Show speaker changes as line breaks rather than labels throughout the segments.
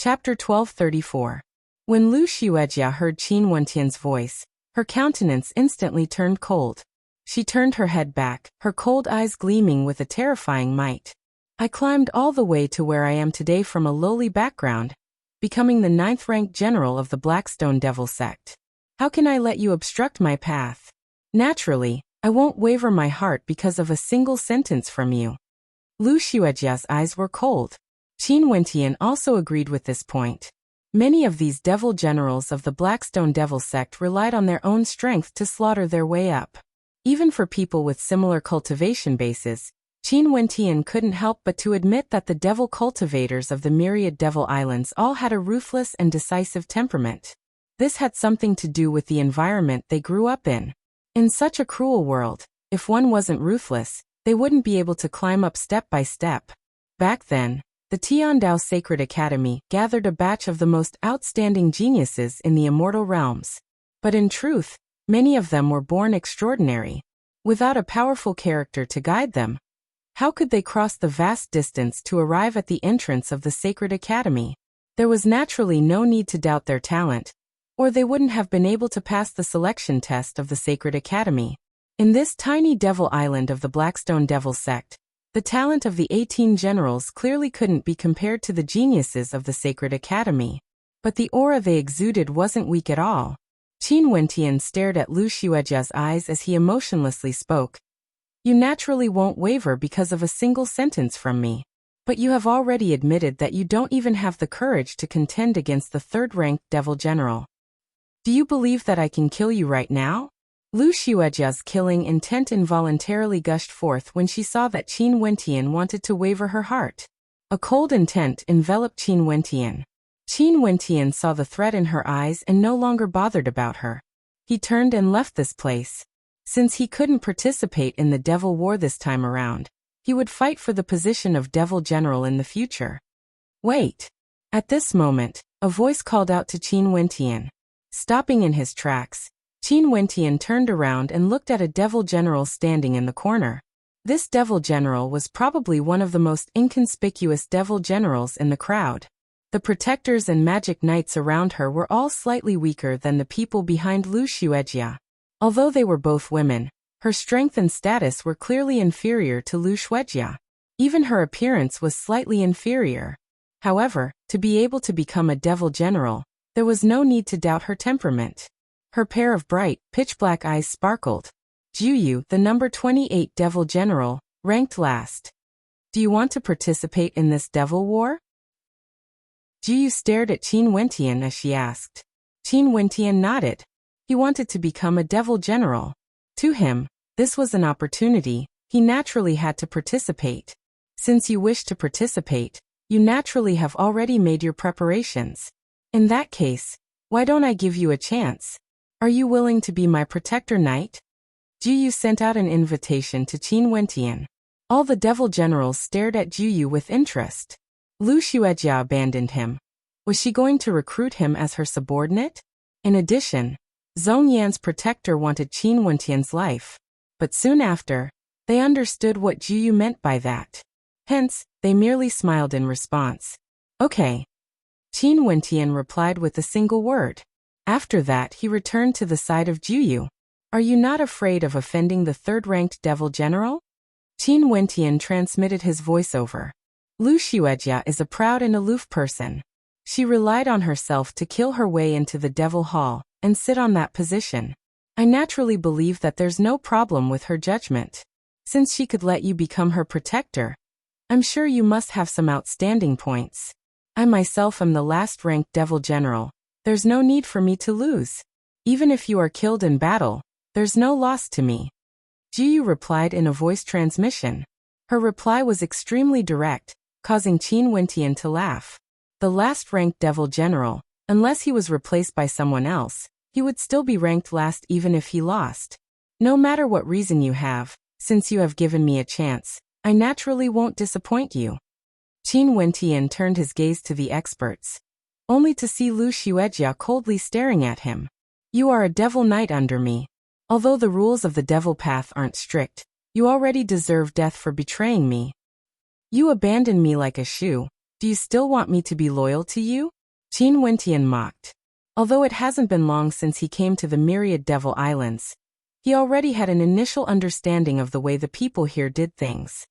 Chapter 1234. When Lu Xuejia heard Qin Wentian's voice, her countenance instantly turned cold. She turned her head back, her cold eyes gleaming with a terrifying might. I climbed all the way to where I am today from a lowly background, becoming the 9th-ranked general of the Blackstone Devil sect. How can I let you obstruct my path? Naturally, I won't waver my heart because of a single sentence from you. Lu Xuejia's eyes were cold. Qin Wentian also agreed with this point. Many of these devil generals of the Blackstone Devil sect relied on their own strength to slaughter their way up. Even for people with similar cultivation bases, Qin Wentian couldn't help but to admit that the devil cultivators of the myriad devil islands all had a ruthless and decisive temperament. This had something to do with the environment they grew up in. In such a cruel world, if one wasn't ruthless, they wouldn't be able to climb up step by step. Back then, the Tiandao Sacred Academy gathered a batch of the most outstanding geniuses in the immortal realms. But in truth, many of them were born extraordinary. Without a powerful character to guide them, how could they cross the vast distance to arrive at the entrance of the Sacred Academy? There was naturally no need to doubt their talent, or they wouldn't have been able to pass the selection test of the Sacred Academy. In this tiny devil island of the Blackstone Devil sect, the talent of the 18 generals clearly couldn't be compared to the geniuses of the Sacred Academy. But the aura they exuded wasn't weak at all. Qin Wentian stared at Lu Xuejia's eyes as he emotionlessly spoke. You naturally won't waver because of a single sentence from me. But you have already admitted that you don't even have the courage to contend against the 3rd-ranked devil general. Do you believe that I can kill you right now? Lu Xuejia's killing intent involuntarily gushed forth when she saw that Qin Wentian wanted to waver her heart. A cold intent enveloped Qin Wentian. Qin Wentian saw the threat in her eyes and no longer bothered about her. He turned and left this place. Since he couldn't participate in the devil war this time around, he would fight for the position of devil general in the future. Wait! At this moment, a voice called out to Qin Wentian. Stopping in his tracks, Qin Wentian turned around and looked at a devil general standing in the corner. This devil general was probably one of the most inconspicuous devil generals in the crowd. The protectors and magic knights around her were all slightly weaker than the people behind Lu Xuejia. Although they were both women, her strength and status were clearly inferior to Lu Xuejia. Even her appearance was slightly inferior. However, to be able to become a devil general, there was no need to doubt her temperament. Her pair of bright, pitch-black eyes sparkled. Juyu, the number 28 devil general, ranked last. Do you want to participate in this devil war? Juyu stared at Qin Wentian as she asked. Qin Wentian nodded. He wanted to become a devil general. To him, this was an opportunity. He naturally had to participate. Since you wish to participate, you naturally have already made your preparations. In that case, why don't I give you a chance? Are you willing to be my protector knight? Juyu sent out an invitation to Qin Wentian. All the devil generals stared at Juyu with interest. Lu Xuejia abandoned him. Was she going to recruit him as her subordinate? In addition, Zhong Yan's protector wanted Qin Wentian's life. But soon after, they understood what Juyu meant by that. Hence, they merely smiled in response. Okay. Qin Wentian replied with a single word. After that he returned to the side of Juyu. Are you not afraid of offending the 3rd-ranked devil general? Qin Wentian transmitted his voiceover. Lu Xuejia is a proud and aloof person. She relied on herself to kill her way into the devil hall and sit on that position. I naturally believe that there's no problem with her judgment. Since she could let you become her protector, I'm sure you must have some outstanding points. I myself am the last-ranked devil general. There's no need for me to lose. Even if you are killed in battle, there's no loss to me. Juyu replied in a voice transmission. Her reply was extremely direct, causing Qin Wentian to laugh. The last-ranked devil general, unless he was replaced by someone else, he would still be ranked last even if he lost. No matter what reason you have, since you have given me a chance, I naturally won't disappoint you. Qin Wentian turned his gaze to the experts, only to see Lu Xuejia coldly staring at him. You are a devil knight under me. Although the rules of the devil path aren't strict, you already deserve death for betraying me. You abandoned me like a shoe. Do you still want me to be loyal to you? Qin Wentian mocked. Although it hasn't been long since he came to the myriad Devil Islands, he already had an initial understanding of the way the people here did things.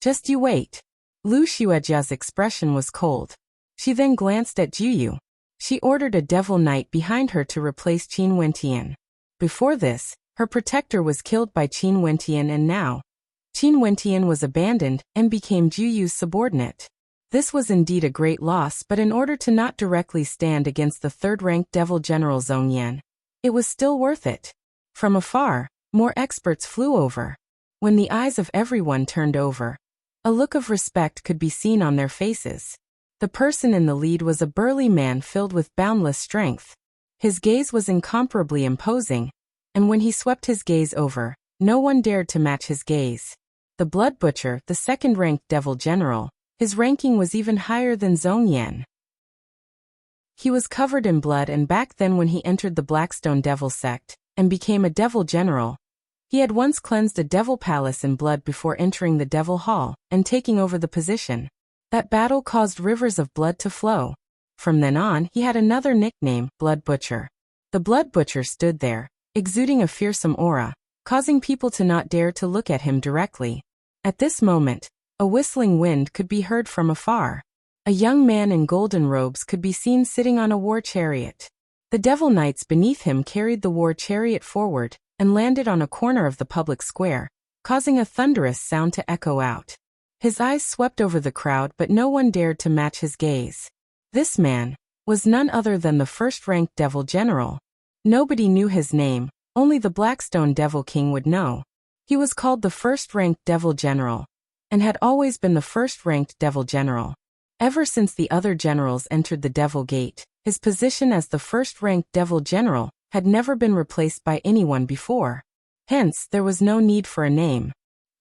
Just you wait. Lu Xuejia's expression was cold. She then glanced at Juyu. She ordered a devil knight behind her to replace Qin Wentian. Before this, her protector was killed by Qin Wentian, and now, Qin Wentian was abandoned and became Juyu's subordinate. This was indeed a great loss, but in order to not directly stand against the third-ranked devil general Zhong Yan, it was still worth it. From afar, more experts flew over. When the eyes of everyone turned over, a look of respect could be seen on their faces. The person in the lead was a burly man filled with boundless strength. His gaze was incomparably imposing, and when he swept his gaze over, no one dared to match his gaze. The Blood Butcher, the second-ranked devil general, his ranking was even higher than Zhong Yan. He was covered in blood, and back then when he entered the Blackstone Devil sect and became a devil general, he had once cleansed a devil palace in blood before entering the devil hall and taking over the position. That battle caused rivers of blood to flow. From then on, he had another nickname, Blood Butcher. The Blood Butcher stood there, exuding a fearsome aura, causing people to not dare to look at him directly. At this moment, a whistling wind could be heard from afar. A young man in golden robes could be seen sitting on a war chariot. The devil knights beneath him carried the war chariot forward and landed on a corner of the public square, causing a thunderous sound to echo out. His eyes swept over the crowd, but no one dared to match his gaze. This man was none other than the first-ranked devil general. Nobody knew his name, only the Blackstone Devil King would know. He was called the first-ranked devil general, and had always been the first-ranked devil general. Ever since the other generals entered the Devil Gate, his position as the first-ranked devil general had never been replaced by anyone before. Hence, there was no need for a name.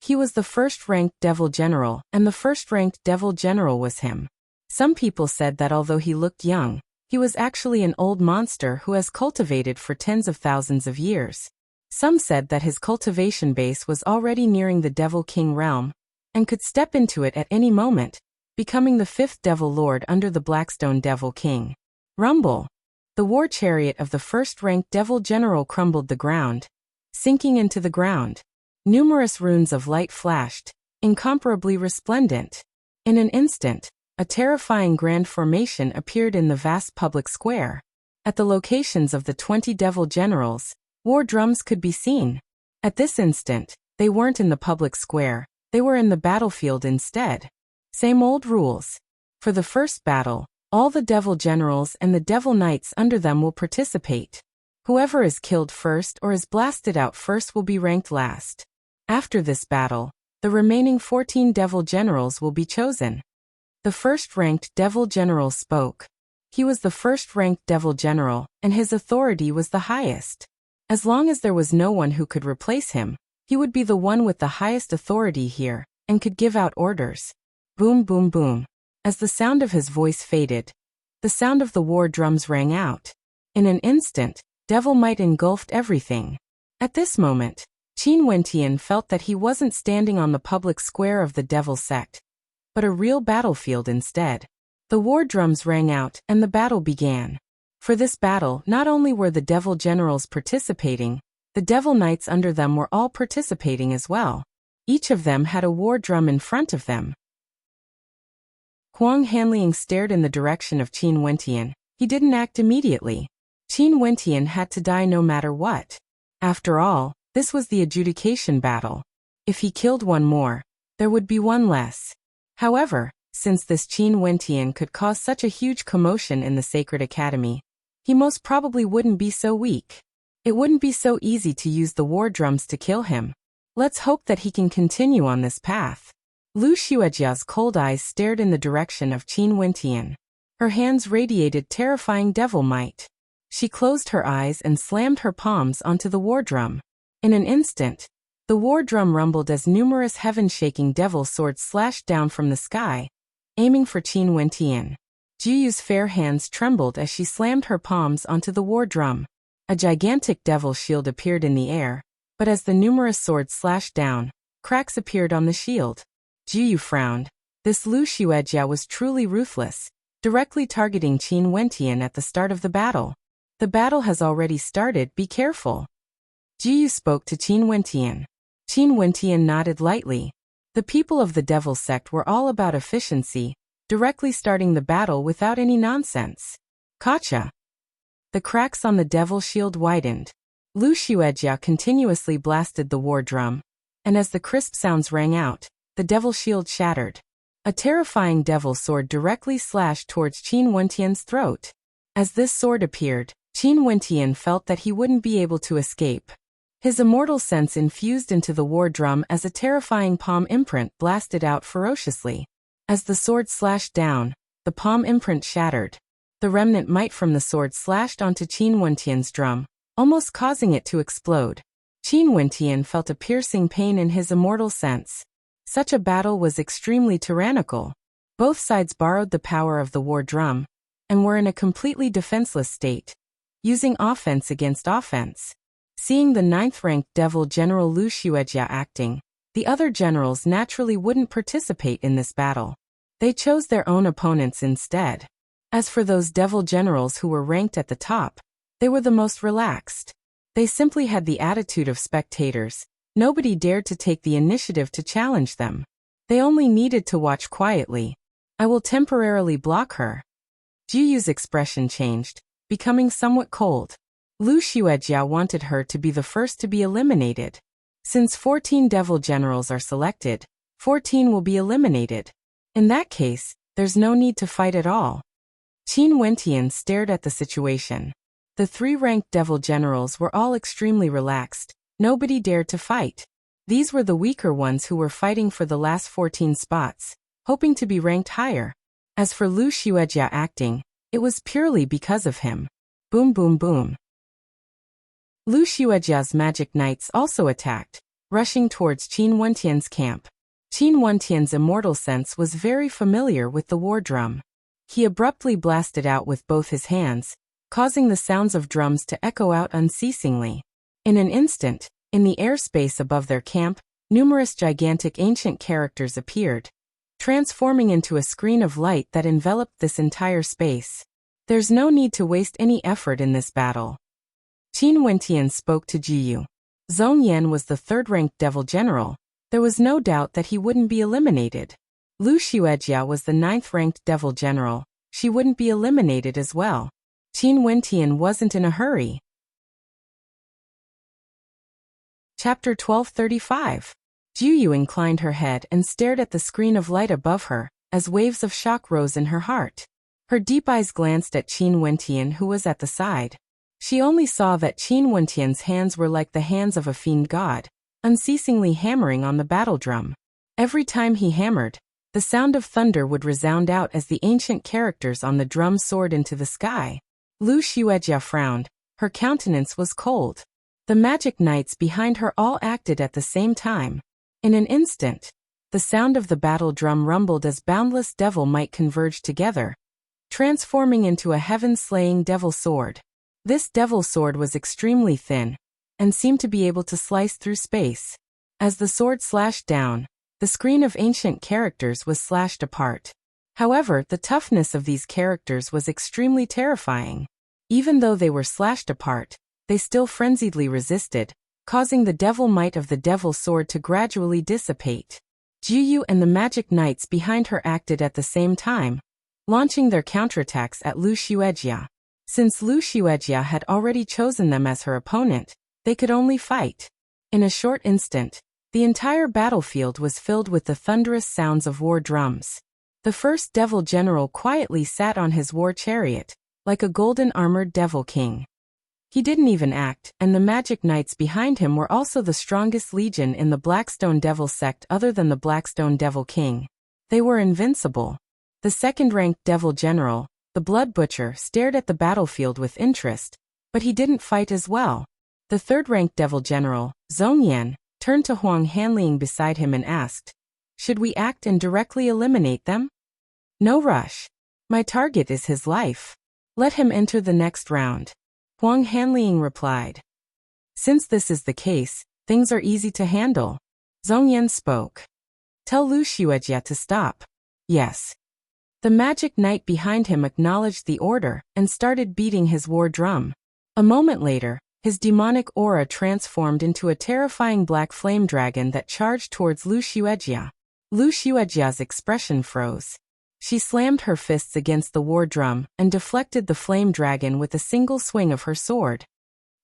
He was the first-ranked devil general, and the first-ranked devil general was him. Some people said that although he looked young, he was actually an old monster who has cultivated for tens of thousands of years. Some said that his cultivation base was already nearing the Devil King realm, and could step into it at any moment, becoming the fifth Devil Lord under the Blackstone Devil King. Rumble! The war chariot of the first-ranked devil general crumbled the ground, sinking into the ground. Numerous runes of light flashed, incomparably resplendent. In an instant, a terrifying grand formation appeared in the vast public square. At the locations of the 20 devil generals, war drums could be seen. At this instant, they weren't in the public square, they were in the battlefield instead. Same old rules. For the first battle, all the devil generals and the devil knights under them will participate. Whoever is killed first or is blasted out first will be ranked last. After this battle, the remaining 14 devil generals will be chosen. The first-ranked devil general spoke. He was the first-ranked devil general, and his authority was the highest. As long as there was no one who could replace him, he would be the one with the highest authority here, and could give out orders. Boom, boom, boom. As the sound of his voice faded, the sound of the war drums rang out. In an instant, devil might engulfed everything. At this moment, Qin Wentian felt that he wasn't standing on the public square of the devil sect, but a real battlefield instead. The war drums rang out and the battle began. For this battle, not only were the devil generals participating, the devil knights under them were all participating as well. Each of them had a war drum in front of them. Huang Hanliang stared in the direction of Qin Wentian. He didn't act immediately. Qin Wentian had to die no matter what. After all, this was the adjudication battle. If he killed one more, there would be one less. However, since this Qin Wentian could cause such a huge commotion in the Sacred Academy, he most probably wouldn't be so weak. It wouldn't be so easy to use the war drums to kill him. Let's hope that he can continue on this path. Lu Xuejia's cold eyes stared in the direction of Qin Wentian. Her hands radiated terrifying devil might. She closed her eyes and slammed her palms onto the war drum. In an instant, the war drum rumbled as numerous heaven-shaking devil swords slashed down from the sky, aiming for Qin Wentian. Juyu's fair hands trembled as she slammed her palms onto the war drum. A gigantic devil shield appeared in the air, but as the numerous swords slashed down, cracks appeared on the shield. Juyu frowned. This Lu Xuejia was truly ruthless. directly targeting Qin Wentian at the start of the battle. The battle has already started, be careful. Jiyu spoke to Qin Wentian. Qin Wentian nodded lightly. The people of the Devil sect were all about efficiency, directly starting the battle without any nonsense. Gotcha. The cracks on the Devil shield widened. Lu Xuejia continuously blasted the war drum, and as the crisp sounds rang out, the Devil shield shattered. A terrifying Devil sword directly slashed towards Qin Wentian's throat. As this sword appeared, Qin Wentian felt that he wouldn't be able to escape. His immortal sense infused into the war drum as a terrifying palm imprint blasted out ferociously. As the sword slashed down, the palm imprint shattered. The remnant might from the sword slashed onto Qin Wentian's drum, almost causing it to explode. Qin Wentian felt a piercing pain in his immortal sense. Such a battle was extremely tyrannical. Both sides borrowed the power of the war drum, and were in a completely defenseless state, using offense against offense. Seeing the 9th-ranked Devil General Lu Xuejia acting, the other generals naturally wouldn't participate in this battle. They chose their own opponents instead. As for those Devil generals who were ranked at the top, they were the most relaxed. They simply had the attitude of spectators. Nobody dared to take the initiative to challenge them. They only needed to watch quietly. I will temporarily block her. Jiyu's expression changed, becoming somewhat cold. Lu Xuejia wanted her to be the first to be eliminated. Since 14 Devil generals are selected, 14 will be eliminated. In that case, there's no need to fight at all. Qin Wentian stared at the situation. The 3 ranked Devil generals were all extremely relaxed. Nobody dared to fight. These were the weaker ones who were fighting for the last 14 spots, hoping to be ranked higher. As for Lu Xuejia acting, it was purely because of him. Boom boom boom. Lu Xuejia's magic knights also attacked, rushing towards Qin Wentian's camp. Qin Wentian's immortal sense was very familiar with the war drum. He abruptly blasted out with both his hands, causing the sounds of drums to echo out unceasingly. In an instant, in the airspace above their camp, numerous gigantic ancient characters appeared, transforming into a screen of light that enveloped this entire space. There's no need to waste any effort in this battle. Qin Wentian spoke to Jiyu. Zhong Yan was the 3rd-ranked Devil General. There was no doubt that he wouldn't be eliminated. Lu Xuejia was the 9th-ranked Devil General. She wouldn't be eliminated as well. Qin Wentian wasn't in a hurry. Chapter 1235. Jiyu inclined her head and stared at the screen of light above her, as waves of shock rose in her heart. Her deep eyes glanced at Qin Wentian, who was at the side. She only saw that Qin Wentian's hands were like the hands of a fiend god, unceasingly hammering on the battle drum. Every time he hammered, the sound of thunder would resound out as the ancient characters on the drum soared into the sky. Lu Xuejia frowned. Her countenance was cold. The magic knights behind her all acted at the same time. In an instant, the sound of the battle drum rumbled as boundless devil might converged together, transforming into a heaven-slaying devil sword. This devil sword was extremely thin, and seemed to be able to slice through space. As the sword slashed down, the screen of ancient characters was slashed apart. However, the toughness of these characters was extremely terrifying. Even though they were slashed apart, they still frenziedly resisted, causing the devil might of the devil sword to gradually dissipate. Jiyu and the magic knights behind her acted at the same time, launching their counterattacks at Lu Xuejia. Since Lu Xuejia had already chosen them as her opponent, they could only fight. In a short instant, the entire battlefield was filled with the thunderous sounds of war drums. The 1st Devil General quietly sat on his war chariot, like a golden-armored devil king. He didn't even act, and the magic knights behind him were also the strongest legion in the Blackstone Devil sect other than the Blackstone Devil King. They were invincible. The 2nd-ranked Devil General, the Blood Butcher, stared at the battlefield with interest, but he didn't fight as well. The 3rd-ranked Devil General, Zhong Yan, turned to Huang Hanliang beside him and asked, "Should we act and directly eliminate them?" "No rush. My target is his life. Let him enter the next round," Huang Hanliang replied. "Since this is the case, things are easy to handle." Zhong Yan spoke. "Tell Lu Xuejia to stop." "Yes." The magic knight behind him acknowledged the order and started beating his war drum. A moment later, his demonic aura transformed into a terrifying black flame dragon that charged towards Lu Xuejia. Lu Xuejia's expression froze. She slammed her fists against the war drum and deflected the flame dragon with a single swing of her sword.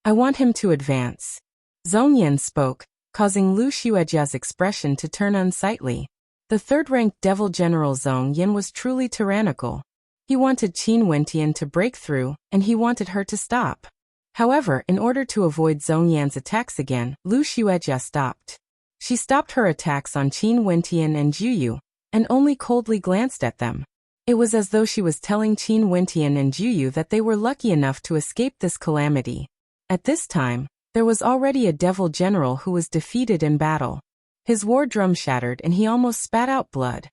I want him to advance. Zhong Yan spoke, causing Lu Xuejia's expression to turn unsightly. The third-ranked devil general Zhong Yan was truly tyrannical. He wanted Qin Wentian to break through, and he wanted her to stop. However, in order to avoid Zhong Yan's attacks again, Lu Xuejia stopped. She stopped her attacks on Qin Wentian and Juyu, and only coldly glanced at them. It was as though she was telling Qin Wentian and Juyu that they were lucky enough to escape this calamity. At this time, there was already a devil general who was defeated in battle. His war drum shattered and he almost spat out blood.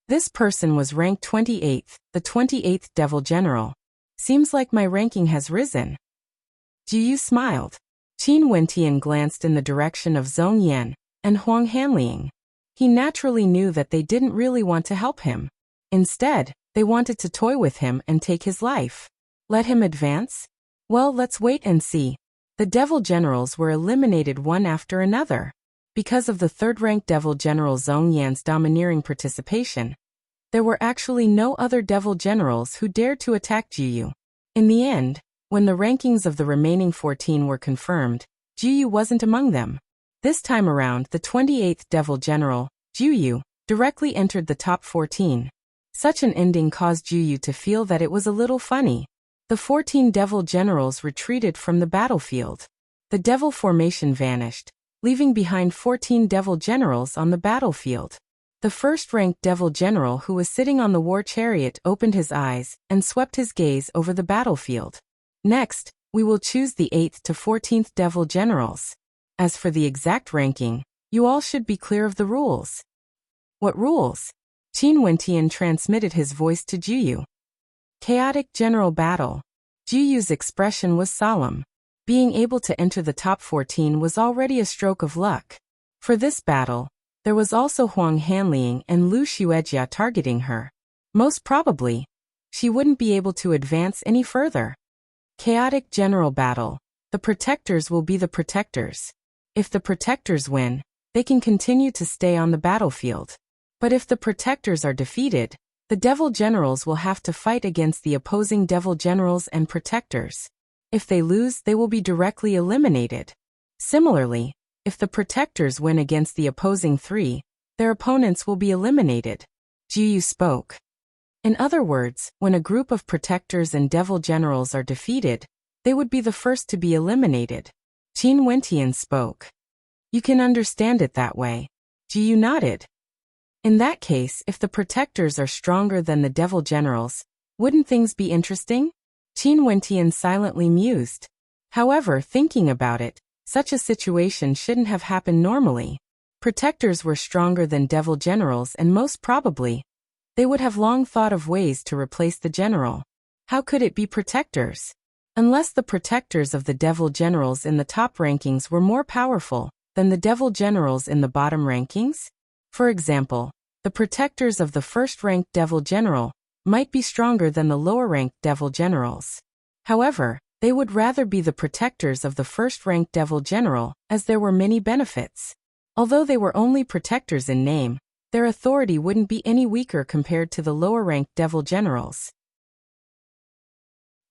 This person was ranked 28th, the 28th devil general. Seems like my ranking has risen. Juyu smiled. Qin Wentian glanced in the direction of Zhong Yan and Huang Hanliang. He naturally knew that they didn't really want to help him. Instead, they wanted to toy with him and take his life. Let him advance? Well, let's wait and see. The devil generals were eliminated one after another. Because of the third-ranked devil general Zhong Yan's domineering participation, there were actually no other devil generals who dared to attack Juyu. In the end, when the rankings of the remaining 14 were confirmed, Juyu wasn't among them. This time around, the 28th devil general, Juyu, directly entered the top 14. Such an ending caused Juyu to feel that it was a little funny. The 14 devil generals retreated from the battlefield. The devil formation vanished, leaving behind 14 devil generals on the battlefield. The first-ranked devil general who was sitting on the war chariot opened his eyes and swept his gaze over the battlefield. Next, we will choose the 8th to 14th devil generals. As for the exact ranking, you all should be clear of the rules. What rules? Qin Wentian transmitted his voice to Juyu. Chaotic general battle. Juyu's expression was solemn. Being able to enter the top 14 was already a stroke of luck. For this battle, there was also Huang Hanliang and Lu Xuejia targeting her. Most probably, she wouldn't be able to advance any further. Chaotic general battle. The protectors will be the protectors. If the protectors win, they can continue to stay on the battlefield. But if the protectors are defeated, the devil generals will have to fight against the opposing devil generals and protectors. If they lose, they will be directly eliminated. Similarly, if the protectors win against the opposing 3, their opponents will be eliminated. Juyu spoke. In other words, when a group of protectors and devil generals are defeated, they would be the first to be eliminated. Qin Wentian spoke. You can understand it that way. Juyu nodded. In that case, if the protectors are stronger than the devil generals, wouldn't things be interesting? Qin Wentian silently mused. However, thinking about it, such a situation shouldn't have happened normally. Protectors were stronger than devil generals and most probably, they would have long thought of ways to replace the general. How could it be protectors? Unless the protectors of the devil generals in the top rankings were more powerful than the devil generals in the bottom rankings? For example, the protectors of the first-ranked devil general might be stronger than the lower-ranked devil generals. However, they would rather be the protectors of the first-ranked devil general, as there were many benefits. Although they were only protectors in name, their authority wouldn't be any weaker compared to the lower-ranked devil generals.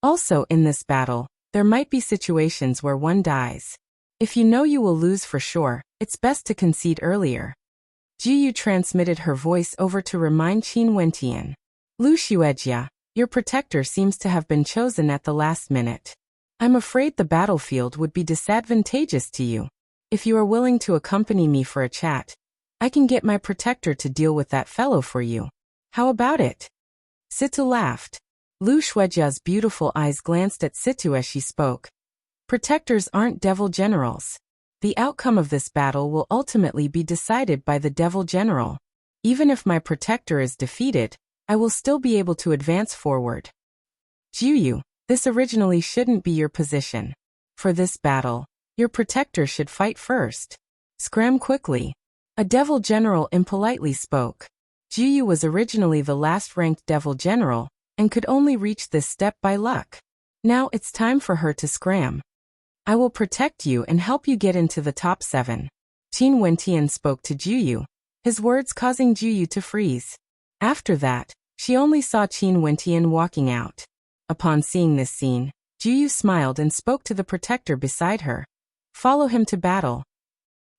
Also in this battle, there might be situations where one dies. If you know you will lose for sure, it's best to concede earlier. Juyu transmitted her voice over to remind Qin Wentian. Lu Xuejia, your protector seems to have been chosen at the last minute. I'm afraid the battlefield would be disadvantageous to you. If you are willing to accompany me for a chat, I can get my protector to deal with that fellow for you. How about it? Situ laughed. Lu Xuejia's beautiful eyes glanced at Situ as she spoke. Protectors aren't devil generals. The outcome of this battle will ultimately be decided by the devil general. Even if my protector is defeated, I will still be able to advance forward. Juyu, this originally shouldn't be your position. For this battle, your protector should fight first. Scram quickly. A devil general impolitely spoke. Juyu was originally the last-ranked devil general, and could only reach this step by luck. Now it's time for her to scram. I will protect you and help you get into the top 7. Qin Wentian spoke to Juyu, his words causing Juyu to freeze. After that, she only saw Qin Wentian walking out. Upon seeing this scene, Juyu smiled and spoke to the protector beside her. Follow him to battle.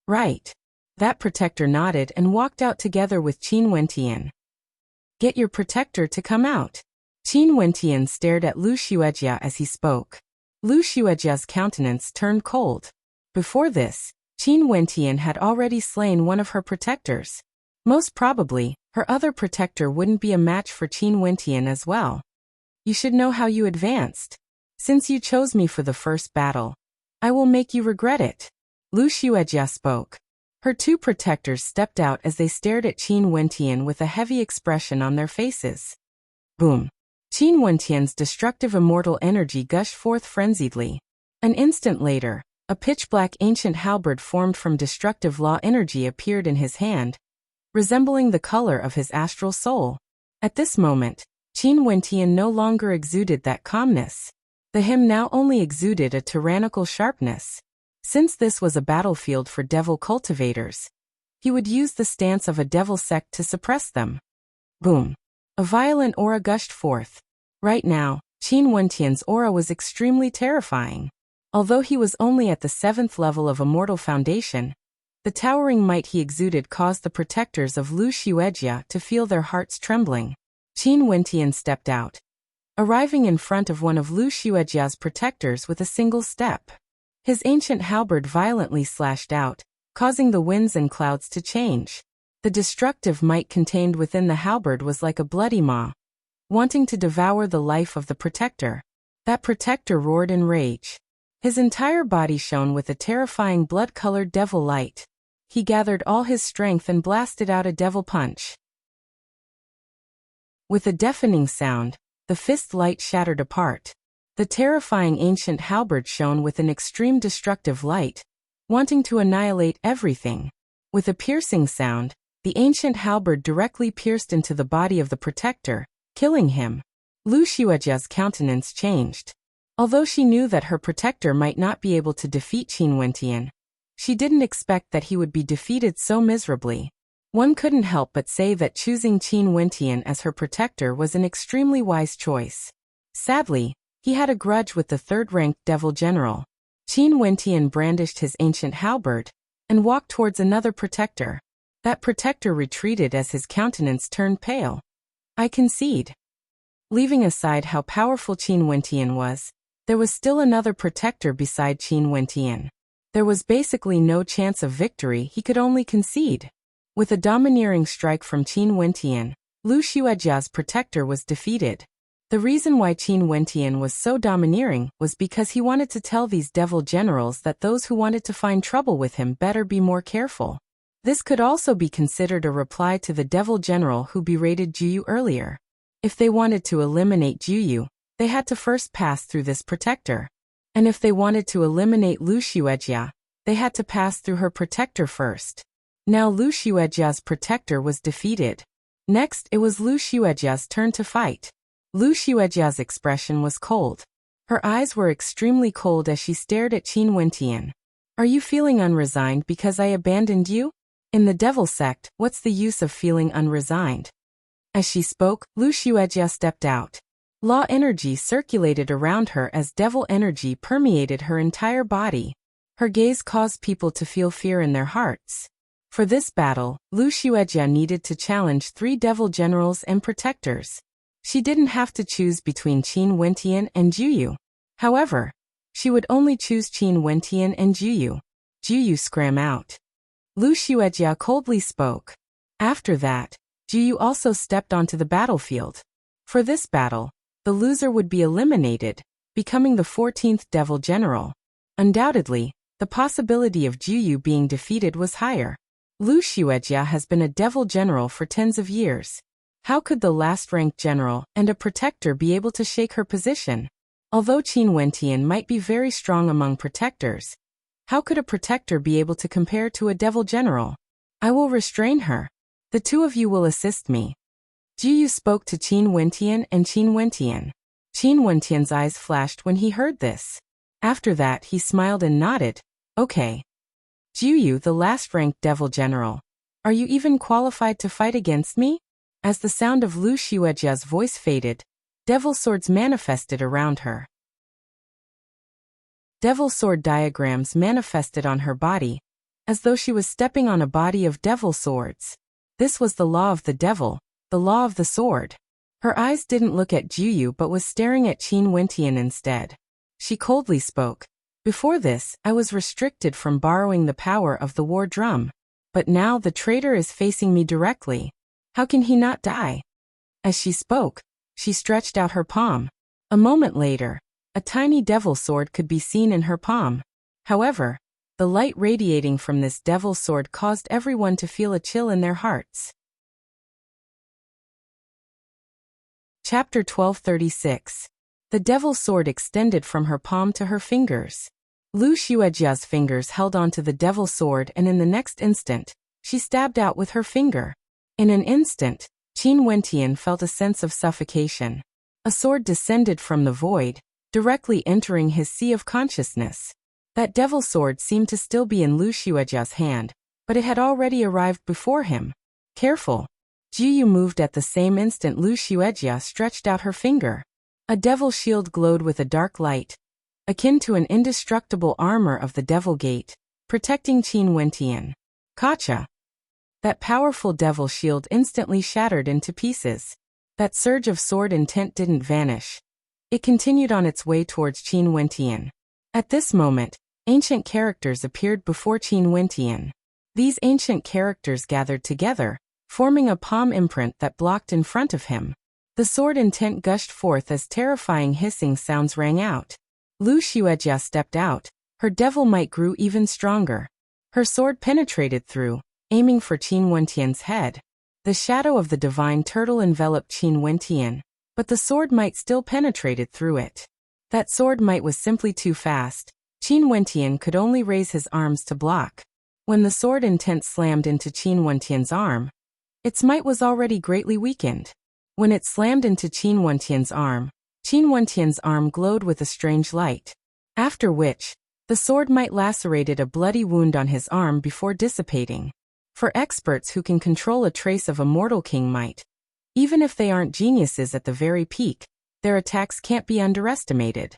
Right. That protector nodded and walked out together with Qin Wentian. Get your protector to come out. Qin Wentian stared at Lu Xuejia as he spoke. Lu Xuejia's countenance turned cold. Before this, Qin Wentian had already slain one of her protectors. Most probably, her other protector wouldn't be a match for Qin Wentian as well. You should know how you advanced. Since you chose me for the first battle, I will make you regret it. Lu Xuejia spoke. Her 2 protectors stepped out as they stared at Qin Wentian with a heavy expression on their faces. Boom. Qin Wentian's destructive immortal energy gushed forth frenziedly. An instant later, a pitch-black ancient halberd formed from destructive law energy appeared in his hand, resembling the color of his astral soul. At this moment, Qin Wentian no longer exuded that calmness. The him now only exuded a tyrannical sharpness. Since this was a battlefield for devil cultivators, he would use the stance of a devil sect to suppress them. Boom. A violent aura gushed forth. Right now, Qin Wentian's aura was extremely terrifying. Although he was only at the 7th level of Immortal Foundation, the towering might he exuded caused the protectors of Lu Xuejia to feel their hearts trembling. Qin Wentian stepped out, arriving in front of one of Lu Xuejia's protectors with a single step. His ancient halberd violently slashed out, causing the winds and clouds to change. The destructive might contained within the halberd was like a bloody maw, wanting to devour the life of the protector. That protector roared in rage. His entire body shone with a terrifying blood-colored devil light. He gathered all his strength and blasted out a devil punch. With a deafening sound, the fist light shattered apart. The terrifying ancient halberd shone with an extreme destructive light, wanting to annihilate everything. With a piercing sound, the ancient halberd directly pierced into the body of the protector, killing him. Lu Xuejia's countenance changed. Although she knew that her protector might not be able to defeat Qin Wentian, she didn't expect that he would be defeated so miserably. One couldn't help but say that choosing Qin Wentian as her protector was an extremely wise choice. Sadly, he had a grudge with the 3rd-ranked devil general. Qin Wentian brandished his ancient halberd and walked towards another protector. That protector retreated as his countenance turned pale. I concede. Leaving aside how powerful Qin Wentian was, there was still another protector beside Qin Wentian. There was basically no chance of victory, he could only concede. With a domineering strike from Qin Wentian, Lu Xuejia's protector was defeated. The reason why Qin Wentian was so domineering was because he wanted to tell these devil generals that those who wanted to find trouble with him better be more careful. This could also be considered a reply to the devil general who berated Juyu earlier. If they wanted to eliminate Juyu, they had to first pass through this protector. And if they wanted to eliminate Lu Xuejia, they had to pass through her protector first. Now Lu Xuejia's protector was defeated. Next, it was Lu Xuejia's turn to fight. Lu Xuejia's expression was cold. Her eyes were extremely cold as she stared at Qin Wentian. Are you feeling unresigned because I abandoned you? In the devil sect, what's the use of feeling unresigned? As she spoke, Lu Xuejia stepped out. Law energy circulated around her as devil energy permeated her entire body. Her gaze caused people to feel fear in their hearts. For this battle, Lu Xuejia needed to challenge 3 devil generals and protectors. She didn't have to choose between Qin Wentian and Juyu. However, she would only choose Qin Wentian and Juyu. Juyu scram out. Lu Xuejia coldly spoke. After that, Juyu also stepped onto the battlefield. For this battle, the loser would be eliminated, becoming the 14th devil general. Undoubtedly, the possibility of Juyu being defeated was higher. Lu Xuejia has been a devil general for tens of years. How could the last-ranked general and a protector be able to shake her position? Although Qin Wentian might be very strong among protectors, how could a protector be able to compare to a devil general? I will restrain her. The two of you will assist me. Jiyu spoke to Qin Wentian and Qin Wentian. Qin Wentian's eyes flashed when he heard this. After that he smiled and nodded. Okay. Jiyu, the last-ranked devil general. Are you even qualified to fight against me? As the sound of Lu Xuejia's voice faded, devil swords manifested around her. Devil sword diagrams manifested on her body, as though she was stepping on a body of devil swords. This was the law of the devil, the law of the sword. Her eyes didn't look at Jiyu but was staring at Qin Wentian instead. She coldly spoke. Before this, I was restricted from borrowing the power of the war drum. But now the traitor is facing me directly. How can he not die? As she spoke, she stretched out her palm. A moment later, a tiny devil sword could be seen in her palm. However, the light radiating from this devil sword caused everyone to feel a chill in their hearts. Chapter 1236. The devil sword extended from her palm to her fingers. Lu Xuejia's fingers held onto the devil sword and in the next instant, she stabbed out with her finger. In an instant, Qin Wentian felt a sense of suffocation. A sword descended from the void, directly entering his sea of consciousness. That devil sword seemed to still be in Lu Xuejia's hand, but it had already arrived before him. Careful. Jiyu moved at the same instant Lu Xuejia stretched out her finger. A devil shield glowed with a dark light, akin to an indestructible armor of the Devil Gate, protecting Qin Wentian. Kacha! That powerful devil shield instantly shattered into pieces. That surge of sword intent didn't vanish. It continued on its way towards Qin Wentian. At this moment, ancient characters appeared before Qin Wentian. These ancient characters gathered together, forming a palm imprint that blocked in front of him. The sword intent gushed forth as terrifying hissing sounds rang out. Lu Xuejia stepped out. Her devil might grew even stronger. Her sword penetrated through, aiming for Qin Wentian's head. The shadow of the divine turtle enveloped Qin Wentian, but the sword might still penetrated through it. That sword might was simply too fast. Qin Wentian could only raise his arms to block. When the sword intent slammed into Qin Wentian's arm, its might was already greatly weakened. When it slammed into Qin Wentian's arm glowed with a strange light. After which, the sword might lacerated a bloody wound on his arm before dissipating. For experts who can control a trace of a mortal king might, even if they aren't geniuses at the very peak, their attacks can't be underestimated.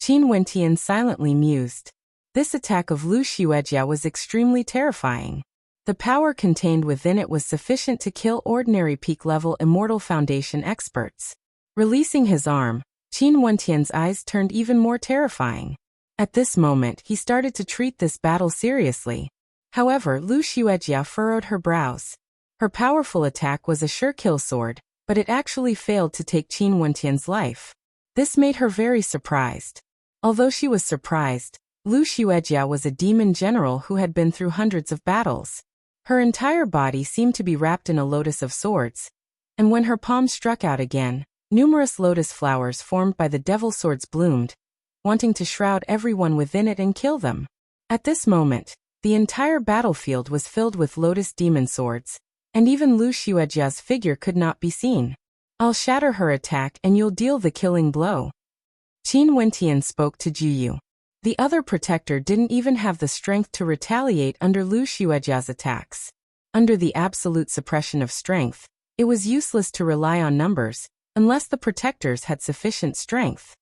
Qin Wentian silently mused. This attack of Lu Xuejia was extremely terrifying. The power contained within it was sufficient to kill ordinary peak-level Immortal Foundation experts. Releasing his arm, Qin Wentian's eyes turned even more terrifying. At this moment he started to treat this battle seriously. However, Lu Xuejia furrowed her brows. Her powerful attack was a sure kill sword, but it actually failed to take Qin Wentian's life. This made her very surprised. Although she was surprised, Lu Xuejia was a demon general who had been through hundreds of battles. Her entire body seemed to be wrapped in a lotus of swords, and when her palm struck out again, numerous lotus flowers formed by the devil swords bloomed, wanting to shroud everyone within it and kill them. At this moment, the entire battlefield was filled with lotus demon swords, and even Lu Xuejia's figure could not be seen. I'll shatter her attack and you'll deal the killing blow. Qin Wentian spoke to Jiyu. The other protector didn't even have the strength to retaliate under Lu Xuejia's attacks. Under the absolute suppression of strength, it was useless to rely on numbers, unless the protectors had sufficient strength.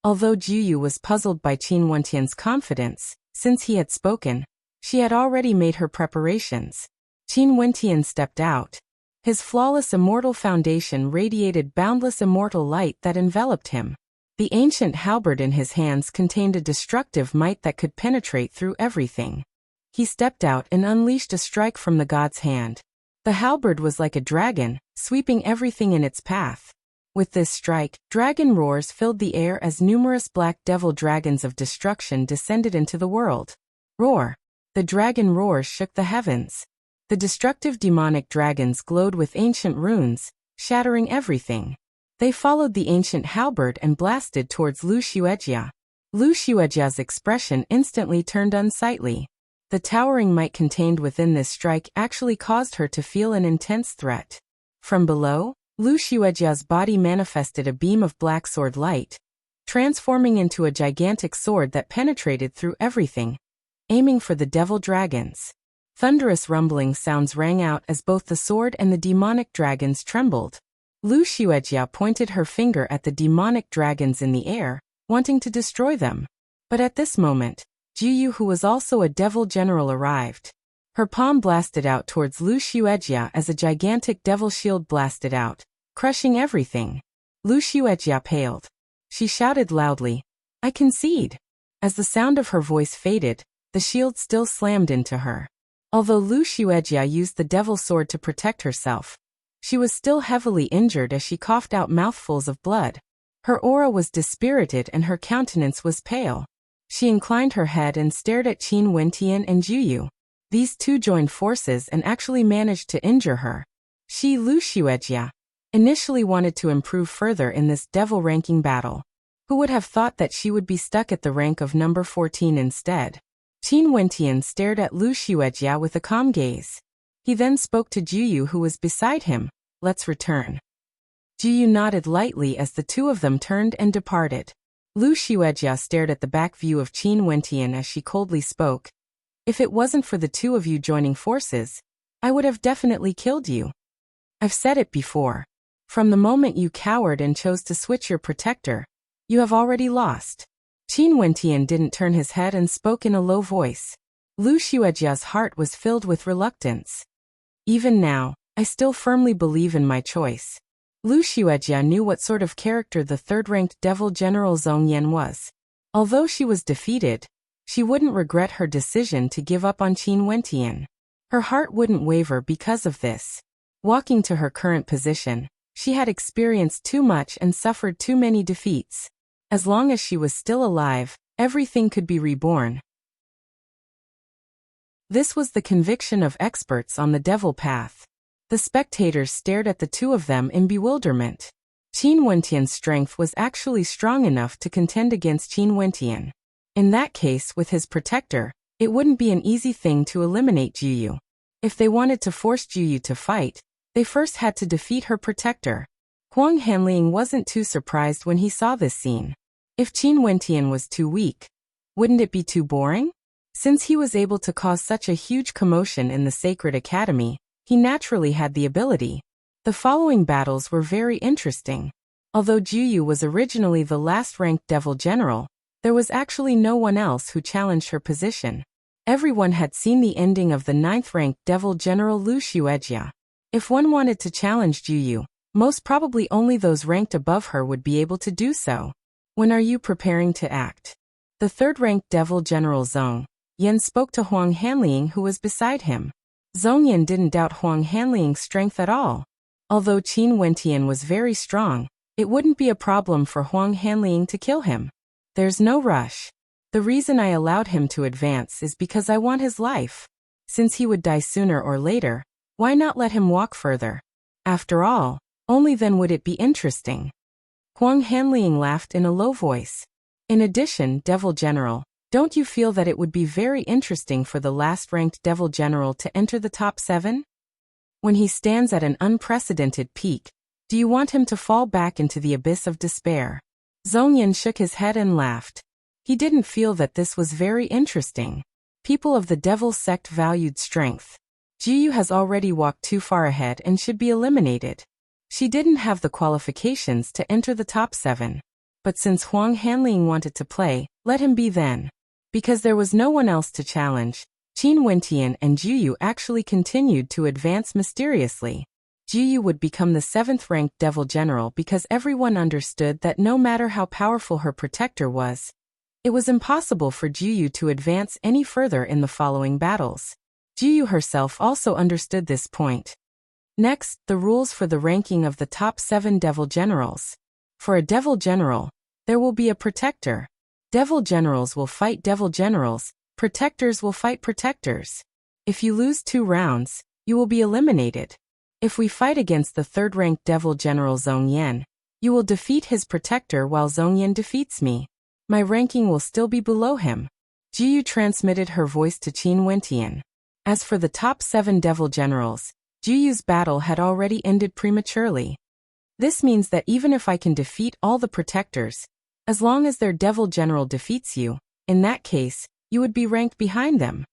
Although Jiyu was puzzled by Qin Wentian's confidence, since he had spoken, she had already made her preparations. Qin Wentian stepped out. His flawless immortal foundation radiated boundless immortal light that enveloped him. The ancient halberd in his hands contained a destructive might that could penetrate through everything. He stepped out and unleashed a strike from the god's hand. The halberd was like a dragon, sweeping everything in its path. With this strike, dragon roars filled the air as numerous black devil dragons of destruction descended into the world. Roar! The dragon roars shook the heavens. The destructive demonic dragons glowed with ancient runes, shattering everything. They followed the ancient halberd and blasted towards Lu Xuejia. Lu Xuejia's expression instantly turned unsightly. The towering might contained within this strike actually caused her to feel an intense threat. From below, Lu Xuejia's body manifested a beam of black sword light, transforming into a gigantic sword that penetrated through everything, aiming for the devil dragons. Thunderous rumbling sounds rang out as both the sword and the demonic dragons trembled. Lu Xuejia pointed her finger at the demonic dragons in the air, wanting to destroy them. But at this moment, Jiyu, who was also a devil general, arrived. Her palm blasted out towards Lu Xuejia as a gigantic devil shield blasted out, crushing everything. Lu Xuejia paled. She shouted loudly, "I concede." As the sound of her voice faded, the shield still slammed into her. Although Lu Xuejia used the devil sword to protect herself, she was still heavily injured as she coughed out mouthfuls of blood. Her aura was dispirited and her countenance was pale. She inclined her head and stared at Qin Wentian and Jiyu. These two joined forces and actually managed to injure her. She, Lu Xuejia, initially wanted to improve further in this devil ranking battle. Who would have thought that she would be stuck at the rank of number 14 instead? Qin Wentian stared at Lu Xuejia with a calm gaze. He then spoke to Jiyu, who was beside him. "Let's return." Jiyu nodded lightly as the two of them turned and departed. Lu Xuejia stared at the back view of Qin Wentian as she coldly spoke. "If it wasn't for the two of you joining forces, I would have definitely killed you. I've said it before. From the moment you cowered and chose to switch your protector, you have already lost." Qin Wentian didn't turn his head and spoke in a low voice. Lu Xuejia's heart was filled with reluctance. "Even now, I still firmly believe in my choice." Lu Xuejia knew what sort of character the third-ranked devil general Zhong Yan was. Although she was defeated, she wouldn't regret her decision to give up on Qin Wentian. Her heart wouldn't waver because of this. Walking to her current position, she had experienced too much and suffered too many defeats. As long as she was still alive, everything could be reborn. This was the conviction of experts on the devil path. The spectators stared at the two of them in bewilderment. Qin Wentian's strength was actually strong enough to contend against Qin Wentian. In that case, with his protector, it wouldn't be an easy thing to eliminate Jiyu. If they wanted to force Jiyu to fight, they first had to defeat her protector. Huang Hanling wasn't too surprised when he saw this scene. If Qin Wentian was too weak, wouldn't it be too boring? Since he was able to cause such a huge commotion in the Sacred Academy, he naturally had the ability. The following battles were very interesting. Although Jiyu was originally the last-ranked devil general, there was actually no one else who challenged her position. Everyone had seen the ending of the 9th-ranked devil general Lu Xuejia. If one wanted to challenge Jiyu, most probably only those ranked above her would be able to do so. "When are you preparing to act?" The 3rd-ranked devil general Zhong Yan spoke to Huang Hanling, who was beside him. Zhong Yan didn't doubt Huang Hanling's strength at all. Although Qin Wentian was very strong, it wouldn't be a problem for Huang Hanling to kill him. "There's no rush. The reason I allowed him to advance is because I want his life. Since he would die sooner or later, why not let him walk further? After all, only then would it be interesting." Huang Hanling laughed in a low voice. "In addition, Devil General, don't you feel that it would be very interesting for the last-ranked Devil General to enter the top 7? When he stands at an unprecedented peak, do you want him to fall back into the abyss of despair?" Zhong Yan shook his head and laughed. He didn't feel that this was very interesting. People of the Devil sect valued strength. Jiyu has already walked too far ahead and should be eliminated. She didn't have the qualifications to enter the top 7. But since Huang Hanling wanted to play, let him be then. Because there was no one else to challenge, Qin Wentian and Jiyu actually continued to advance mysteriously. Jiyu would become the 7th-ranked Devil General because everyone understood that no matter how powerful her protector was, it was impossible for Jiyu to advance any further in the following battles. Jiyu herself also understood this point. Next, the rules for the ranking of the top 7 Devil Generals. For a Devil General, there will be a protector. Devil Generals will fight Devil Generals, protectors will fight protectors. If you lose 2 rounds, you will be eliminated. If we fight against the 3rd-ranked Devil General Zhong Yan, you will defeat his protector while Zhong Yan defeats me. My ranking will still be below him. Jiyu transmitted her voice to Qin Wentian. As for the top 7 devil generals, Jiyu's battle had already ended prematurely. This means that even if I can defeat all the protectors, as long as their devil general defeats you, in that case, you would be ranked behind them.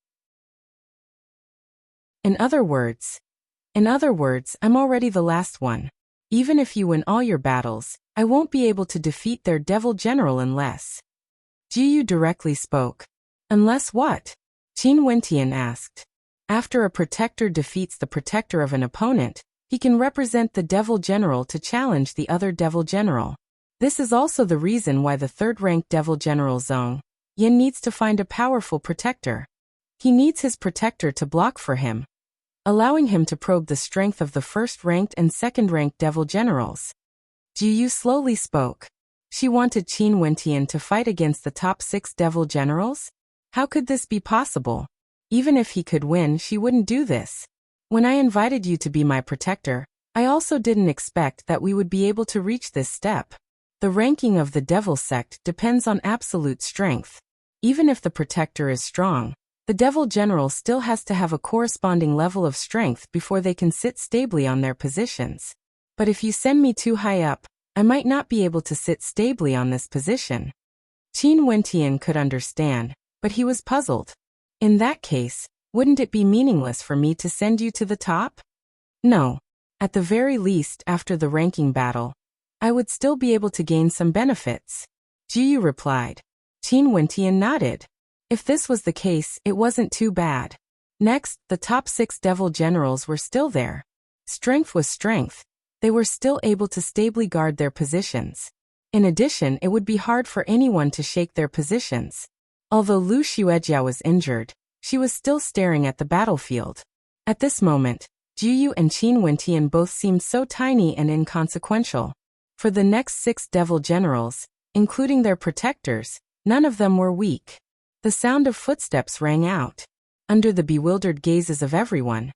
In other words, I'm already the last one. Even if you win all your battles, I won't be able to defeat their devil general unless. Jiyu directly spoke. Unless what? Qin Wentian asked. After a protector defeats the protector of an opponent, he can represent the devil general to challenge the other devil general. This is also the reason why the third-ranked devil general Zhong Yan needs to find a powerful protector. He needs his protector to block for him, allowing him to probe the strength of the first-ranked and second-ranked devil generals. Jiyu slowly spoke. She wanted Qin Wentian to fight against the top 6 devil generals? How could this be possible? Even if he could win, she wouldn't do this. When I invited you to be my protector, I also didn't expect that we would be able to reach this step. The ranking of the devil sect depends on absolute strength. Even if the protector is strong, the devil general still has to have a corresponding level of strength before they can sit stably on their positions. But if you send me too high up, I might not be able to sit stably on this position. Qin Wentian could understand, but he was puzzled. In that case, wouldn't it be meaningless for me to send you to the top? No. At the very least, after the ranking battle, I would still be able to gain some benefits. Jiyu replied. Qin Wentian nodded. If this was the case, it wasn't too bad. Next, the top 6 devil generals were still there. Strength was strength. They were still able to stably guard their positions. In addition, it would be hard for anyone to shake their positions. Although Lu Xuejia was injured, she was still staring at the battlefield. At this moment, Jiyu and Qin Wentian both seemed so tiny and inconsequential. For the next 6 devil generals, including their protectors, none of them were weak. The sound of footsteps rang out. Under the bewildered gazes of everyone,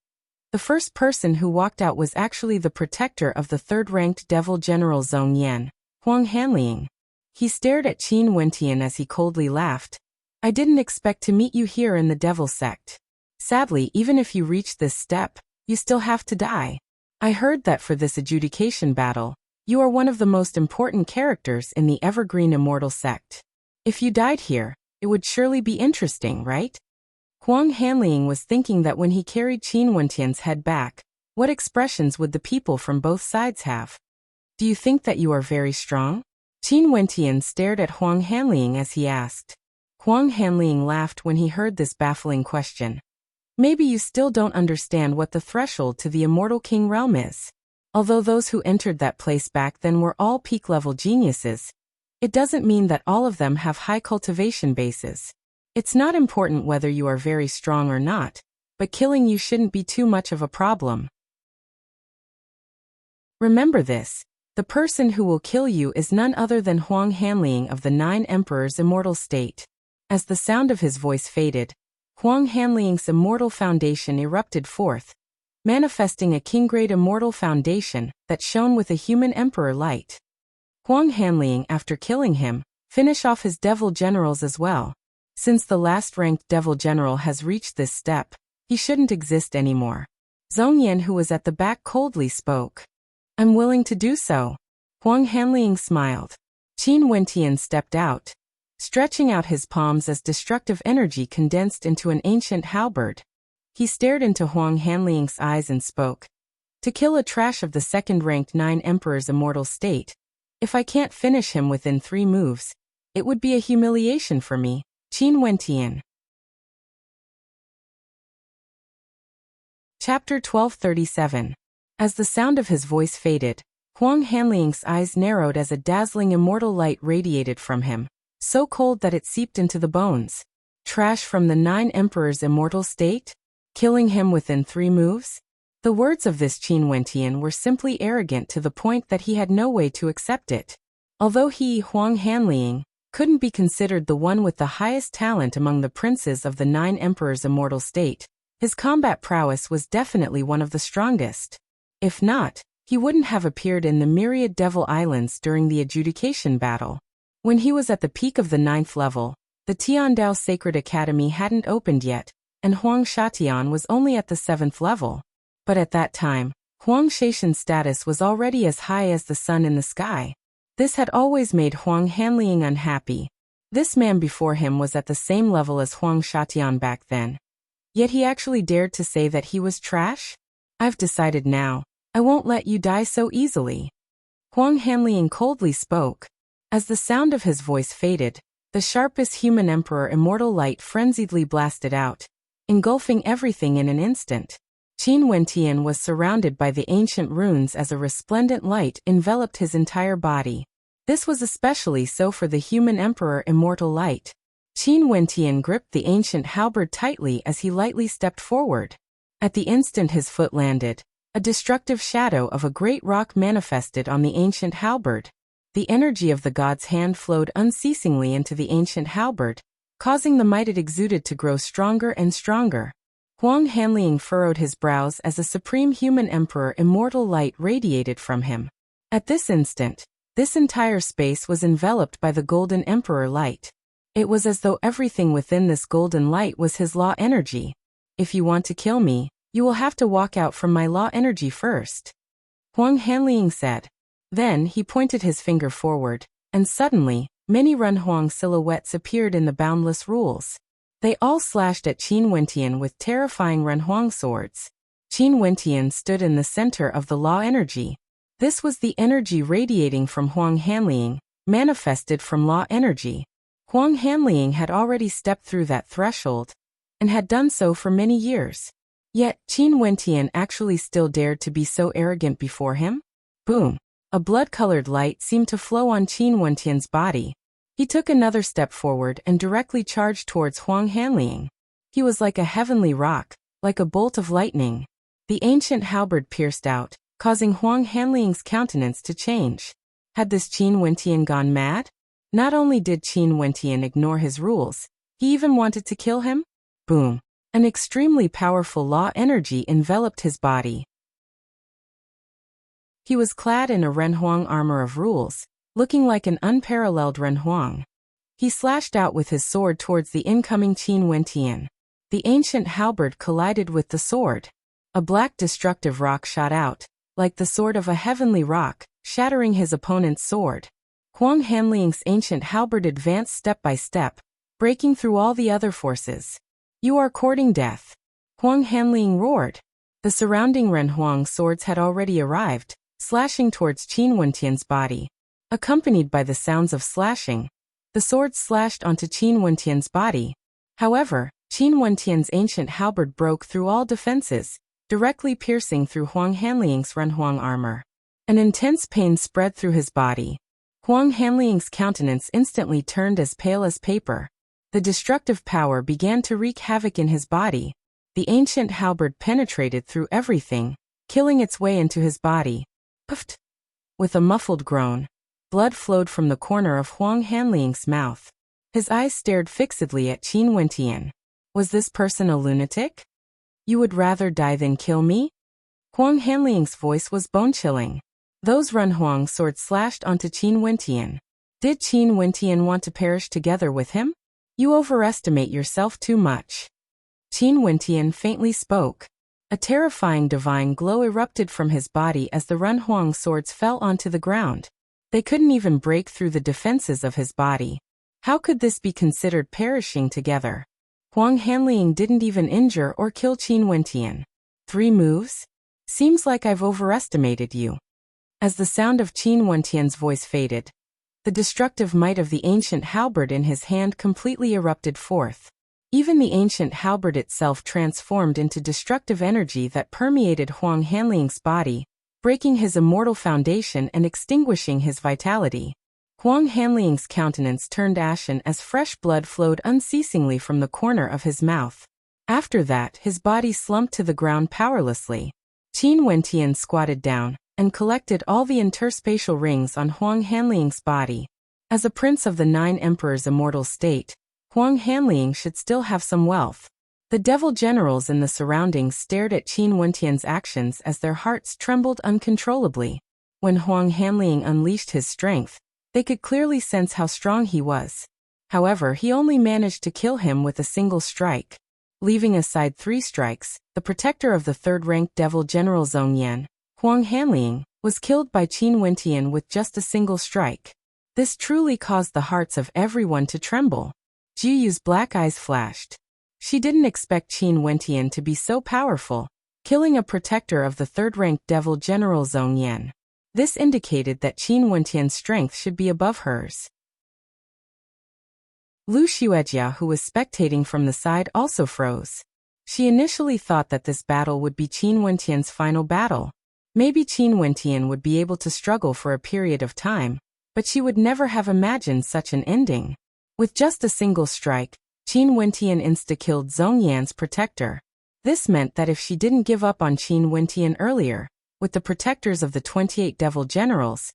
the first person who walked out was actually the protector of the third-ranked devil general Zhong Yan, Huang Hanliang. He stared at Qin Wentian as he coldly laughed. I didn't expect to meet you here in the devil sect. Sadly, even if you reach this step, you still have to die. I heard that for this adjudication battle, you are one of the most important characters in the evergreen immortal sect. If you died here, it would surely be interesting, right? Huang Hanliang was thinking that when he carried Qin Wentian's head back, what expressions would the people from both sides have? Do you think that you are very strong? Qin Wentian stared at Huang Hanliang as he asked. Huang Hanliang laughed when he heard this baffling question. Maybe you still don't understand what the threshold to the Immortal King realm is. Although those who entered that place back then were all peak-level geniuses, it doesn't mean that all of them have high cultivation bases. It's not important whether you are very strong or not, but killing you shouldn't be too much of a problem. Remember this, the person who will kill you is none other than Huang Hanliang of the 9 Emperors' immortal state. As the sound of his voice faded, Huang Hanliang's immortal foundation erupted forth, manifesting a king-grade immortal foundation that shone with a human emperor light. Huang Hanliang, after killing him, finished off his devil generals as well. Since the last-ranked devil general has reached this step, he shouldn't exist anymore. Zhong Yan, who was at the back, coldly spoke. I'm willing to do so. Huang Hanliang smiled. Qin Wentian stepped out, stretching out his palms as destructive energy condensed into an ancient halberd. He stared into Huang Hanliang's eyes and spoke. To kill a trash of the second-ranked 9 Emperors' immortal state, if I can't finish him within 3 moves, it would be a humiliation for me, Qin Wentian. Chapter 1237. As the sound of his voice faded, Huang Hanliang's eyes narrowed as a dazzling immortal light radiated from him, so cold that it seeped into the bones. Trash from the 9 Emperors' immortal state? Killing him within 3 moves? The words of this Qin Wentian were simply arrogant to the point that he had no way to accept it. Although he, Huang Hanliang, couldn't be considered the one with the highest talent among the princes of the 9 Emperors' immortal state, his combat prowess was definitely one of the strongest. If not, he wouldn't have appeared in the myriad devil islands during the adjudication battle. When he was at the peak of the 9th level, The Tiandao Sacred Academy hadn't opened yet, and Huang Shatian was only at the 7th level. But at that time, Huang Shaishan's status was already as high as the sun in the sky. This had always made Huang Hanliang unhappy. This man before him was at the same level as Huang Shatian back then. Yet he actually dared to say that he was trash? I've decided now. I won't let you die so easily. Huang Hanliang coldly spoke. As the sound of his voice faded, the sharpest human emperor immortal light frenziedly blasted out, engulfing everything in an instant. Qin Wentian was surrounded by the ancient runes as a resplendent light enveloped his entire body. This was especially so for the human emperor immortal light. Qin Wentian gripped the ancient halberd tightly as he lightly stepped forward. At the instant his foot landed, a destructive shadow of a great rock manifested on the ancient halberd. The energy of the god's hand flowed unceasingly into the ancient halberd, causing the might it exuded to grow stronger and stronger. Huang Hanliang furrowed his brows as a supreme human emperor immortal light radiated from him. At this instant, this entire space was enveloped by the golden emperor light. It was as though everything within this golden light was his law energy. If you want to kill me, you will have to walk out from my law energy first. Huang Hanliang said. Then he pointed his finger forward, and suddenly, many Renhuang silhouettes appeared in the boundless rules. They all slashed at Qin Wentian with terrifying Renhuang swords. Qin Wentian stood in the center of the law energy. This was the energy radiating from Huang Hanliang, manifested from law energy. Huang Hanliang had already stepped through that threshold, and had done so for many years. Yet, Qin Wentian actually still dared to be so arrogant before him? Boom! A blood-colored light seemed to flow on Qin Wentian's body. He took another step forward and directly charged towards Huang Hanliang. He was like a heavenly rock, like a bolt of lightning. The ancient halberd pierced out, causing Huang Hanliang's countenance to change. Had this Qin Wentian gone mad? Not only did Qin Wentian ignore his rules, he even wanted to kill him? Boom! An extremely powerful law energy enveloped his body. He was clad in a Renhuang armor of rules, looking like an unparalleled Renhuang. He slashed out with his sword towards the incoming Qin Wentian. The ancient halberd collided with the sword. A black destructive rock shot out, like the sword of a heavenly rock, shattering his opponent's sword. Huang Hanliang's ancient halberd advanced step by step, breaking through all the other forces. You are courting death. Huang Hanliang roared. The surrounding Renhuang swords had already arrived, slashing towards Qin Wentian's body. Accompanied by the sounds of slashing, the swords slashed onto Qin Wentian's body. However, Qin Wentian's ancient halberd broke through all defenses, directly piercing through Huang Hanliang's Renhuang armor. An intense pain spread through his body. Huang Hanliang's countenance instantly turned as pale as paper. The destructive power began to wreak havoc in his body. The ancient halberd penetrated through everything, killing its way into his body. Puffed! With a muffled groan, blood flowed from the corner of Huang Hanliang's mouth. His eyes stared fixedly at Qin Wentian. Was this person a lunatic? You would rather die than kill me? Huang Hanliang's voice was bone-chilling. Those Renhuang swords slashed onto Qin Wentian. Did Qin Wentian want to perish together with him? You overestimate yourself too much. Qin Wentian faintly spoke. A terrifying divine glow erupted from his body as the Renhuang swords fell onto the ground. They couldn't even break through the defenses of his body. How could this be considered perishing together? Huang Hanliang didn't even injure or kill Qin Wentian. 3 moves? Seems like I've overestimated you. As the sound of Qin Wentian's voice faded, the destructive might of the ancient halberd in his hand completely erupted forth. Even the ancient halberd itself transformed into destructive energy that permeated Huang Hanliang's body, breaking his immortal foundation and extinguishing his vitality. Huang Hanliang's countenance turned ashen as fresh blood flowed unceasingly from the corner of his mouth. After that, his body slumped to the ground powerlessly. Qin Wentian squatted down and collected all the interspatial rings on Huang Hanliang's body. As a prince of the 9 emperors' immortal state, Huang Hanliang should still have some wealth. The devil generals in the surroundings stared at Qin Wentian's actions as their hearts trembled uncontrollably. When Huang Hanliang unleashed his strength, they could clearly sense how strong he was. However, he only managed to kill him with a single strike. Leaving aside 3 strikes, the protector of the 3rd-ranked devil general Zhongyan, Huang Hanliang, was killed by Qin Wentian with just a single strike. This truly caused the hearts of everyone to tremble. Jiyu's black eyes flashed. She didn't expect Qin Wentian to be so powerful, killing a protector of the 3rd-ranked devil general Zhongyan. This indicated that Qin Wentian's strength should be above hers. Lu Xuejia, who was spectating from the side, also froze. She initially thought that this battle would be Qin Wentian's final battle. Maybe Qin Wentian would be able to struggle for a period of time, but she would never have imagined such an ending. With just a single strike, Qin Wentian insta-killed Zhongyan's protector. This meant that if she didn't give up on Qin Wentian earlier, with the protectors of the 28 devil generals,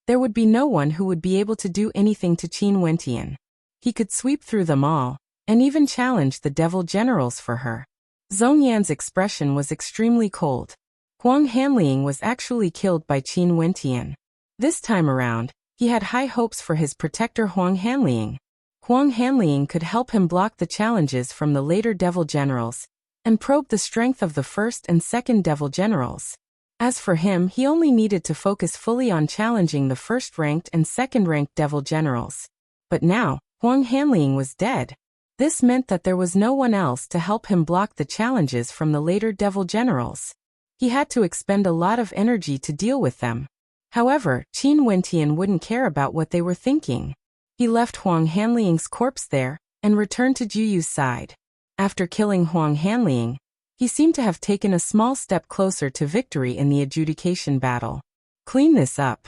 there would be no one who would be able to do anything to Qin Wentian. He could sweep through them all, and even challenge the devil generals for her. Zhongyan's expression was extremely cold. Huang Hanliang was actually killed by Qin Wentian. This time around, he had high hopes for his protector Huang Hanliang. Huang Hanliang could help him block the challenges from the later devil generals, and probe the strength of the 1st and 2nd devil generals. As for him, he only needed to focus fully on challenging the 1st-ranked and 2nd-ranked devil generals. But now, Huang Hanliang was dead. This meant that there was no one else to help him block the challenges from the later devil generals. He had to expend a lot of energy to deal with them. However, Qin Wentian wouldn't care about what they were thinking. He left Huang Hanliang's corpse there, and returned to Jiyu's side. After killing Huang Hanliang, he seemed to have taken a small step closer to victory in the adjudication battle. Clean this up.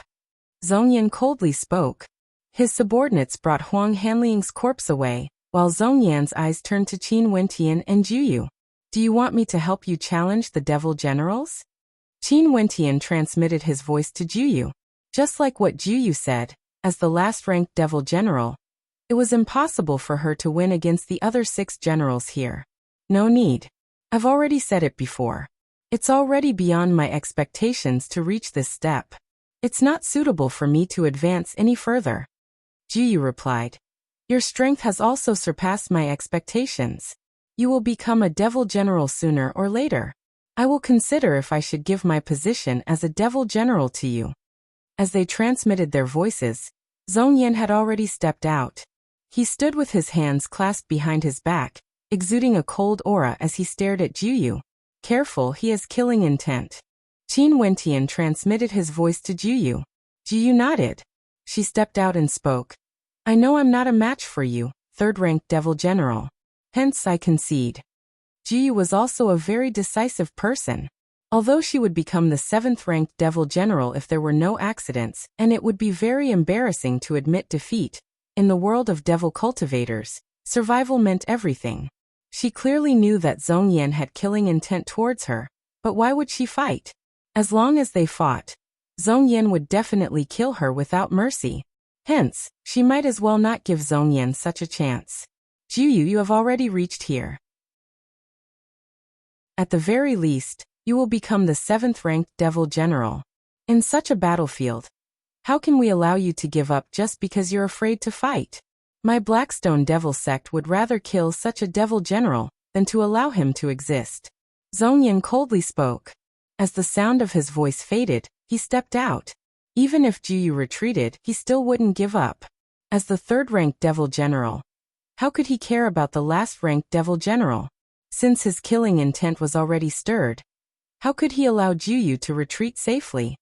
Zhongyan coldly spoke. His subordinates brought Huang Hanliang's corpse away, while Zhongyan's eyes turned to Qin Wentian and Jiyu. Do you want me to help you challenge the devil generals? Qin Wentian transmitted his voice to Jiyu. Just like what Jiyu said, as the last-ranked devil general, it was impossible for her to win against the other 6 generals here. No need. I've already said it before. It's already beyond my expectations to reach this step. It's not suitable for me to advance any further. Jiyu replied. Your strength has also surpassed my expectations. You will become a devil general sooner or later. I will consider if I should give my position as a devil general to you. As they transmitted their voices, Zhongyan had already stepped out. He stood with his hands clasped behind his back, exuding a cold aura as he stared at Jiyu. Careful, he has killing intent. Qin Wentian transmitted his voice to Jiyu. Jiyu nodded. She stepped out and spoke. I know I'm not a match for you, 3rd-ranked devil general. Hence I concede. Jiyu was also a very decisive person. Although she would become the 7th-ranked devil general if there were no accidents, and it would be very embarrassing to admit defeat, in the world of devil cultivators, survival meant everything. She clearly knew that Zhongyan had killing intent towards her, but why would she fight? As long as they fought, Zhongyan would definitely kill her without mercy. Hence, she might as well not give Zhongyan such a chance. Jiyu, you have already reached here. At the very least, you will become the 7th-ranked devil general. In such a battlefield, how can we allow you to give up just because you're afraid to fight? My Blackstone Devil sect would rather kill such a devil general than to allow him to exist. Zhongyan coldly spoke. As the sound of his voice faded, he stepped out. Even if Jiyu retreated, he still wouldn't give up. As the 3rd-ranked devil general, how could he care about the last-ranked devil general? Since his killing intent was already stirred, how could he allow Jiyu to retreat safely?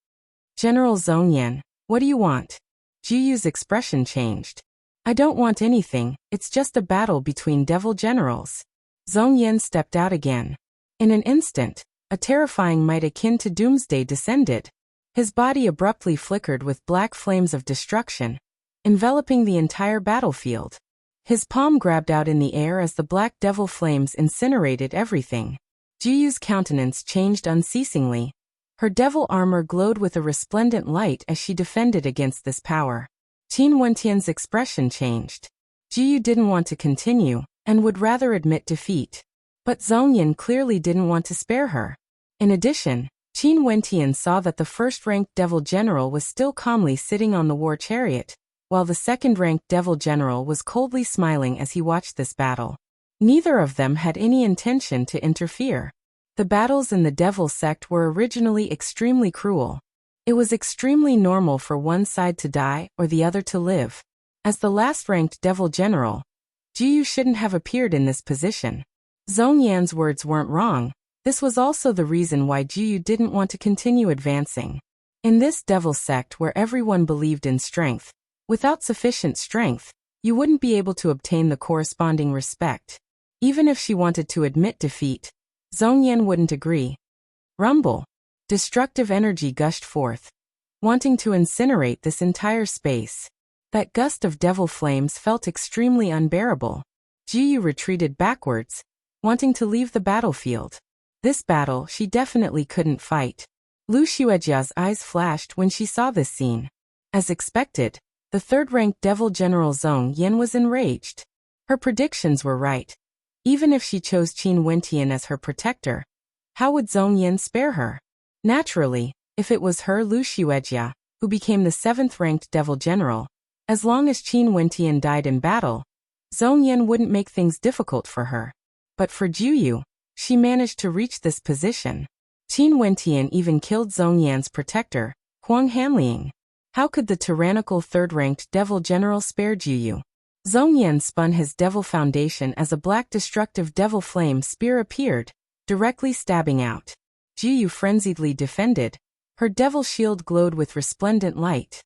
General Zhongyan, what do you want? Jiyu's expression changed. I don't want anything, it's just a battle between devil generals. Zhongyan stepped out again. In an instant, a terrifying might akin to doomsday descended. His body abruptly flickered with black flames of destruction, enveloping the entire battlefield. His palm grabbed out in the air as the black devil flames incinerated everything. Jiyu's countenance changed unceasingly. Her devil armor glowed with a resplendent light as she defended against this power. Qin Wentian's expression changed. Jiyu didn't want to continue, and would rather admit defeat. But Zhongyan clearly didn't want to spare her. In addition, Qin Wentian saw that the 1st-ranked devil general was still calmly sitting on the war chariot, while the second-ranked Devil General was coldly smiling as he watched this battle. Neither of them had any intention to interfere. The battles in the Devil sect were originally extremely cruel. It was extremely normal for one side to die or the other to live. As the last-ranked Devil General, Jiyu shouldn't have appeared in this position. Zhong Yan's words weren't wrong. This was also the reason why Jiyu didn't want to continue advancing. In this Devil sect where everyone believed in strength, without sufficient strength, you wouldn't be able to obtain the corresponding respect. Even if she wanted to admit defeat, Zhong Yan wouldn't agree. Rumble. Destructive energy gushed forth, wanting to incinerate this entire space. That gust of devil flames felt extremely unbearable. Jiyu retreated backwards, wanting to leave the battlefield. This battle she definitely couldn't fight. Lu Xuejia's eyes flashed when she saw this scene. As expected, the third-ranked Devil General Zhong Yan was enraged. Her predictions were right. Even if she chose Qin Wentian as her protector, how would Zhong Yan spare her? Naturally, if it was her Lu Xuejia, who became the seventh-ranked Devil General, as long as Qin Wentian died in battle, Zhong Yan wouldn't make things difficult for her. But for Jiyu, she managed to reach this position. Qin Wentian even killed Zhong Yan's protector, Huang Hanliang. How could the tyrannical third-ranked Devil General spare Jiyu? Zhong Yan spun his Devil Foundation as a black destructive devil flame spear appeared, directly stabbing out. Jiyu frenziedly defended. Her devil shield glowed with resplendent light.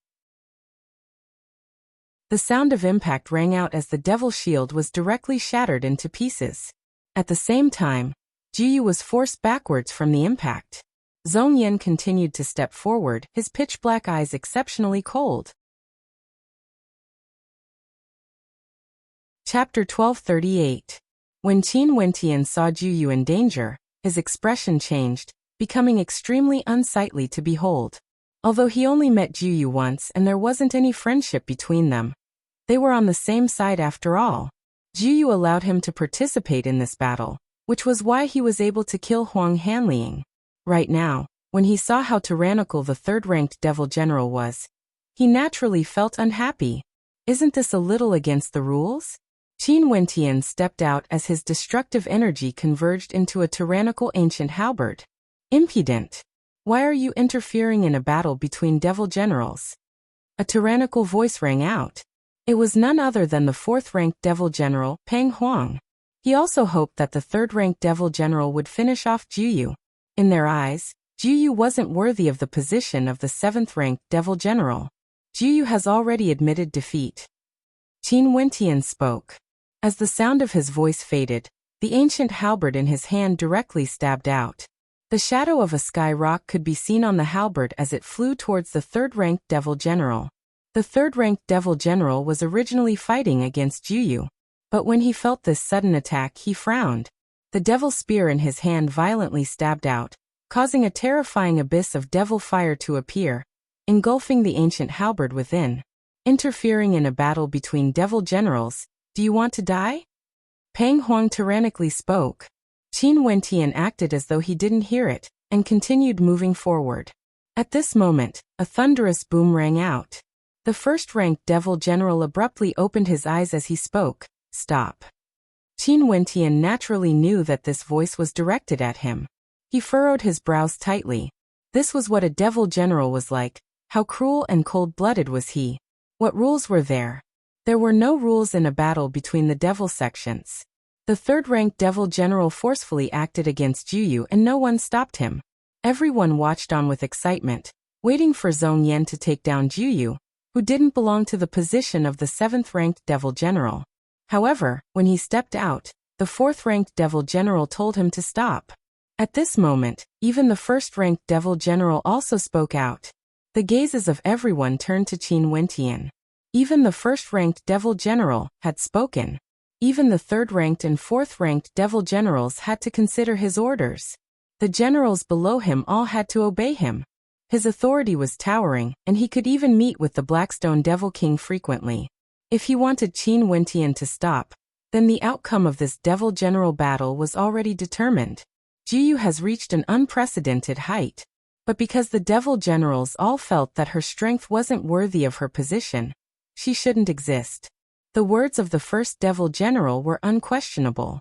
The sound of impact rang out as the devil shield was directly shattered into pieces. At the same time, Jiyu was forced backwards from the impact. Zhong Yan continued to step forward, his pitch-black eyes exceptionally cold. Chapter 1238. When Qin Wentian saw Jiyu in danger, his expression changed, becoming extremely unsightly to behold. Although he only met Jiyu once and there wasn't any friendship between them, they were on the same side after all. Jiyu allowed him to participate in this battle, which was why he was able to kill Huang Hanliang. Right now, when he saw how tyrannical the third-ranked Devil General was, he naturally felt unhappy. Isn't this a little against the rules? Qin Wentian stepped out as his destructive energy converged into a tyrannical ancient halberd. Impudent! Why are you interfering in a battle between Devil Generals? A tyrannical voice rang out. It was none other than the fourth-ranked Devil General, Peng Huang. He also hoped that the third-ranked Devil General would finish off Jiyu. In their eyes, Jiyu wasn't worthy of the position of the seventh-ranked Devil General. Jiyu has already admitted defeat. Qin Wentian spoke. As the sound of his voice faded, the ancient halberd in his hand directly stabbed out. The shadow of a sky rock could be seen on the halberd as it flew towards the third-ranked Devil General. The third-ranked Devil General was originally fighting against Jiyu, but when he felt this sudden attack he frowned. The devil spear in his hand violently stabbed out, causing a terrifying abyss of devil fire to appear, engulfing the ancient halberd within. Interfering in a battle between Devil Generals, do you want to die? Peng Huang tyrannically spoke. Qin Wentian acted as though he didn't hear it, and continued moving forward. At this moment, a thunderous boom rang out. The first-ranked Devil General abruptly opened his eyes as he spoke. Stop. Qin Wentian naturally knew that this voice was directed at him. He furrowed his brows tightly. This was what a Devil General was like. How cruel and cold-blooded was he? What rules were there? There were no rules in a battle between the Devil sections. The third-ranked Devil General forcefully acted against Jiyu and no one stopped him. Everyone watched on with excitement, waiting for Zhong Yan to take down Jiyu, who didn't belong to the position of the seventh-ranked Devil General. However, when he stepped out, the fourth-ranked Devil General told him to stop. At this moment, even the first-ranked Devil General also spoke out. The gazes of everyone turned to Qin Wentian. Even the first-ranked Devil General had spoken. Even the third-ranked and fourth-ranked Devil Generals had to consider his orders. The generals below him all had to obey him. His authority was towering, and he could even meet with the Blackstone Devil King frequently. If he wanted Qin Wentian to stop, then the outcome of this Devil General battle was already determined. Jiyu has reached an unprecedented height. But because the Devil Generals all felt that her strength wasn't worthy of her position, she shouldn't exist. The words of the first devil general were unquestionable.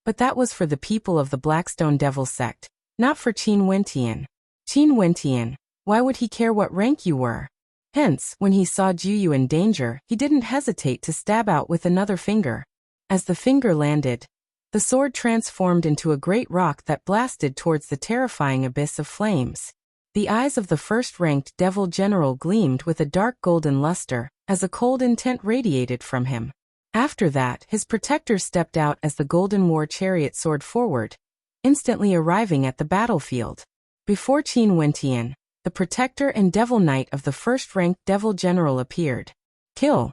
But that was for the people of the Blackstone Devil sect, not for Qin Wentian. Qin Wentian, why would he care what rank you were? Hence, when he saw Juyu in danger, he didn't hesitate to stab out with another finger. As the finger landed, the sword transformed into a great rock that blasted towards the terrifying abyss of flames. The eyes of the first-ranked devil general gleamed with a dark golden luster, as a cold intent radiated from him. After that, his protectors stepped out as the golden war chariot soared forward, instantly arriving at the battlefield. Before Qin Wentian, the protector and devil knight of the first-ranked devil general appeared. Kill!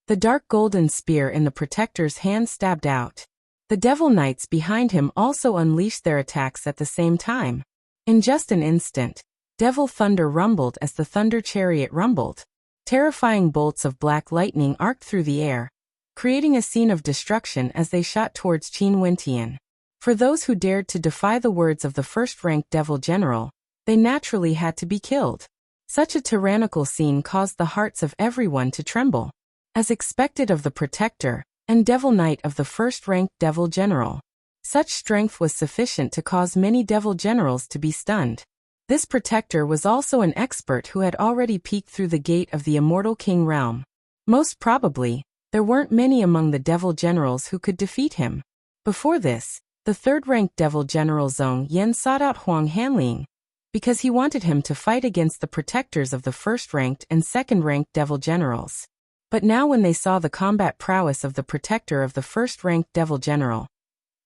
The dark golden spear in the protector's hand stabbed out. The devil knights behind him also unleashed their attacks at the same time. In just an instant, devil thunder rumbled as the thunder chariot rumbled. Terrifying bolts of black lightning arced through the air, creating a scene of destruction as they shot towards Qin Wentian. For those who dared to defy the words of the first-ranked devil general, they naturally had to be killed. Such a tyrannical scene caused the hearts of everyone to tremble. As expected of the protector and devil knight of the first-ranked devil general, such strength was sufficient to cause many devil generals to be stunned. This protector was also an expert who had already peeked through the gate of the immortal king realm. Most probably, there weren't many among the devil generals who could defeat him. Before this, the third-ranked devil general Zhong Yan sought out Huang Hanling, because he wanted him to fight against the protectors of the first-ranked and second-ranked devil generals. But now when they saw the combat prowess of the protector of the first-ranked devil general,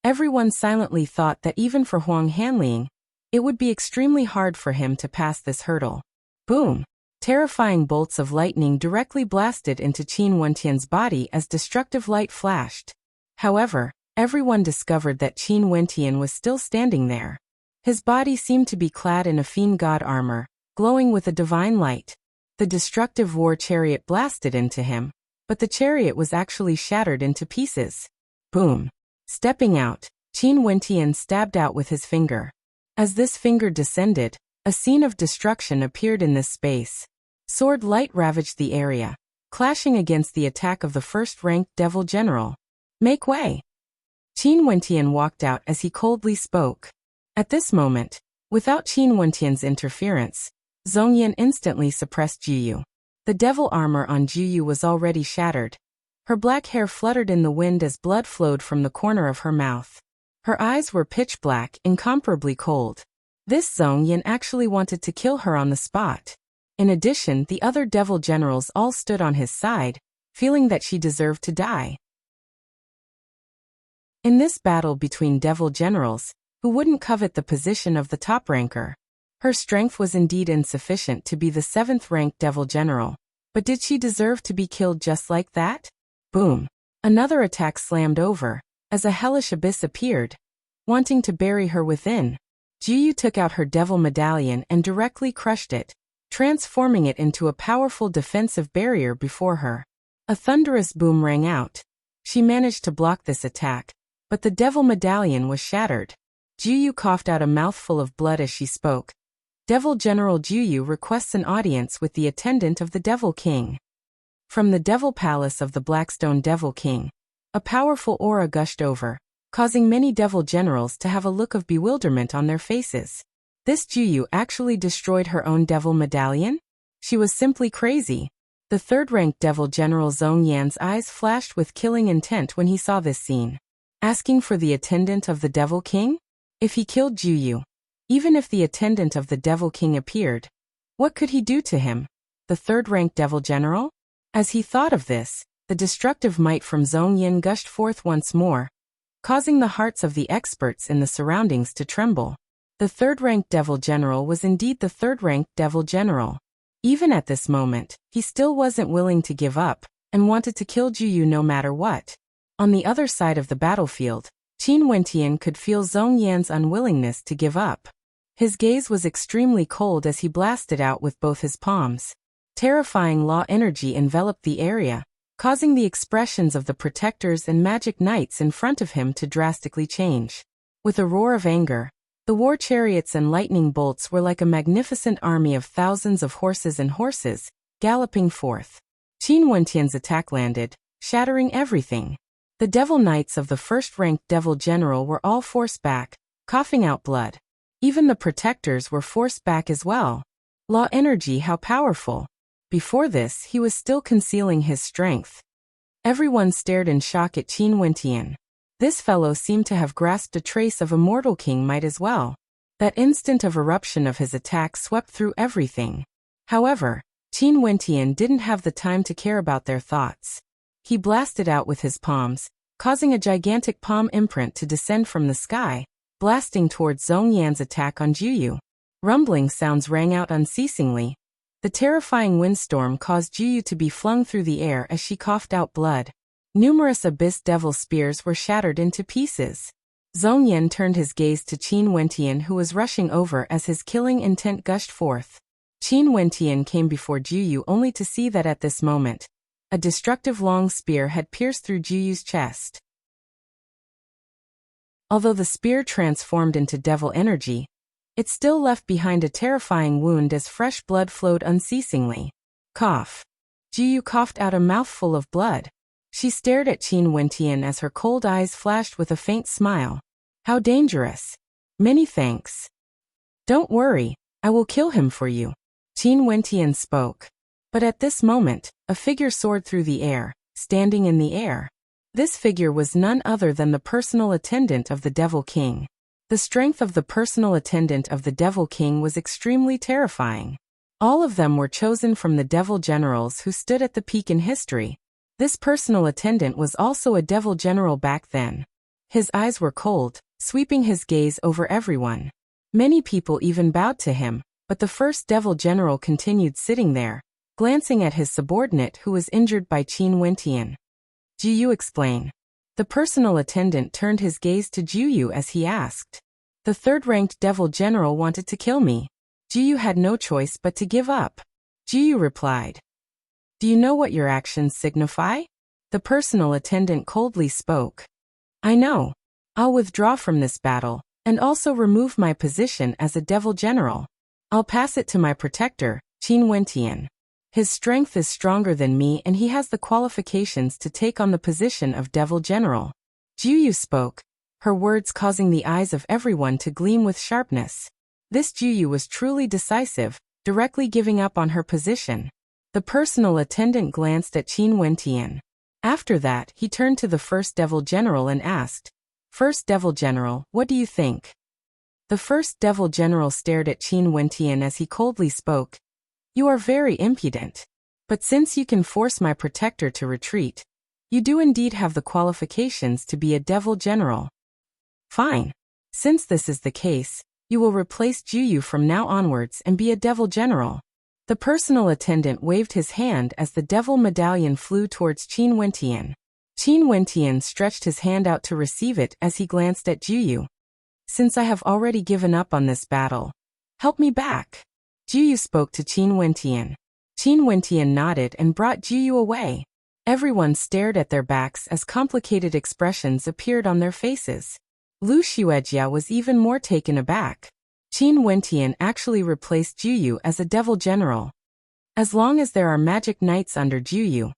everyone silently thought that even for Huang Hanling, it would be extremely hard for him to pass this hurdle. Boom! Terrifying bolts of lightning directly blasted into Qin Wentian's body as destructive light flashed. However, everyone discovered that Qin Wentian was still standing there. His body seemed to be clad in a fiend god armor, glowing with a divine light. The destructive war chariot blasted into him, but the chariot was actually shattered into pieces. Boom! Stepping out, Qin Wentian stabbed out with his finger. As this finger descended, a scene of destruction appeared in this space. Sword light ravaged the area, clashing against the attack of the first-ranked devil general. Make way! Qin Wentian walked out as he coldly spoke. At this moment, without Qin Wentian's interference, Zhong Yan instantly suppressed Juyu. The devil armor on Juyu was already shattered. Her black hair fluttered in the wind as blood flowed from the corner of her mouth. Her eyes were pitch black, incomparably cold. This Zhong Yan actually wanted to kill her on the spot. In addition, the other devil generals all stood on his side, feeling that she deserved to die. In this battle between devil generals, who wouldn't covet the position of the top ranker? Her strength was indeed insufficient to be the 7th-ranked devil general, but did she deserve to be killed just like that? Boom! Another attack slammed over, as a hellish abyss appeared, wanting to bury her within. Juyu took out her devil medallion and directly crushed it, transforming it into a powerful defensive barrier before her. A thunderous boom rang out. She managed to block this attack, but the devil medallion was shattered. Juyu coughed out a mouthful of blood as she spoke. Devil General Juyu requests an audience with the attendant of the Devil King. From the Devil Palace of the Blackstone Devil King, a powerful aura gushed over, causing many devil generals to have a look of bewilderment on their faces. This Juyu actually destroyed her own devil medallion? She was simply crazy. The third-ranked devil general Zhong Yan's eyes flashed with killing intent when he saw this scene. Asking for the attendant of the Devil King? If he killed Juyu, even if the attendant of the Devil King appeared, what could he do to him? The third-ranked devil general? As he thought of this, the destructive might from Zhong Yan gushed forth once more, causing the hearts of the experts in the surroundings to tremble. The third-ranked devil general was indeed the third-ranked devil general. Even at this moment, he still wasn't willing to give up, and wanted to kill Juyu no matter what. On the other side of the battlefield, Qin Wentian could feel Zhong Yan's unwillingness to give up. His gaze was extremely cold as he blasted out with both his palms. Terrifying law energy enveloped the area, causing the expressions of the protectors and magic knights in front of him to drastically change. With a roar of anger, the war chariots and lightning bolts were like a magnificent army of thousands of horses, galloping forth. Qin Wentian's attack landed, shattering everything. The Devil Knights of the first-ranked Devil General were all forced back, coughing out blood. Even the protectors were forced back as well. Law energy, how powerful. Before this, he was still concealing his strength. Everyone stared in shock at Qin Wentian. This fellow seemed to have grasped a trace of Immortal King might as well. That instant of eruption of his attack swept through everything. However, Qin Wentian didn't have the time to care about their thoughts. He blasted out with his palms, causing a gigantic palm imprint to descend from the sky, blasting towards Zhong Yan's attack on Juyu. Rumbling sounds rang out unceasingly. The terrifying windstorm caused Juyu to be flung through the air as she coughed out blood. Numerous abyss devil spears were shattered into pieces. Zhong Yan turned his gaze to Qin Wentian, who was rushing over as his killing intent gushed forth. Qin Wentian came before Juyu only to see that at this moment, a destructive long spear had pierced through Juyu's chest. Although the spear transformed into devil energy, it still left behind a terrifying wound as fresh blood flowed unceasingly. Cough. Juyu coughed out a mouthful of blood. She stared at Qin Wentian as her cold eyes flashed with a faint smile. How dangerous. Many thanks. Don't worry, I will kill him for you. Qin Wentian spoke. But at this moment, a figure soared through the air, standing in the air. This figure was none other than the personal attendant of the Devil King. The strength of the personal attendant of the Devil King was extremely terrifying. All of them were chosen from the Devil Generals who stood at the peak in history. This personal attendant was also a Devil General back then. His eyes were cold, sweeping his gaze over everyone. Many people even bowed to him, but the first Devil General continued sitting there, glancing at his subordinate who was injured by Qin Wentian. Juyu, explain. The personal attendant turned his gaze to Juyu as he asked. The third-ranked Devil General wanted to kill me. Juyu had no choice but to give up. Juyu replied. Do you know what your actions signify? The personal attendant coldly spoke. I know. I'll withdraw from this battle, and also remove my position as a Devil General. I'll pass it to my protector, Qin Wentian. His strength is stronger than me and he has the qualifications to take on the position of Devil General. Juyu spoke, her words causing the eyes of everyone to gleam with sharpness. This Juyu was truly decisive, directly giving up on her position. The personal attendant glanced at Qin Wentian. After that, he turned to the first Devil General and asked, First Devil General, what do you think? The first Devil General stared at Qin Wentian as he coldly spoke. You are very impudent. But since you can force my protector to retreat, you do indeed have the qualifications to be a Devil General. Fine. Since this is the case, you will replace Juyu from now onwards and be a Devil General. The personal attendant waved his hand as the Devil Medallion flew towards Qin Wentian. Qin Wentian stretched his hand out to receive it as he glanced at Juyu. Since I have already given up on this battle, help me back. Juyu spoke to Qin Wentian. Qin Wentian nodded and brought Juyu away. Everyone stared at their backs as complicated expressions appeared on their faces. Lu Xuejia was even more taken aback. Qin Wentian actually replaced Juyu as a Devil General. As long as there are magic knights under Juyu,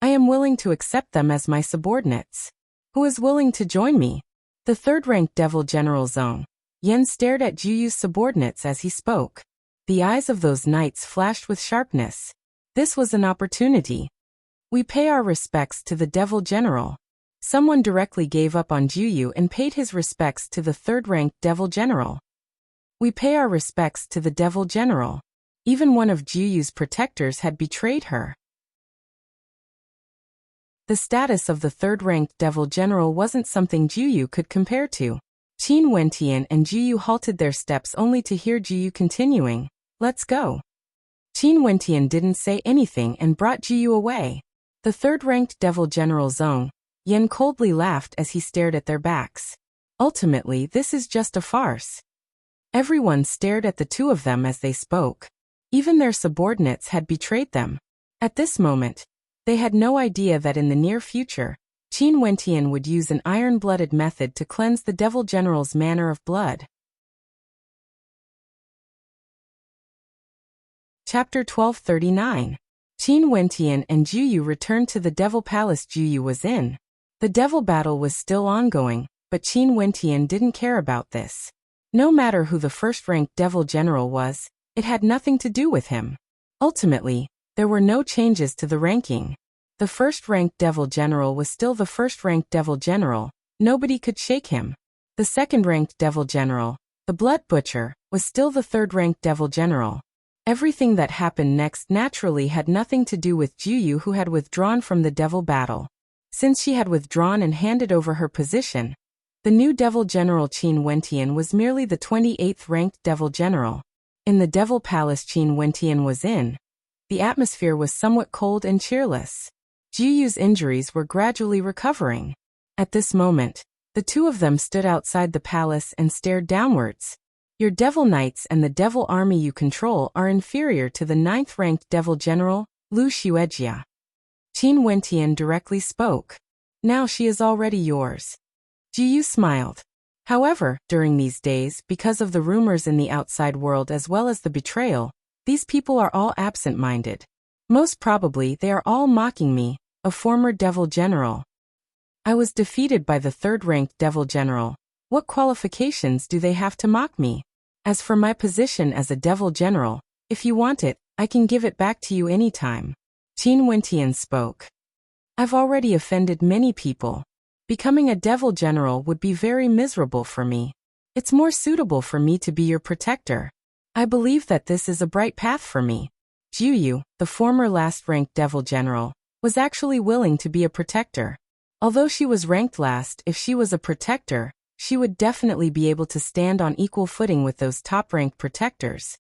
I am willing to accept them as my subordinates. Who is willing to join me? The third-ranked Devil General Zhong Yan stared at Juyu's subordinates as he spoke. The eyes of those knights flashed with sharpness. This was an opportunity. We pay our respects to the Devil General. Someone directly gave up on Juyu and paid his respects to the third-ranked Devil General. We pay our respects to the Devil General. Even one of Juyu's protectors had betrayed her. The status of the third-ranked Devil General wasn't something Juyu could compare to. Qin Wentian and Juyu halted their steps only to hear Juyu continuing, Let's go. Qin Wentian didn't say anything and brought Juyu away. The third-ranked Devil General Zhong Yan coldly laughed as he stared at their backs. Ultimately, this is just a farce. Everyone stared at the two of them as they spoke. Even their subordinates had betrayed them. At this moment, they had no idea that in the near future, Qin Wentian would use an iron-blooded method to cleanse the Devil General's manner of blood. Chapter 1239. Qin Wentian and Juyu returned to the devil palace Juyu was in. The devil battle was still ongoing, but Qin Wentian didn't care about this. No matter who the first-ranked devil general was, it had nothing to do with him. Ultimately, there were no changes to the ranking. The first-ranked devil general was still the first-ranked devil general. Nobody could shake him. The second-ranked devil general, the Blood Butcher, was still the third-ranked devil general. Everything that happened next naturally had nothing to do with Juyu, who had withdrawn from the devil battle. Since she had withdrawn and handed over her position, the new devil general Qin Wentian was merely the 28th ranked devil general. In the devil palace Qin Wentian was in, the atmosphere was somewhat cold and cheerless. Juyu's injuries were gradually recovering. At this moment, the two of them stood outside the palace and stared downwards. Your devil knights and the devil army you control are inferior to the 9th-ranked devil general, Lu Xuejia. Qin Wentian directly spoke. Now she is already yours. Juyu smiled. However, during these days, because of the rumors in the outside world as well as the betrayal, these people are all absent-minded. Most probably they are all mocking me, a former devil general. I was defeated by the 3rd-ranked devil general. What qualifications do they have to mock me? As for my position as a devil general, if you want it, I can give it back to you anytime. Qin Wentian spoke. I've already offended many people. Becoming a devil general would be very miserable for me. It's more suitable for me to be your protector. I believe that this is a bright path for me. Juyu, the former last-ranked devil general, was actually willing to be a protector. Although she was ranked last, if she was a protector, she would definitely be able to stand on equal footing with those top-ranked protectors.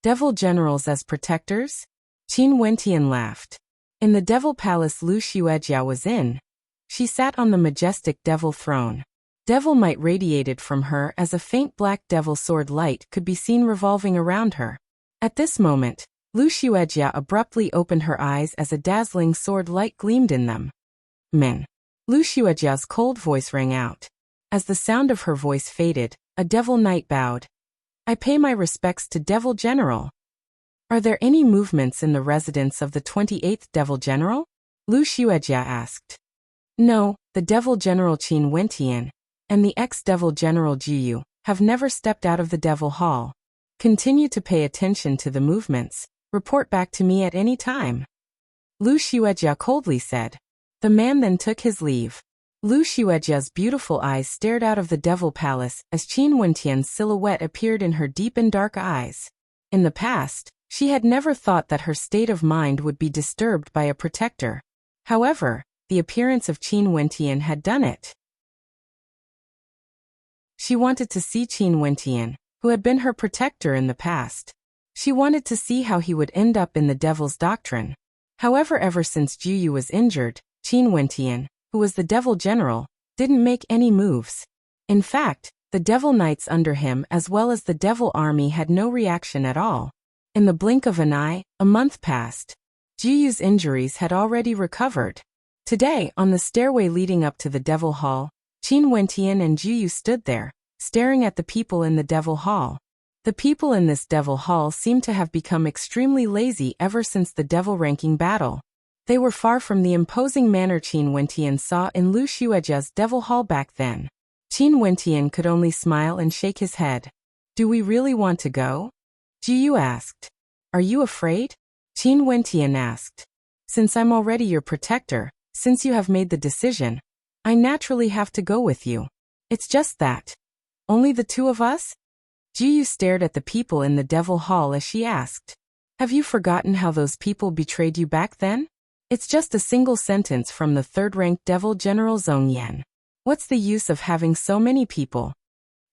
Devil generals as protectors? Qin Wentian laughed. In the devil palace Lu Xuejia was in, she sat on the majestic devil throne. Devil might radiated from her as a faint black devil sword light could be seen revolving around her. At this moment, Lu Xuejia abruptly opened her eyes as a dazzling sword light gleamed in them. Men. Lu Xuejia's cold voice rang out. As the sound of her voice faded, a devil knight bowed. I pay my respects to Devil General. Are there any movements in the residence of the 28th Devil General? Lu Xuejia asked. No, the Devil General Qin Wentian and the ex-Devil General Juyu have never stepped out of the Devil Hall. Continue to pay attention to the movements. Report back to me at any time. Lu Xuejia coldly said. The man then took his leave. Lu Xuejia's beautiful eyes stared out of the devil palace as Qin Wentian's silhouette appeared in her deep and dark eyes. In the past, she had never thought that her state of mind would be disturbed by a protector. However, the appearance of Qin Wentian had done it. She wanted to see Qin Wentian, who had been her protector in the past. She wanted to see how he would end up in the devil's doctrine. However, ever since Juyu was injured, Qin Wentian, who was the devil general, didn't make any moves. In fact, the devil knights under him as well as the devil army had no reaction at all. In the blink of an eye, a month passed. Juyu's injuries had already recovered. Today, on the stairway leading up to the devil hall, Qin Wentian and Juyu stood there, staring at the people in the devil hall. The people in this devil hall seemed to have become extremely lazy ever since the devil ranking battle. They were far from the imposing manner Qin Wentian saw in Lu Xuejia's devil hall back then. Qin Wentian could only smile and shake his head. Do we really want to go? Juyu asked. Are you afraid? Qin Wentian asked. Since I'm already your protector, since you have made the decision, I naturally have to go with you. It's just that. Only the two of us? Juyu stared at the people in the devil hall as she asked. Have you forgotten how those people betrayed you back then? It's just a single sentence from the third-ranked devil general Zhong Yan. What's the use of having so many people?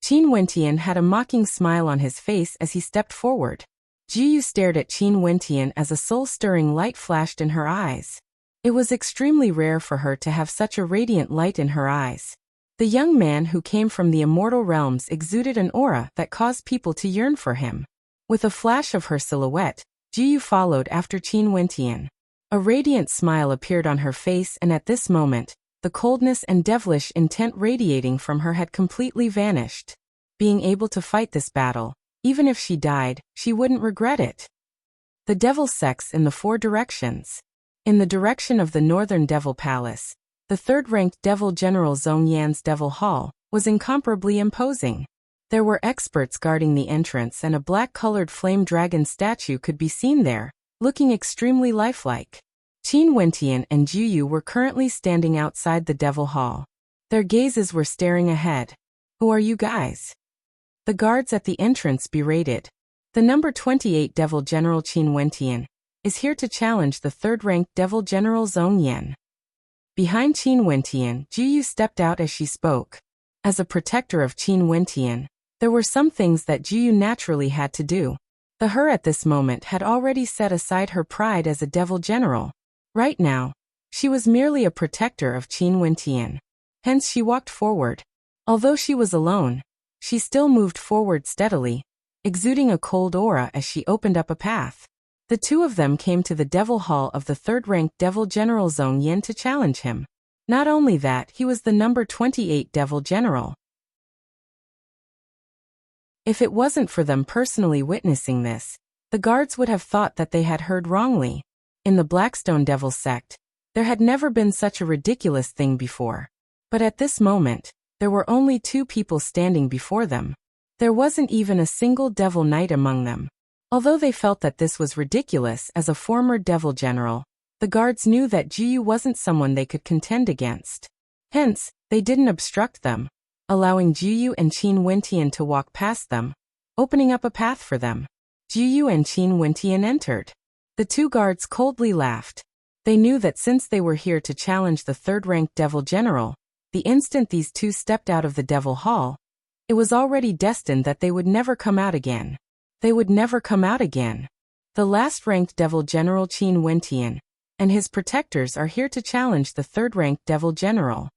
Qin Wentian had a mocking smile on his face as he stepped forward. Juyu stared at Qin Wentian as a soul-stirring light flashed in her eyes. It was extremely rare for her to have such a radiant light in her eyes. The young man who came from the immortal realms exuded an aura that caused people to yearn for him. With a flash of her silhouette, Juyu followed after Qin Wentian. A radiant smile appeared on her face, and at this moment, the coldness and devilish intent radiating from her had completely vanished. Being able to fight this battle, even if she died, she wouldn't regret it. The devil sects in the 4 directions. In the direction of the northern devil palace, the third-ranked devil general Zhong Yan's devil hall was incomparably imposing. There were experts guarding the entrance, and a black-colored flame dragon statue could be seen there, looking extremely lifelike. Qin Wentian and Ju Yu were currently standing outside the devil hall. Their gazes were staring ahead. Who are you guys? The guards at the entrance berated. The number 28 devil general Qin Wentian is here to challenge the third-ranked devil general Zhong Yan. Behind Qin Wentian, Ju Yu stepped out as she spoke. As a protector of Qin Wentian, there were some things that Ju Yu naturally had to do. Her at this moment had already set aside her pride as a devil general. Right now, she was merely a protector of Qin Wentian. Hence she walked forward. Although she was alone, she still moved forward steadily, exuding a cold aura as she opened up a path. The two of them came to the devil hall of the third-ranked devil general Zhong Yan to challenge him. Not only that, he was the number 28 devil general. If it wasn't for them personally witnessing this, the guards would have thought that they had heard wrongly. In the Blackstone Devil sect, there had never been such a ridiculous thing before. But at this moment, there were only 2 people standing before them. There wasn't even a single devil knight among them. Although they felt that this was ridiculous as a former devil general, the guards knew that Ju Yu wasn't someone they could contend against. Hence, they didn't obstruct them, allowing Ju Yu and Qin Wentian to walk past them, opening up a path for them. Ju Yu and Qin Wentian entered. The 2 guards coldly laughed. They knew that since they were here to challenge the third-ranked devil general, the instant these 2 stepped out of the devil hall, it was already destined that they would never come out again. They would never come out again. The last-ranked devil general Qin Wentian and his protectors are here to challenge the third-ranked devil general.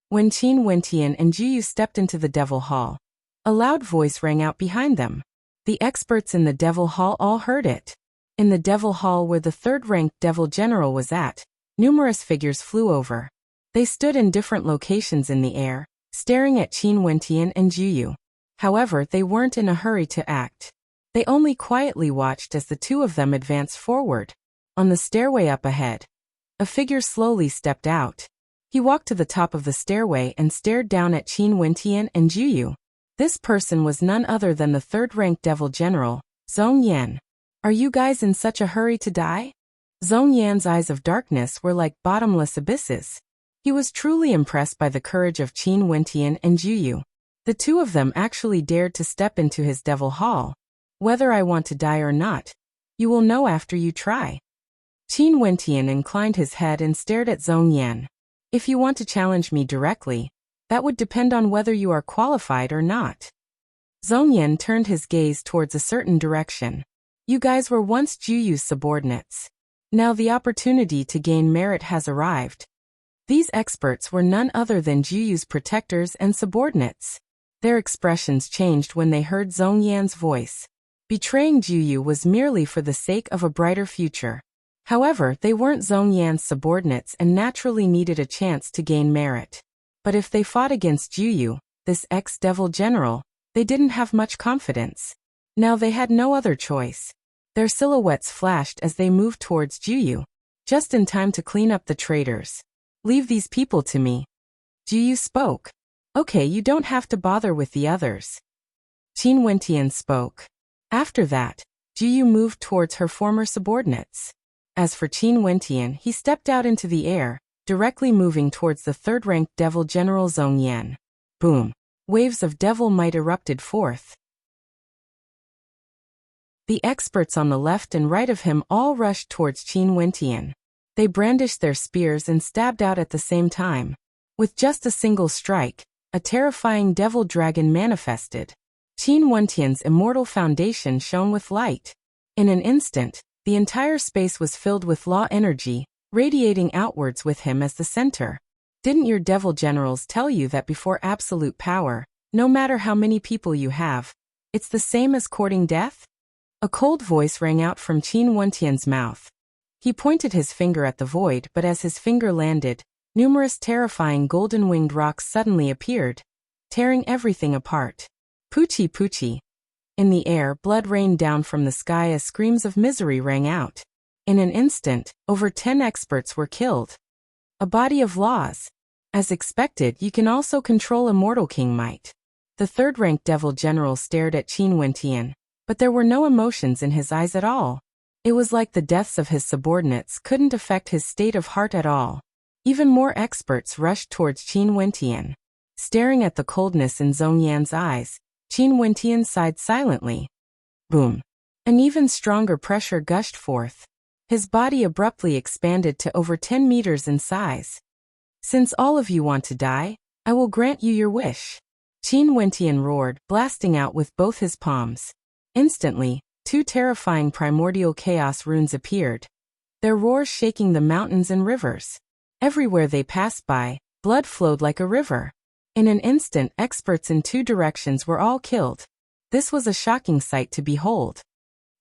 When Qin Wentian and Ju Yu stepped into the devil hall, a loud voice rang out behind them. The experts in the devil hall all heard it. In the devil hall where the third-ranked devil general was at, numerous figures flew over. They stood in different locations in the air, staring at Qin Wentian and Ju Yu. However, they weren't in a hurry to act. They only quietly watched as the 2 of them advanced forward. On the stairway up ahead, a figure slowly stepped out. He walked to the top of the stairway and stared down at Qin Wentian and Ju Yu. This person was none other than the third-ranked devil general, Zhong Yan. Are you guys in such a hurry to die? Zhong Yan's eyes of darkness were like bottomless abysses. He was truly impressed by the courage of Qin Wentian and Ju Yu. The 2 of them actually dared to step into his devil hall. Whether I want to die or not, you will know after you try. Qin Wentian inclined his head and stared at Zhong Yan. If you want to challenge me directly, that would depend on whether you are qualified or not. Zhong Yan turned his gaze towards a certain direction. You guys were once Ju Yu's subordinates. Now the opportunity to gain merit has arrived. These experts were none other than Ju Yu's protectors and subordinates. Their expressions changed when they heard Zhong Yan's voice. Betraying Ju Yu was merely for the sake of a brighter future. However, they weren't Zhong Yan's subordinates and naturally needed a chance to gain merit. But if they fought against Ju Yu, this ex-devil general, they didn't have much confidence. Now they had no other choice. Their silhouettes flashed as they moved towards Ju Yu, just in time to clean up the traitors. Leave these people to me. Ju Yu spoke. Okay, you don't have to bother with the others. Qin Wentian spoke. After that, Ju Yu moved towards her former subordinates. As for Qin Wentian, he stepped out into the air, directly moving towards the third-ranked devil general Zhong Yan. Boom! Waves of devil might erupted forth. The experts on the left and right of him all rushed towards Qin Wentian. They brandished their spears and stabbed out at the same time. With just a single strike, a terrifying devil dragon manifested. Qin Wentian's immortal foundation shone with light. In an instant, the entire space was filled with law energy, radiating outwards with him as the center. Didn't your devil generals tell you that before absolute power, no matter how many people you have, it's the same as courting death? A cold voice rang out from Qin Wentian's mouth. He pointed his finger at the void, but as his finger landed, numerous terrifying golden-winged rocks suddenly appeared, tearing everything apart. Poochie poochie. In the air, blood rained down from the sky as screams of misery rang out. In an instant, over 10 experts were killed. A body of laws. As expected, you can also control a mortal king might. The third-ranked devil general stared at Qin Wentian, but there were no emotions in his eyes at all. It was like the deaths of his subordinates couldn't affect his state of heart at all. Even more experts rushed towards Qin Wentian. Staring at the coldness in Zhong Yan's eyes, Qin Wentian sighed silently. Boom. An even stronger pressure gushed forth. His body abruptly expanded to over 10 meters in size. Since all of you want to die, I will grant you your wish. Qin Wentian roared, blasting out with both his palms. Instantly, 2 terrifying primordial chaos runes appeared, their roars shaking the mountains and rivers. Everywhere they passed by, blood flowed like a river. In an instant, experts in 2 directions were all killed. This was a shocking sight to behold.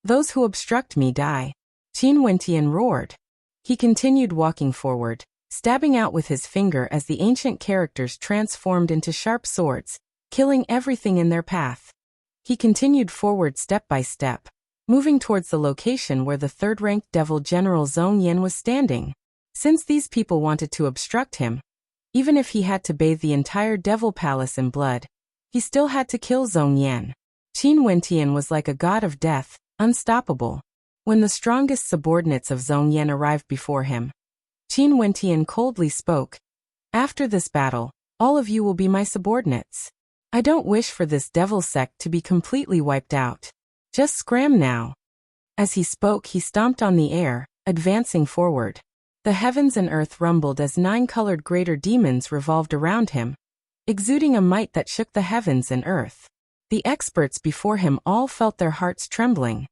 Those who obstruct me die. Qin Wentian roared. He continued walking forward, stabbing out with his finger as the ancient characters transformed into sharp swords, killing everything in their path. He continued forward step by step, moving towards the location where the third-ranked devil general Zhong Yan was standing. Since these people wanted to obstruct him, even if he had to bathe the entire devil palace in blood, he still had to kill Zhong Yan. Qin Wentian was like a god of death, unstoppable. When the strongest subordinates of Zhong Yan arrived before him, Qin Wentian coldly spoke. After this battle, all of you will be my subordinates. I don't wish for this devil sect to be completely wiped out. Just scram now. As he spoke, he stomped on the air, advancing forward. The heavens and earth rumbled as 9-colored greater demons revolved around him, exuding a might that shook the heavens and earth. The experts before him all felt their hearts trembling.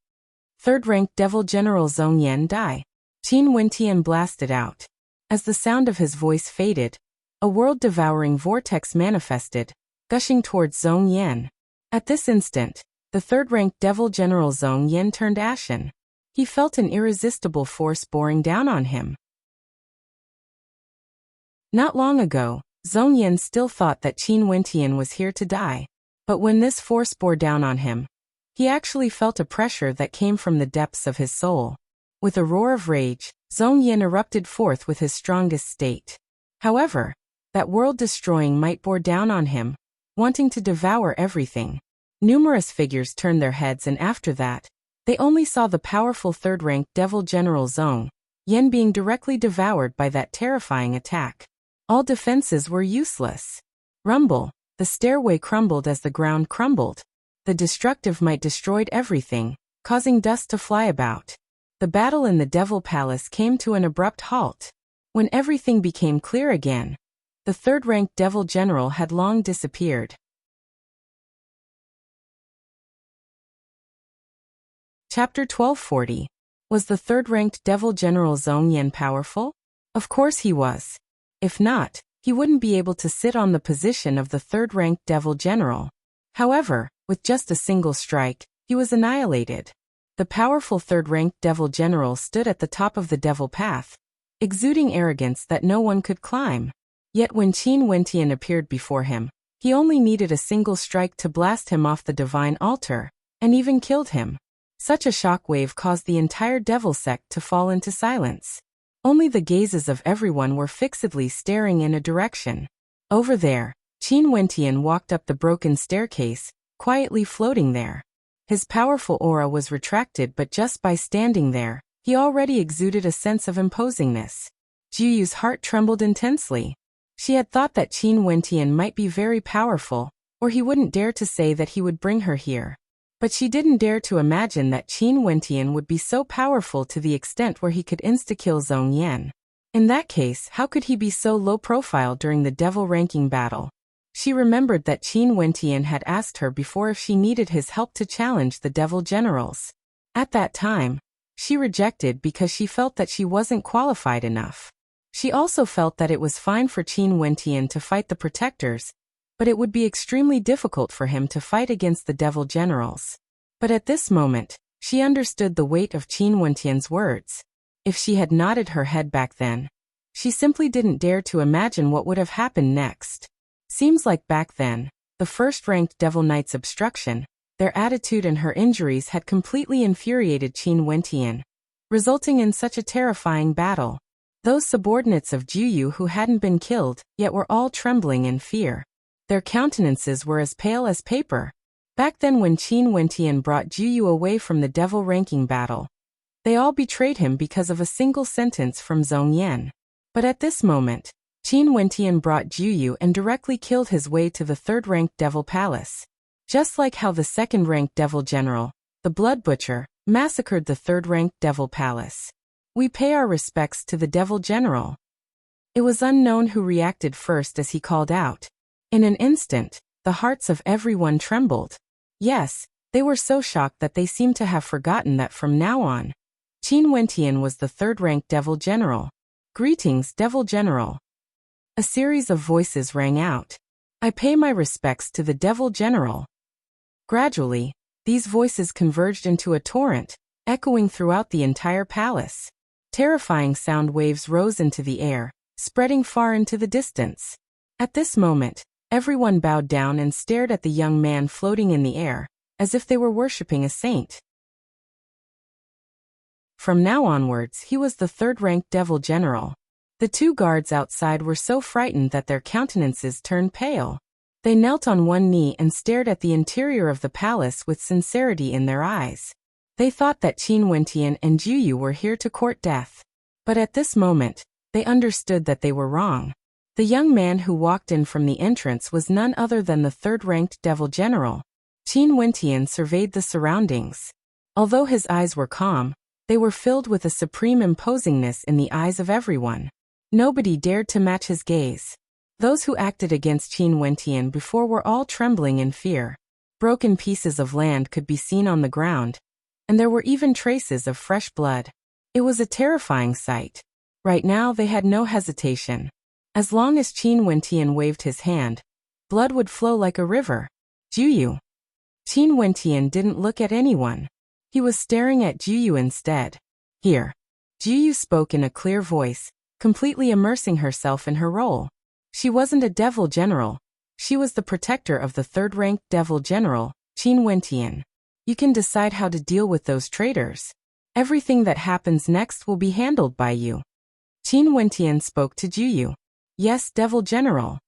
Third-ranked devil general Zhong Yan die. Qin Wentian blasted out. As the sound of his voice faded, a world-devouring vortex manifested, gushing towards Zhong Yan. At this instant, the third-ranked devil general Zhong Yan turned ashen. He felt an irresistible force bearing down on him. Not long ago, Zhong Yan still thought that Qin Wentian was here to die. But when this force bore down on him, he actually felt a pressure that came from the depths of his soul. With a roar of rage, Zhong Yan erupted forth with his strongest state. However, that world-destroying might bore down on him, wanting to devour everything. Numerous figures turned their heads, and after that, they only saw the powerful third-ranked devil general Zhong Yan being directly devoured by that terrifying attack. All defenses were useless. Rumble. The stairway crumbled as the ground crumbled. The destructive might destroyed everything, causing dust to fly about. The battle in the Devil Palace came to an abrupt halt. When everything became clear again, the third-ranked Devil General had long disappeared. Chapter 1240. Was the third-ranked Devil General Zhong Yan powerful? Of course he was. If not, he wouldn't be able to sit on the position of the third-ranked Devil General. However, with just a single strike, he was annihilated. The powerful third-ranked Devil General stood at the top of the Devil Path, exuding arrogance that no one could climb. Yet when Qin Wentian appeared before him, he only needed a single strike to blast him off the divine altar, and even killed him. Such a shockwave caused the entire Devil sect to fall into silence. Only the gazes of everyone were fixedly staring in a direction. Over there, Qin Wentian walked up the broken staircase, quietly floating there. His powerful aura was retracted, but just by standing there, he already exuded a sense of imposingness. Juyu's heart trembled intensely. She had thought that Qin Wentian might be very powerful, or he wouldn't dare to say that he would bring her here. But she didn't dare to imagine that Qin Wentian would be so powerful to the extent where he could insta-kill Zhong Yan. In that case, how could he be so low profile during the devil ranking battle? She remembered that Qin Wentian had asked her before if she needed his help to challenge the devil generals. At that time, she rejected because she felt that she wasn't qualified enough. She also felt that it was fine for Qin Wentian to fight the protectors, but it would be extremely difficult for him to fight against the devil generals. But at this moment, she understood the weight of Qin Wentian's words. If she had nodded her head back then, she simply didn't dare to imagine what would have happened next. Seems like back then, the first-ranked Devil Knight's obstruction, their attitude and her injuries had completely infuriated Qin Wentian, resulting in such a terrifying battle. Those subordinates of Juyu who hadn't been killed, yet were all trembling in fear. Their countenances were as pale as paper. Back then when Qin Wentian brought Juyu away from the devil ranking battle, they all betrayed him because of a single sentence from Zhong Yan. But at this moment, Qin Wentian brought Juyu and directly killed his way to the third-ranked devil palace. Just like how the second-ranked devil general, the Blood Butcher, massacred the third-ranked devil palace. We pay our respects to the devil general. It was unknown who reacted first as he called out. In an instant, the hearts of everyone trembled. Yes, they were so shocked that they seemed to have forgotten that from now on, Qin Wentian was the third-ranked devil general. Greetings, devil general. A series of voices rang out. I pay my respects to the devil general. Gradually, these voices converged into a torrent, echoing throughout the entire palace. Terrifying sound waves rose into the air, spreading far into the distance. At this moment, everyone bowed down and stared at the young man floating in the air, as if they were worshipping a saint. From now onwards, he was the third-ranked devil general. The two guards outside were so frightened that their countenances turned pale. They knelt on one knee and stared at the interior of the palace with sincerity in their eyes. They thought that Qin Wentian and Juyu were here to court death. But at this moment, they understood that they were wrong. The young man who walked in from the entrance was none other than the third-ranked devil general. Qin Wentian surveyed the surroundings. Although his eyes were calm, they were filled with a supreme imposingness in the eyes of everyone. Nobody dared to match his gaze. Those who acted against Qin Wentian before were all trembling in fear. Broken pieces of land could be seen on the ground, and there were even traces of fresh blood. It was a terrifying sight. Right now they had no hesitation. As long as Qin Wentian waved his hand, blood would flow like a river. Juyu. Qin Wentian didn't look at anyone. He was staring at Juyu instead. Here. Juyu spoke in a clear voice, completely immersing herself in her role. She wasn't a devil general. She was the protector of the third-ranked devil general, Qin Wentian. You can decide how to deal with those traitors. Everything that happens next will be handled by you. Qin Wentian spoke to Juyu. Yes, devil general.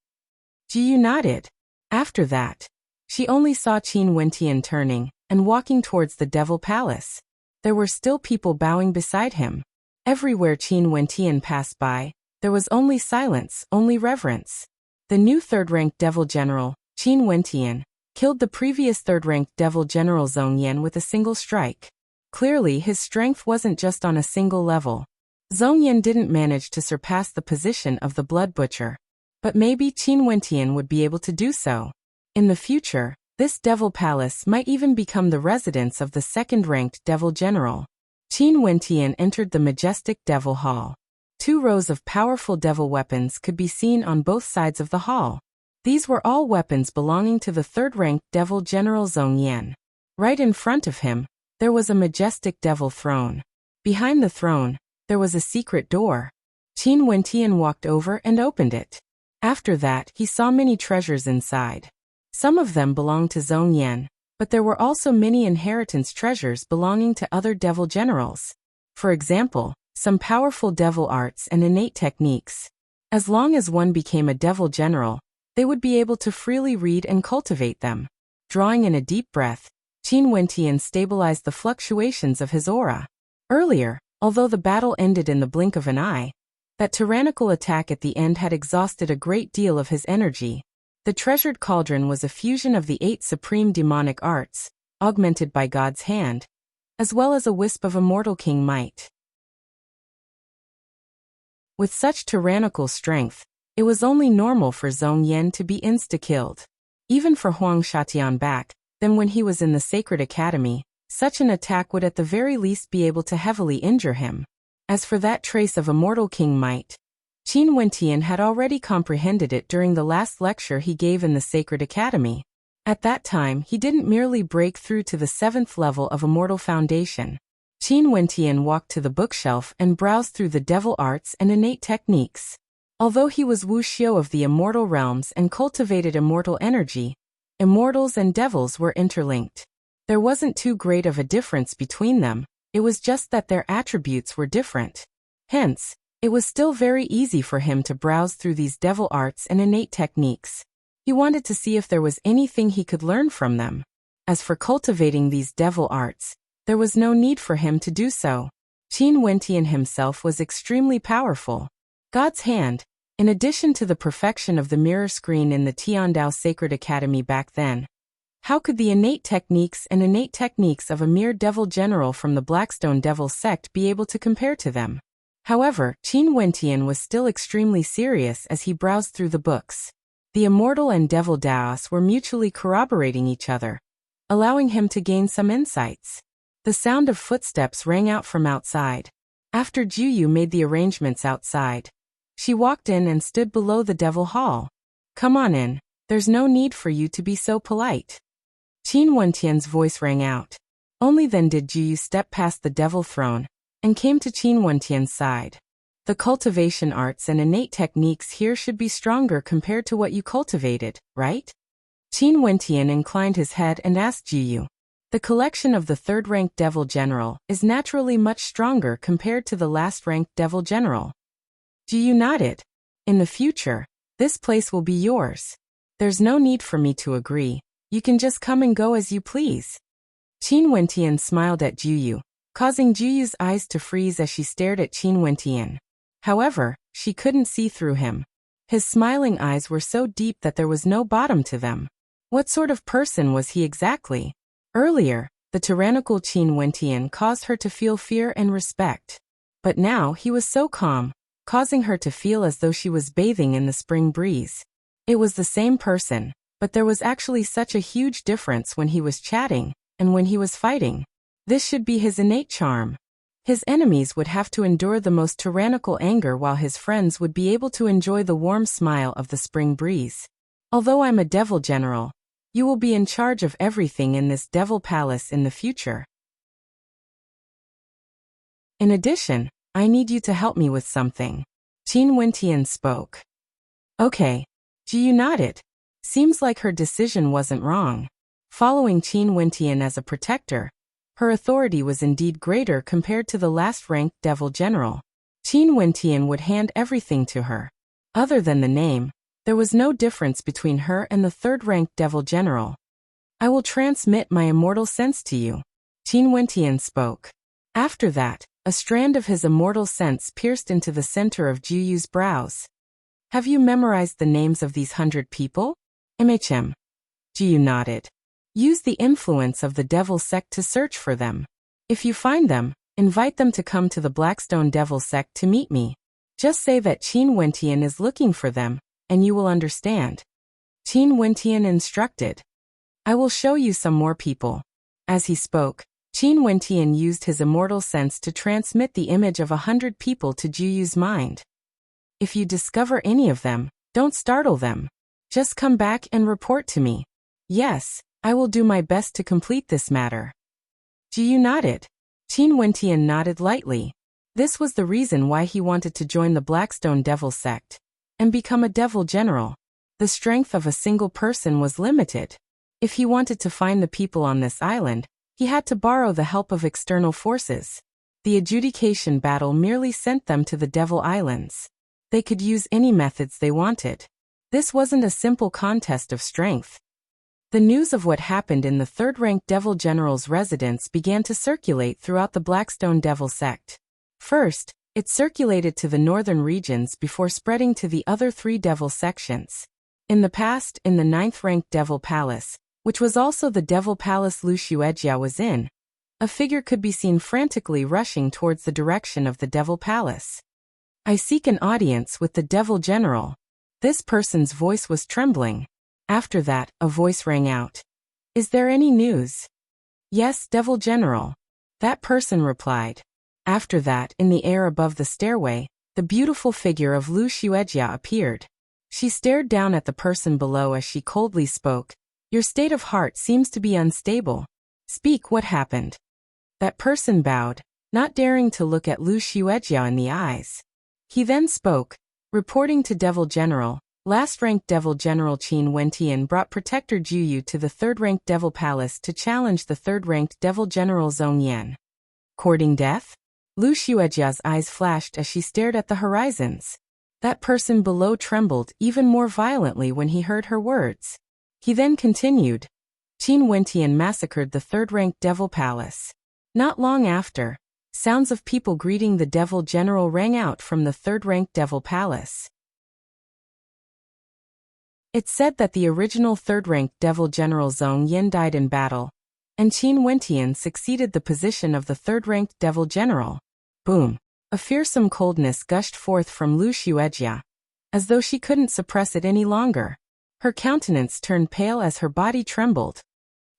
Juyu nodded. After that, she only saw Qin Wentian turning and walking towards the devil palace. There were still people bowing beside him. Everywhere Qin Wentian passed by, there was only silence, only reverence. The new third-ranked devil general, Qin Wentian, killed the previous third-ranked devil general Zhong Yan with a single strike. Clearly his strength wasn't just on a single level. Zhong Yan didn't manage to surpass the position of the Blood Butcher. But maybe Qin Wentian would be able to do so. In the future, this devil palace might even become the residence of the second-ranked devil general. Qin Wentian entered the majestic devil hall. 2 rows of powerful devil weapons could be seen on both sides of the hall. These were all weapons belonging to the third-ranked devil general Zhong Yan. Right in front of him, there was a majestic devil throne. Behind the throne, there was a secret door. Qin Wentian walked over and opened it. After that, he saw many treasures inside. Some of them belonged to Zhong Yan, but there were also many inheritance treasures belonging to other devil generals. For example, some powerful devil arts and innate techniques. As long as one became a devil general, they would be able to freely read and cultivate them. Drawing in a deep breath, Qin Wentian stabilized the fluctuations of his aura. Earlier, although the battle ended in the blink of an eye, that tyrannical attack at the end had exhausted a great deal of his energy. The treasured cauldron was a fusion of the 8 supreme demonic arts, augmented by God's hand, as well as a wisp of immortal king might. With such tyrannical strength, it was only normal for Zhong Yan to be insta-killed. Even for Huang Shatian back then when he was in the Sacred Academy, such an attack would at the very least be able to heavily injure him. As for that trace of immortal king might, Qin Wentian had already comprehended it during the last lecture he gave in the Sacred Academy. At that time, he didn't merely break through to the 7th level of Immortal Foundation. Qin Wentian walked to the bookshelf and browsed through the devil arts and innate techniques. Although he was Wuxia of the immortal realms and cultivated immortal energy, immortals and devils were interlinked. There wasn't too great of a difference between them, it was just that their attributes were different. Hence, it was still very easy for him to browse through these devil arts and innate techniques. He wanted to see if there was anything he could learn from them. As for cultivating these devil arts, there was no need for him to do so. Qin Wentian himself was extremely powerful. God's hand, in addition to the perfection of the mirror screen in the Tiandao Sacred Academy back then. How could the innate techniques of a mere devil general from the Blackstone Devil sect be able to compare to them? However, Qin Wentian was still extremely serious as he browsed through the books. The immortal and devil Daos were mutually corroborating each other, allowing him to gain some insights. The sound of footsteps rang out from outside. After Juyu made the arrangements outside, she walked in and stood below the devil hall. Come on in, there's no need for you to be so polite. Qin Wentian's voice rang out. Only then did Juyu step past the devil throne and came to Qin Wentian's side. The cultivation arts and innate techniques here should be stronger compared to what you cultivated, right? Qin Wentian inclined his head and asked Juyu. The collection of the third-ranked devil general is naturally much stronger compared to the last-ranked devil general. Juyu nodded. In the future, this place will be yours. There's no need for me to agree. You can just come and go as you please. Qin Wentian smiled at Juyu, causing Juyu's eyes to freeze as she stared at Qin Wentian. However, she couldn't see through him. His smiling eyes were so deep that there was no bottom to them. What sort of person was he exactly? Earlier, the tyrannical Qin Wentian caused her to feel fear and respect. But now he was so calm, causing her to feel as though she was bathing in the spring breeze. It was the same person, but there was actually such a huge difference when he was chatting and when he was fighting. This should be his innate charm. His enemies would have to endure the most tyrannical anger while his friends would be able to enjoy the warm smile of the spring breeze. Although I'm a devil general, you will be in charge of everything in this devil palace in the future. In addition, I need you to help me with something. Qin Wentian spoke. Okay. Juyu nodded. Seems like her decision wasn't wrong. Following Qin Wentian as a protector, her authority was indeed greater compared to the last-ranked devil general. Qin Wentian would hand everything to her. Other than the name, there was no difference between her and the third-ranked devil general. I will transmit my immortal sense to you. Qin Wentian spoke. After that, a strand of his immortal sense pierced into the center of Juyu's brows. Have you memorized the names of these 100 people? MHM. Juyu nodded. Use the influence of the devil sect to search for them. If you find them, invite them to come to the Blackstone Devil sect to meet me. Just say that Qin Wentian is looking for them, and you will understand. Qin Wentian instructed. I will show you some more people. As he spoke, Qin Wentian used his immortal sense to transmit the image of 100 people to Juyu's mind. If you discover any of them, don't startle them. Just come back and report to me. Yes, I will do my best to complete this matter. Juyu nodded. Qin Wentian nodded lightly. This was the reason why he wanted to join the Blackstone Devil sect and become a devil general. The strength of a single person was limited. If he wanted to find the people on this island, he had to borrow the help of external forces. The adjudication battle merely sent them to the Devil Islands. They could use any methods they wanted. This wasn't a simple contest of strength. The news of what happened in the third-ranked Devil General's residence began to circulate throughout the Blackstone Devil sect. First, it circulated to the northern regions before spreading to the other 3 devil sections. In the past, in the 9th-ranked Devil Palace, which was also the Devil Palace Lu Xuejia was in, a figure could be seen frantically rushing towards the direction of the Devil Palace. I seek an audience with the Devil General. This person's voice was trembling. After that, a voice rang out. Is there any news? Yes, Devil General. That person replied. After that, in the air above the stairway, the beautiful figure of Lu Xuejia appeared. She stared down at the person below as she coldly spoke. Your state of heart seems to be unstable. Speak, what happened? That person bowed, not daring to look at Lu Xuejia in the eyes. He then spoke, reporting to Devil General, Last-ranked Devil General Qin Wentian brought Protector Juyu to the third-ranked Devil Palace to challenge the third-ranked Devil General Zhong Yan. Courting death? Lu Xuejia's eyes flashed as she stared at the horizons. That person below trembled even more violently when he heard her words. He then continued. Qin Wentian massacred the third-ranked Devil Palace. Not long after, sounds of people greeting the Devil General rang out from the third-ranked Devil Palace. It said that the original third-ranked Devil General Zhong Yan died in battle, and Qin Wentian succeeded the position of the third-ranked Devil General. Boom! A fearsome coldness gushed forth from Lu Xuejia, as though she couldn't suppress it any longer. Her countenance turned pale as her body trembled.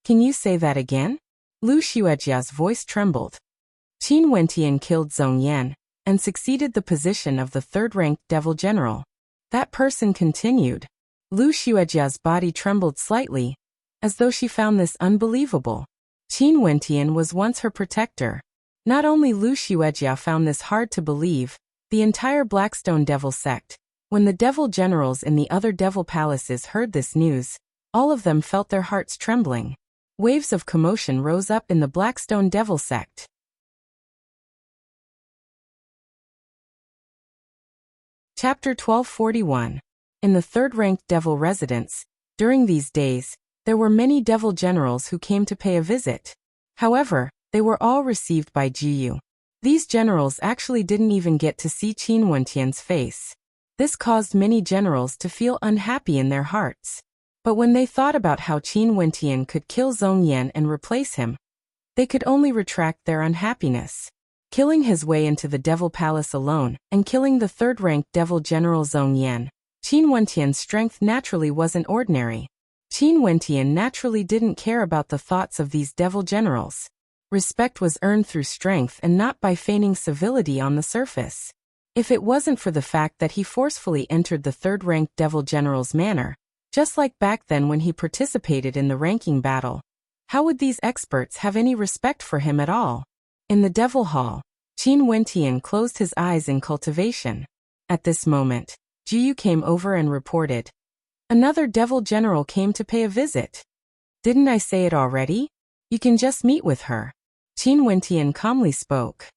Can you say that again? Lu Xuejia's voice trembled. Qin Wentian killed Zhong Yan, and succeeded the position of the third-ranked Devil General. That person continued. Lu Xuejia's body trembled slightly, as though she found this unbelievable. Qin Wentian was once her protector. Not only Lu Xuejia found this hard to believe, the entire Blackstone Devil sect. When the Devil Generals in the other Devil Palaces heard this news, all of them felt their hearts trembling. Waves of commotion rose up in the Blackstone Devil sect. Chapter 1241. In the third-ranked Devil residence, during these days, there were many Devil Generals who came to pay a visit. However, they were all received by Juyu. These generals actually didn't even get to see Qin Wentian's face. This caused many generals to feel unhappy in their hearts. But when they thought about how Qin Wentian could kill Zhong Yan and replace him, they could only retract their unhappiness. Killing his way into the Devil Palace alone, and killing the third-ranked Devil General Zhong Yan, Qin Wentian's strength naturally wasn't ordinary. Qin Wentian naturally didn't care about the thoughts of these Devil Generals. Respect was earned through strength and not by feigning civility on the surface. If it wasn't for the fact that he forcefully entered the third-ranked Devil General's manor, just like back then when he participated in the ranking battle, how would these experts have any respect for him at all? In the Devil Hall, Qin Wentian closed his eyes in cultivation. At this moment, Juyu came over and reported. Another Devil General came to pay a visit. Didn't I say it already? You can just meet with her. Qin Wentian calmly spoke.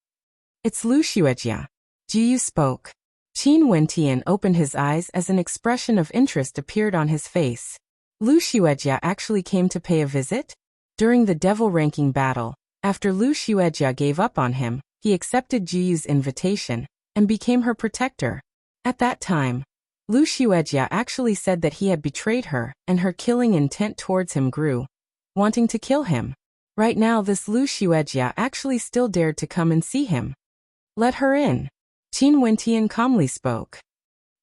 It's Lu Xuejia. Juyu spoke. Qin Wentian opened his eyes as an expression of interest appeared on his face. Lu Xuejia actually came to pay a visit? During the Devil ranking battle, after Lu Xuejia gave up on him, he accepted Juyu's invitation and became her protector. At that time, Lu Xuejia actually said that he had betrayed her, and her killing intent towards him grew, wanting to kill him. Right now this Lu Xuejia actually still dared to come and see him. Let her in. Qin Wentian calmly spoke.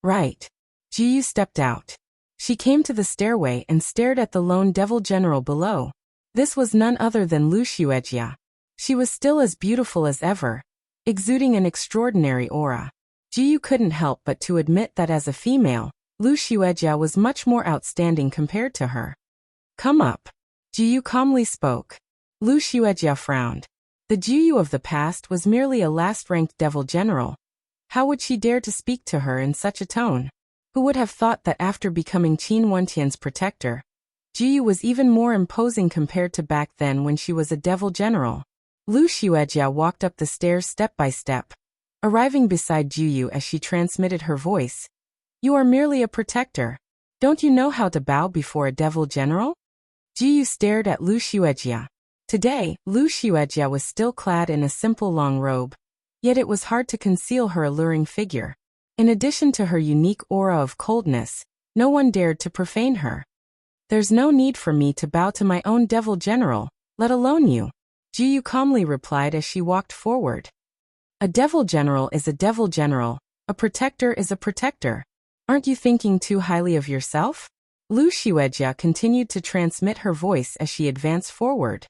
Right. Juyu stepped out. She came to the stairway and stared at the lone Devil General below. This was none other than Lu Xuejia. She was still as beautiful as ever, exuding an extraordinary aura. Juyu couldn't help but to admit that as a female, Lu Xuejia was much more outstanding compared to her. Come up. Juyu calmly spoke. Lu Xuejia frowned. The Juyu of the past was merely a last-ranked Devil General. How would she dare to speak to her in such a tone? Who would have thought that after becoming Qin Wentian's protector, Juyu was even more imposing compared to back then when she was a Devil General? Lu Xuejia walked up the stairs step by step, arriving beside Juyu as she transmitted her voice. You are merely a protector. Don't you know how to bow before a Devil General? Juyu stared at Lu Xuejia. Today, Lu Xuejia was still clad in a simple long robe, yet it was hard to conceal her alluring figure. In addition to her unique aura of coldness, no one dared to profane her. There's no need for me to bow to my own Devil General, let alone you, Juyu calmly replied as she walked forward. A Devil General is a Devil General, a protector is a protector. Aren't you thinking too highly of yourself? Lu Xuejia continued to transmit her voice as she advanced forward.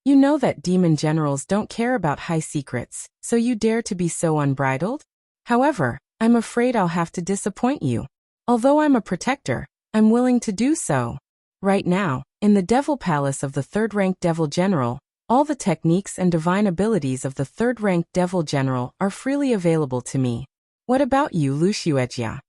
You know that demon generals don't care about high secrets, so you dare to be so unbridled? However, I'm afraid I'll have to disappoint you. Although I'm a protector, I'm willing to do so. Right now, in the Devil Palace of the third-ranked Devil General, all the techniques and divine abilities of the third-ranked Devil General are freely available to me. What about you, Lu Xuejia?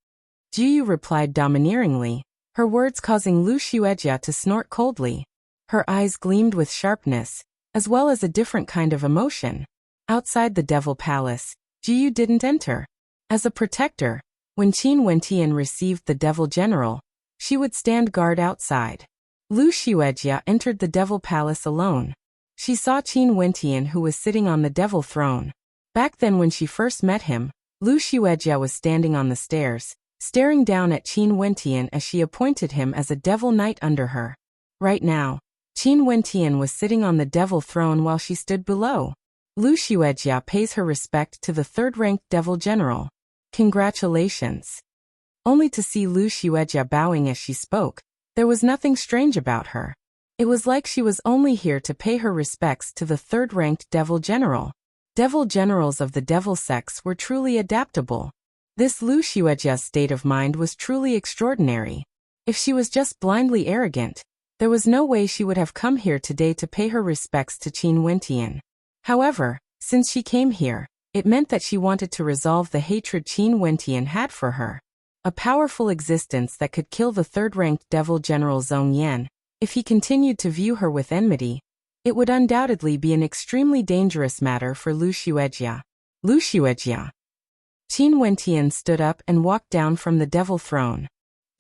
Jiyu replied domineeringly, her words causing Lu Xuejia to snort coldly. Her eyes gleamed with sharpness, as well as a different kind of emotion. Outside the Devil Palace, Jiyu didn't enter. As a protector, when Qin Wentian received the Devil General, she would stand guard outside. Lu Xuejia entered the Devil Palace alone. She saw Qin Wentian, who was sitting on the Devil Throne. Back then when she first met him, Lu Xuejia was standing on the stairs, staring down at Qin Wentian as she appointed him as a Devil Knight under her. Right now, Qin Wentian was sitting on the Devil Throne while she stood below. Lu Xuejia pays her respect to the third-ranked Devil General. Congratulations. Only to see Lu Xuejia bowing as she spoke, there was nothing strange about her. It was like she was only here to pay her respects to the third-ranked Devil General. Devil Generals of the Devil sex were truly adaptable. This Lu Xuejia's state of mind was truly extraordinary. If she was just blindly arrogant, there was no way she would have come here today to pay her respects to Qin Wentian. However, since she came here, it meant that she wanted to resolve the hatred Qin Wentian had for her. A powerful existence that could kill the third-ranked Devil General Zhong Yan. If he continued to view her with enmity, it would undoubtedly be an extremely dangerous matter for Lu Xuejia. Lu Xuejia. Qin Wentian stood up and walked down from the Devil Throne.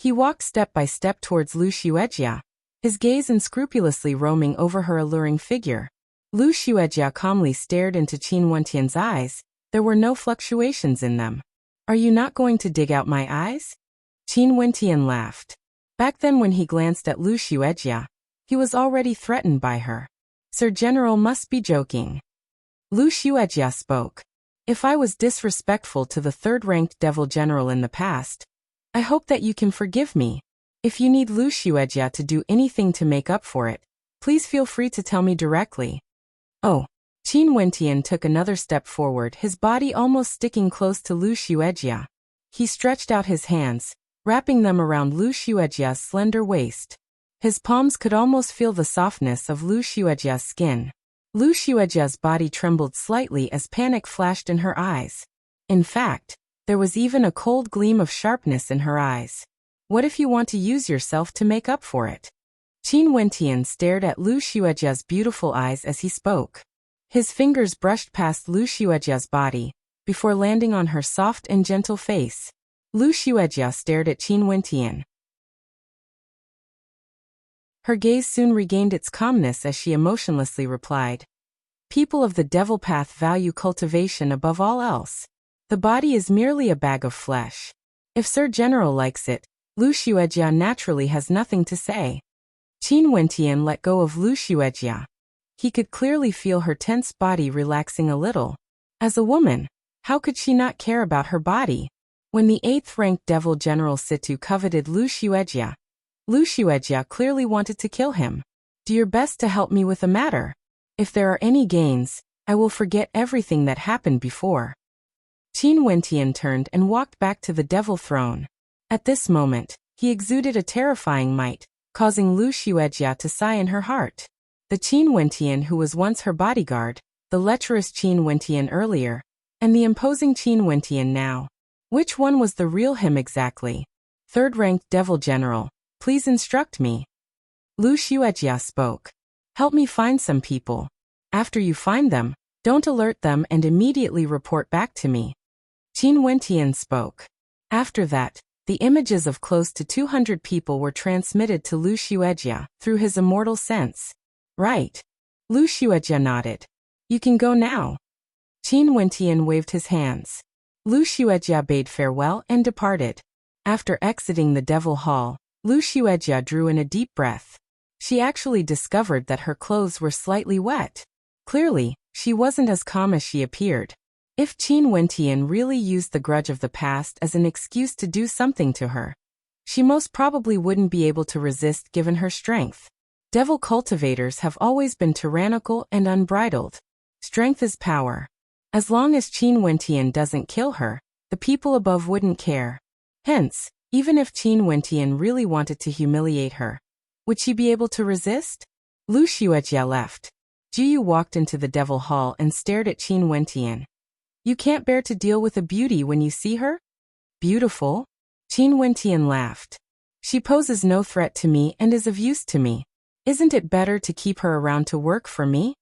He walked step by step towards Lu Xuejia, his gaze unscrupulously roaming over her alluring figure. Lu Xuejia calmly stared into Qin Wentian's eyes. There were no fluctuations in them. Are you not going to dig out my eyes? Qin Wentian laughed. Back then when he glanced at Lu Xuejia, he was already threatened by her. Sir General must be joking. Lu Xuejia spoke. If I was disrespectful to the third-ranked Devil General in the past, I hope that you can forgive me. If you need Lu Xuejia to do anything to make up for it, please feel free to tell me directly. Oh. Qin Wentian took another step forward, his body almost sticking close to Lu Xuejia. He stretched out his hands, wrapping them around Lu Xuejia's slender waist. His palms could almost feel the softness of Lu Xuejia's skin. Lu Xuejia's body trembled slightly as panic flashed in her eyes. In fact, there was even a cold gleam of sharpness in her eyes. What if you want to use yourself to make up for it? Qin Wentian stared at Lu Xuejia's beautiful eyes as he spoke. His fingers brushed past Lu Xuejia's body, before landing on her soft and gentle face. Lu Xuejia stared at Qin Wentian. Her gaze soon regained its calmness as she emotionlessly replied. People of the Devil Path value cultivation above all else. The body is merely a bag of flesh. If Sir General likes it, Lu Xuejia naturally has nothing to say. Qin Wentian let go of Lu Xuejia. He could clearly feel her tense body relaxing a little. As a woman, how could she not care about her body? When the 8th-ranked Devil General Situ coveted Lu Xuejia clearly wanted to kill him. Do your best to help me with the matter. If there are any gains, I will forget everything that happened before. Qin Wentian turned and walked back to the Devil Throne. At this moment, he exuded a terrifying might, causing Lu Xuejia to sigh in her heart. The Qin Wentian who was once her bodyguard, the lecherous Qin Wentian earlier, and the imposing Qin Wentian now. Which one was the real him exactly? Third-ranked Devil General, please instruct me. Lu Xuejia spoke. Help me find some people. After you find them, don't alert them and immediately report back to me. Qin Wentian spoke. After that, the images of close to 200 people were transmitted to Lu Xuejia through his immortal sense. Right. Lu Xuejia nodded. You can go now. Qin Wentian waved his hands. Lu Xuejia bade farewell and departed. After exiting the Devil Hall, Lu Xuejia drew in a deep breath. She actually discovered that her clothes were slightly wet. Clearly, she wasn't as calm as she appeared. If Qin Wentian really used the grudge of the past as an excuse to do something to her, she most probably wouldn't be able to resist given her strength. Devil cultivators have always been tyrannical and unbridled. Strength is power. As long as Qin Wentian doesn't kill her, the people above wouldn't care. Hence, even if Qin Wentian really wanted to humiliate her, would she be able to resist? Lu Xuejia left. Jiyu walked into the Devil Hall and stared at Qin Wentian. You can't bear to deal with a beauty when you see her? Beautiful? Qin Wentian laughed. She poses no threat to me and is of use to me. Isn't it better to keep her around to work for me?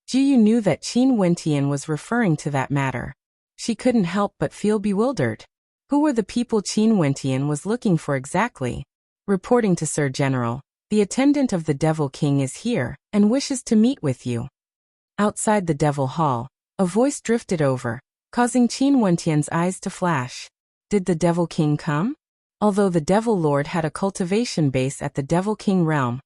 Jiyu knew that Qin Wentian was referring to that matter. She couldn't help but feel bewildered. Who were the people Qin Wentian was looking for exactly? Reporting to Sir General, the attendant of the Devil King is here and wishes to meet with you. Outside the Devil Hall, a voice drifted over, causing Qin Wentian's eyes to flash. Did the Devil King come? Although the Devil Lord had a cultivation base at the Devil King realm,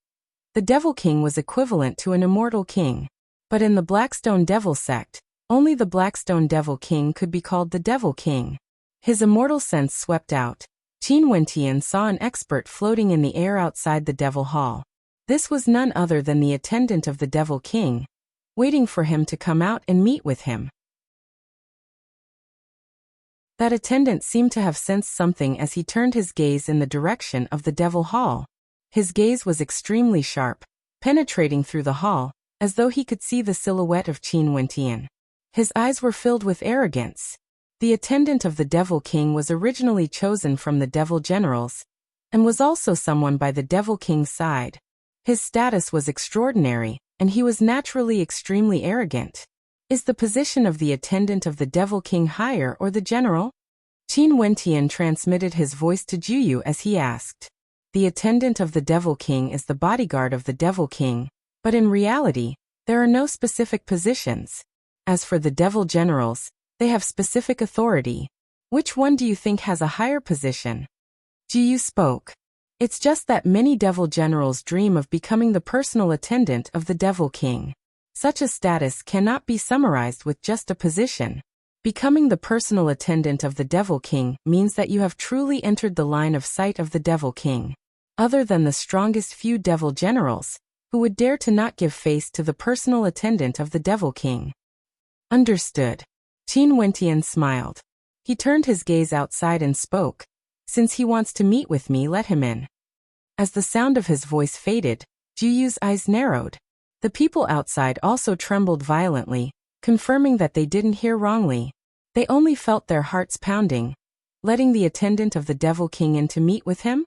the Devil King was equivalent to an immortal king. But in the Blackstone Devil sect, only the Blackstone Devil King could be called the Devil King. His immortal sense swept out. Qin Wentian saw an expert floating in the air outside the Devil Hall. This was none other than the attendant of the Devil King, waiting for him to come out and meet with him. That attendant seemed to have sensed something as he turned his gaze in the direction of the Devil Hall. His gaze was extremely sharp, penetrating through the hall, as though he could see the silhouette of Qin Wentian. His eyes were filled with arrogance. The attendant of the Devil King was originally chosen from the Devil Generals, and was also someone by the Devil King's side. His status was extraordinary, and he was naturally extremely arrogant. Is the position of the attendant of the Devil King higher or the general? Qin Wentian transmitted his voice to Jiyu as he asked. The attendant of the Devil King is the bodyguard of the Devil King, but in reality, there are no specific positions. As for the Devil Generals, they have specific authority. Which one do you think has a higher position? Jiyu spoke. It's just that many Devil Generals dream of becoming the personal attendant of the Devil King. Such a status cannot be summarized with just a position. Becoming the personal attendant of the Devil King means that you have truly entered the line of sight of the Devil King. Other than the strongest few Devil Generals, who would dare to not give face to the personal attendant of the Devil King. Understood. Qin Wentian smiled. He turned his gaze outside and spoke. Since he wants to meet with me, let him in. As the sound of his voice faded, Jiyu's eyes narrowed. The people outside also trembled violently, confirming that they didn't hear wrongly. They only felt their hearts pounding. Letting the attendant of the Devil King in to meet with him?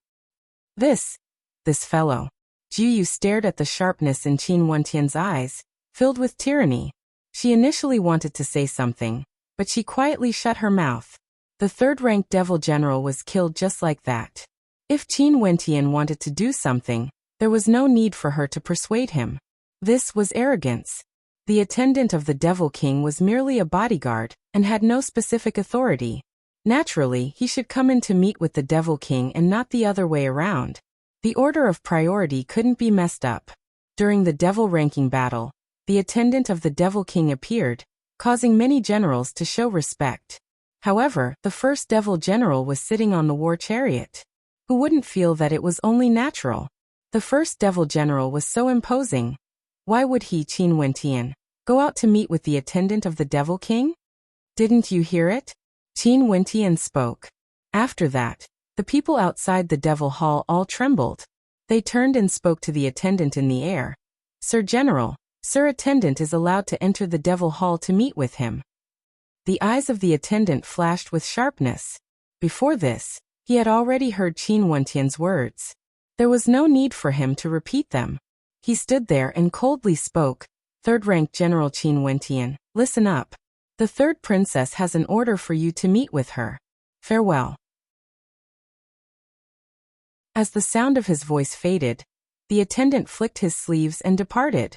This fellow. Jiyu stared at the sharpness in Qin Wentian's eyes, filled with tyranny. She initially wanted to say something, but she quietly shut her mouth. The third-ranked Devil General was killed just like that. If Qin Wentian wanted to do something, there was no need for her to persuade him. This was arrogance. The attendant of the Devil King was merely a bodyguard, and had no specific authority. Naturally, he should come in to meet with the Devil King and not the other way around. The order of priority couldn't be messed up. During the Devil ranking battle, the attendant of the Devil King appeared, causing many generals to show respect. However, the first Devil General was sitting on the war chariot. Who wouldn't feel that it was only natural? The first Devil General was so imposing. Why would he, Qin Wentian, go out to meet with the attendant of the Devil King? Didn't you hear it? Qin Wentian spoke. After that, the people outside the Devil Hall all trembled. They turned and spoke to the attendant in the air. Sir General, Sir Attendant is allowed to enter the Devil Hall to meet with him. The eyes of the attendant flashed with sharpness. Before this, he had already heard Qin Wentian's words. There was no need for him to repeat them. He stood there and coldly spoke. Third-ranked General Qin Wentian, listen up. The third princess has an order for you to meet with her. Farewell. As the sound of his voice faded, the attendant flicked his sleeves and departed.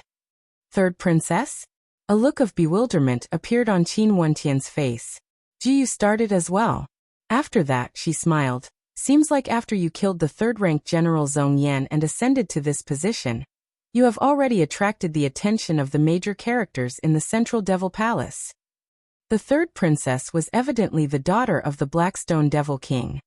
Third princess? A look of bewilderment appeared on Qin Wentian's face. Jiyu started as well. After that, she smiled. Seems like after you killed the third-ranked General Zhong Yan and ascended to this position, you have already attracted the attention of the major characters in the Central Devil Palace. The third princess was evidently the daughter of the Blackstone Devil King.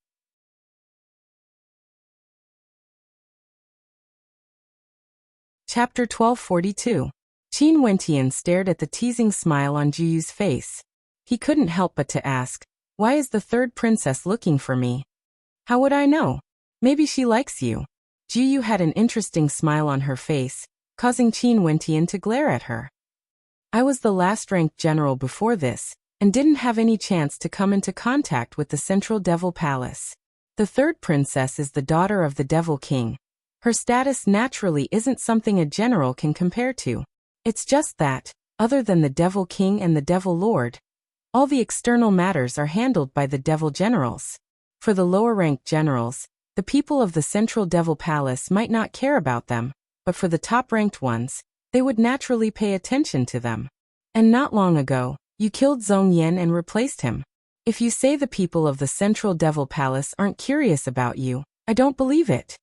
Chapter 1242. Qin Wentian stared at the teasing smile on Jiyu's face. He couldn't help but to ask, why is the third princess looking for me? How would I know? Maybe she likes you. Jiyu had an interesting smile on her face, causing Qin Wentian to glare at her. I was the last-ranked general before this, and didn't have any chance to come into contact with the Central Devil Palace. The third princess is the daughter of the Devil King. Her status naturally isn't something a general can compare to. It's just that, other than the Devil King and the Devil Lord, all the external matters are handled by the Devil Generals. For the lower-ranked generals, the people of the Central Devil Palace might not care about them, but for the top-ranked ones, they would naturally pay attention to them. And not long ago, you killed Zhong Yan and replaced him. If you say the people of the Central Devil Palace aren't curious about you, I don't believe it.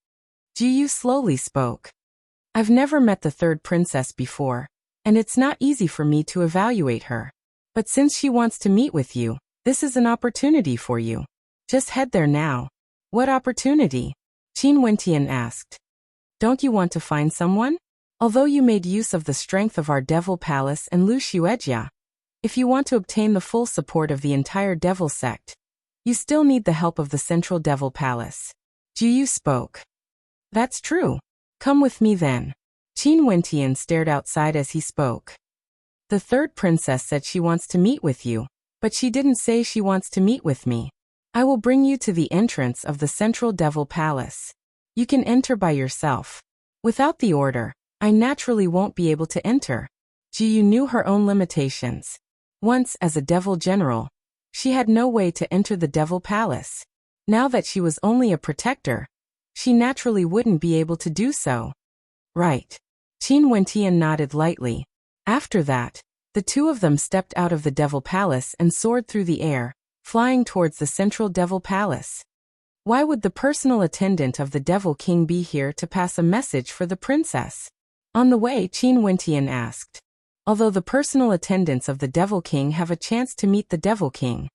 Ji Yu slowly spoke. I've never met the third princess before, and it's not easy for me to evaluate her. But since she wants to meet with you, this is an opportunity for you. Just head there now. What opportunity? Qin Wentian asked. Don't you want to find someone? Although you made use of the strength of our Devil Palace and Lu Xuejia, if you want to obtain the full support of the entire Devil sect, you still need the help of the Central Devil Palace. Ji Yu spoke. That's true. Come with me then. Qin Wentian stared outside as he spoke. The third princess said she wants to meet with you, but she didn't say she wants to meet with me. I will bring you to the entrance of the Central Devil Palace. You can enter by yourself. Without the order, I naturally won't be able to enter. Ji Yu knew her own limitations. Once, as a Devil General, she had no way to enter the Devil Palace. Now that she was only a protector, she naturally wouldn't be able to do so. Right. Qin Wentian nodded lightly. After that, the two of them stepped out of the Devil Palace and soared through the air, flying towards the Central Devil Palace. Why would the personal attendant of the Devil King be here to pass a message for the princess? On the way, Qin Wentian asked. Although the personal attendants of the Devil King have a chance to meet the Devil King,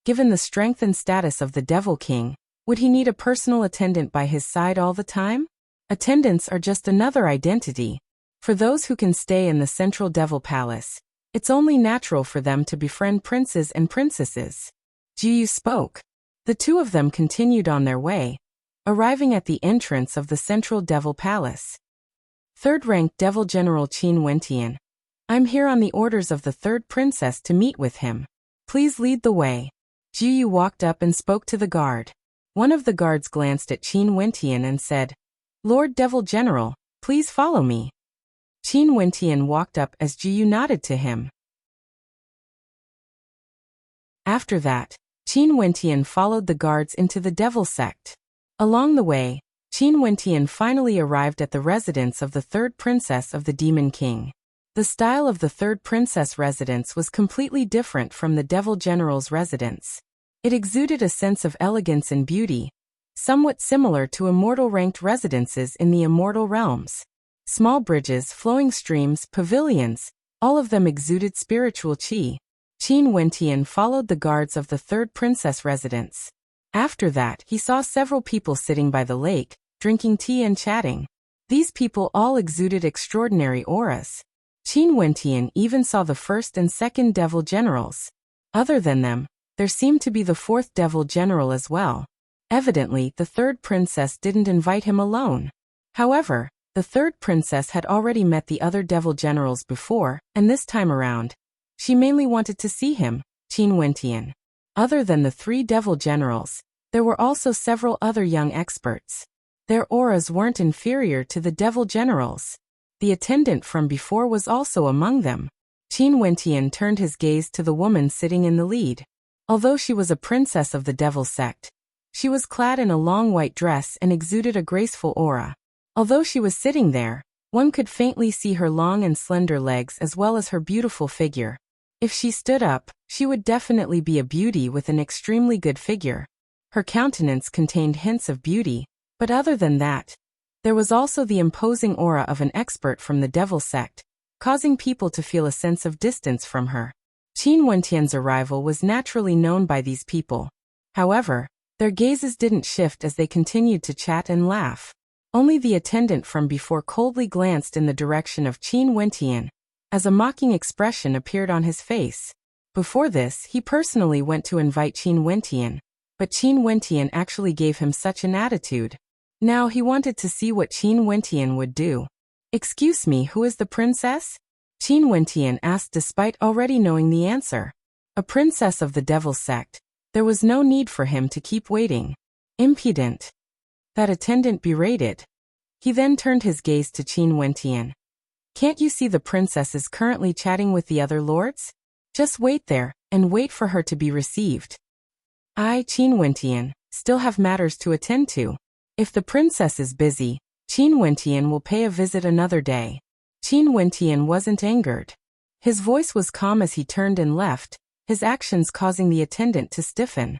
given the strength and status of the Devil King, would he need a personal attendant by his side all the time? Attendants are just another identity. For those who can stay in the Central Devil Palace, it's only natural for them to befriend princes and princesses. Ji Yu spoke. The two of them continued on their way, arriving at the entrance of the Central Devil Palace. Third-ranked Devil General Qin Wentian. I'm here on the orders of the third princess to meet with him. Please lead the way. Ji Yu walked up and spoke to the guard. One of the guards glanced at Qin Wentian and said, Lord Devil General, please follow me. Qin Wentian walked up as Ji Yu nodded to him. After that, Qin Wentian followed the guards into the Devil sect. Along the way, Qin Wentian finally arrived at the residence of the third princess of the Demon King. The style of the third princess residence was completely different from the Devil General's residence. It exuded a sense of elegance and beauty, somewhat similar to immortal-ranked residences in the immortal realms. Small bridges, flowing streams, pavilions, all of them exuded spiritual qi. Qin Wentian followed the guards of the third princess residence. After that, he saw several people sitting by the lake, drinking tea and chatting. These people all exuded extraordinary auras. Qin Wentian even saw the first and second Devil Generals. Other than them, there seemed to be the fourth Devil General as well. Evidently, the third princess didn't invite him alone. However, the third princess had already met the other Devil Generals before, and this time around, she mainly wanted to see him, Qin Wentian. Other than the three Devil Generals, there were also several other young experts. Their auras weren't inferior to the Devil Generals. The attendant from before was also among them. Qin Wentian turned his gaze to the woman sitting in the lead. Although she was a princess of the Devil sect, she was clad in a long white dress and exuded a graceful aura. Although she was sitting there, one could faintly see her long and slender legs as well as her beautiful figure. If she stood up, she would definitely be a beauty with an extremely good figure. Her countenance contained hints of beauty, but other than that, there was also the imposing aura of an expert from the Devil sect, causing people to feel a sense of distance from her. Qin Wentian's arrival was naturally known by these people. However, their gazes didn't shift as they continued to chat and laugh. Only the attendant from before coldly glanced in the direction of Qin Wentian, as a mocking expression appeared on his face. Before this, he personally went to invite Qin Wentian, but Qin Wentian actually gave him such an attitude. Now he wanted to see what Qin Wentian would do. Excuse me, who is the princess? Qin Wentian asked despite already knowing the answer. A princess of the devil sect. There was no need for him to keep waiting. Impudent. That attendant berated. He then turned his gaze to Qin Wentian. Can't you see the princess is currently chatting with the other lords? Just wait there, and wait for her to be received. I, Qin Wentian, still have matters to attend to. If the princess is busy, Qin Wentian will pay a visit another day. Qin Wentian wasn't angered. His voice was calm as he turned and left, his actions causing the attendant to stiffen.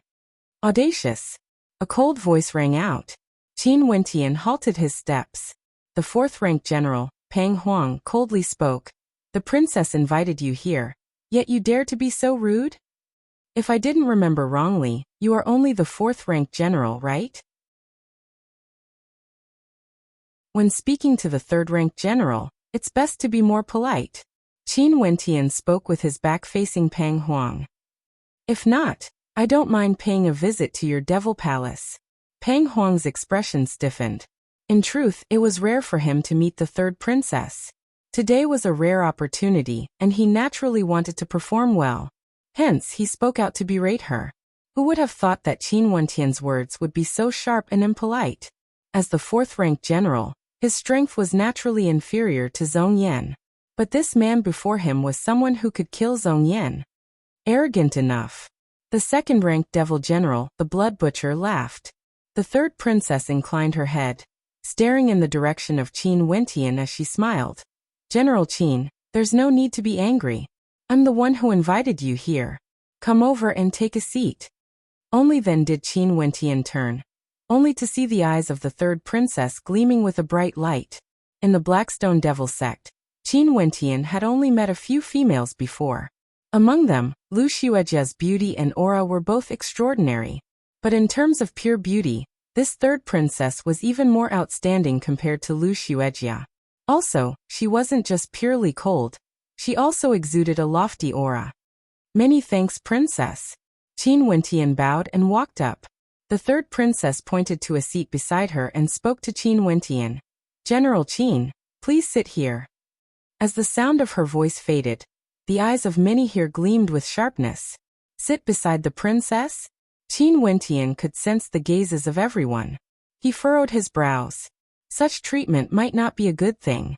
Audacious. A cold voice rang out. Qin Wentian halted his steps. The fourth-rank general, Pang Huang, coldly spoke. The princess invited you here, yet you dare to be so rude? If I didn't remember wrongly, you are only the fourth-rank general, right? When speaking to the third-rank general, it's best to be more polite. Qin Wentian spoke with his back facing Pang Huang. If not, I don't mind paying a visit to your devil palace. Pang Huang's expression stiffened. In truth, it was rare for him to meet the third princess. Today was a rare opportunity, and he naturally wanted to perform well. Hence, he spoke out to berate her. Who would have thought that Qin Wentian's words would be so sharp and impolite? As the fourth-rank general, his strength was naturally inferior to Zhong Yan. But this man before him was someone who could kill Zhong Yan. Arrogant enough. The second-ranked devil general, the blood butcher, laughed. The third princess inclined her head, staring in the direction of Qin Wentian as she smiled. General Qin, there's no need to be angry. I'm the one who invited you here. Come over and take a seat. Only then did Qin Wentian turn, only to see the eyes of the third princess gleaming with a bright light. In the Blackstone Devil sect, Qin Wentian had only met a few females before. Among them, Lu Xuejia's beauty and aura were both extraordinary. But in terms of pure beauty, this third princess was even more outstanding compared to Lu Xuejia. Also, she wasn't just purely cold, she also exuded a lofty aura. Many thanks, princess. Qin Wentian bowed and walked up. The third princess pointed to a seat beside her and spoke to Qin Wentian. General Qin, please sit here. As the sound of her voice faded, the eyes of many here gleamed with sharpness. Sit beside the princess? Qin Wentian could sense the gazes of everyone. He furrowed his brows. Such treatment might not be a good thing.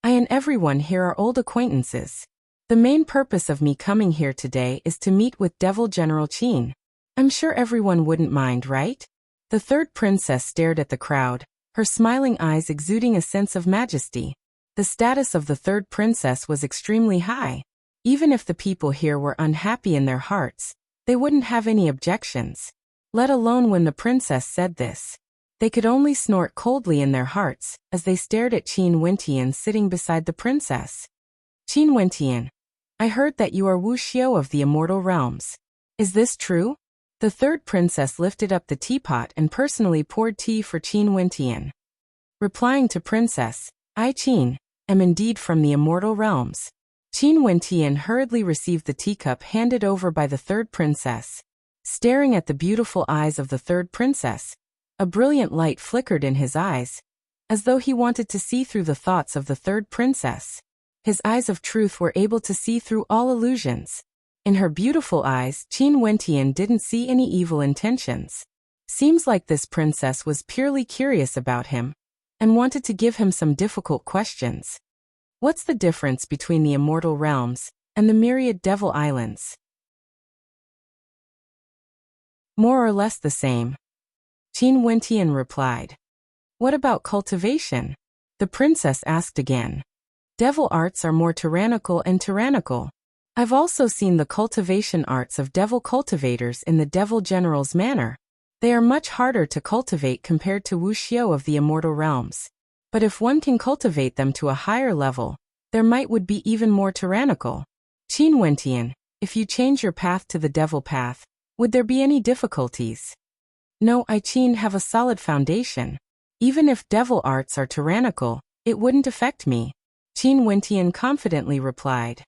I and everyone here are old acquaintances. The main purpose of me coming here today is to meet with Devil General Qin. I'm sure everyone wouldn't mind, right? The third princess stared at the crowd, her smiling eyes exuding a sense of majesty. The status of the third princess was extremely high. Even if the people here were unhappy in their hearts, they wouldn't have any objections. Let alone when the princess said this. They could only snort coldly in their hearts, as they stared at Qin Wentian sitting beside the princess. Qin Wentian, I heard that you are Wuxia of the Immortal Realms. Is this true? The third princess lifted up the teapot and personally poured tea for Qin Wentian. Replying to Princess, I Qin, am indeed from the Immortal Realms. Qin Wentian hurriedly received the teacup handed over by the third princess. Staring at the beautiful eyes of the third princess, a brilliant light flickered in his eyes, as though he wanted to see through the thoughts of the third princess. His eyes of truth were able to see through all illusions. In her beautiful eyes, Qin Wentian didn't see any evil intentions. Seems like this princess was purely curious about him, and wanted to give him some difficult questions. What's the difference between the Immortal Realms and the myriad Devil Islands? More or less the same. Qin Wentian replied. What about cultivation? The princess asked again. Devil arts are more tyrannical and tyrannical. I've also seen the cultivation arts of devil cultivators in the Devil General's manor. They are much harder to cultivate compared to Wuxia of the Immortal Realms. But if one can cultivate them to a higher level, their might would be even more tyrannical. Qin Wentian, if you change your path to the devil path, would there be any difficulties? No, I Qin have a solid foundation. Even if devil arts are tyrannical, it wouldn't affect me. Qin Wentian confidently replied.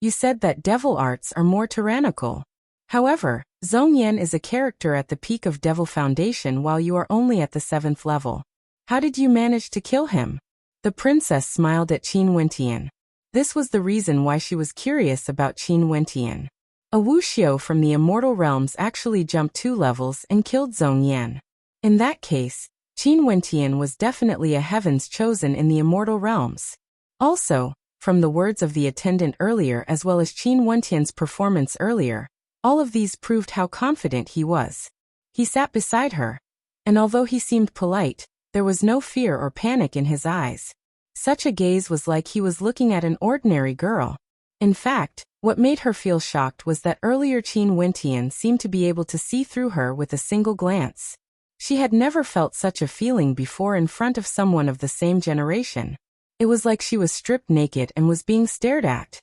You said that devil arts are more tyrannical. However, Zhong Yan is a character at the peak of Devil Foundation while you are only at the 7th level. How did you manage to kill him? The princess smiled at Qin Wentian. This was the reason why she was curious about Qin Wentian. A Wuxia from the immortal realms actually jumped 2 levels and killed Zhong Yan. In that case, Qin Wentian was definitely a heaven's chosen in the immortal realms. Also, from the words of the attendant earlier as well as Qin Wentian's performance earlier, all of these proved how confident he was. He sat beside her, and although he seemed polite, there was no fear or panic in his eyes. Such a gaze was like he was looking at an ordinary girl. In fact, what made her feel shocked was that earlier Qin Wentian seemed to be able to see through her with a single glance. She had never felt such a feeling before in front of someone of the same generation. It was like she was stripped naked and was being stared at.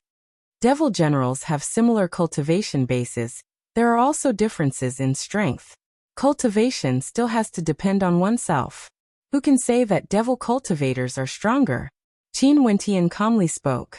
Devil generals have similar cultivation bases. There are also differences in strength. Cultivation still has to depend on oneself. Who can say that devil cultivators are stronger? Qin Wentian calmly spoke.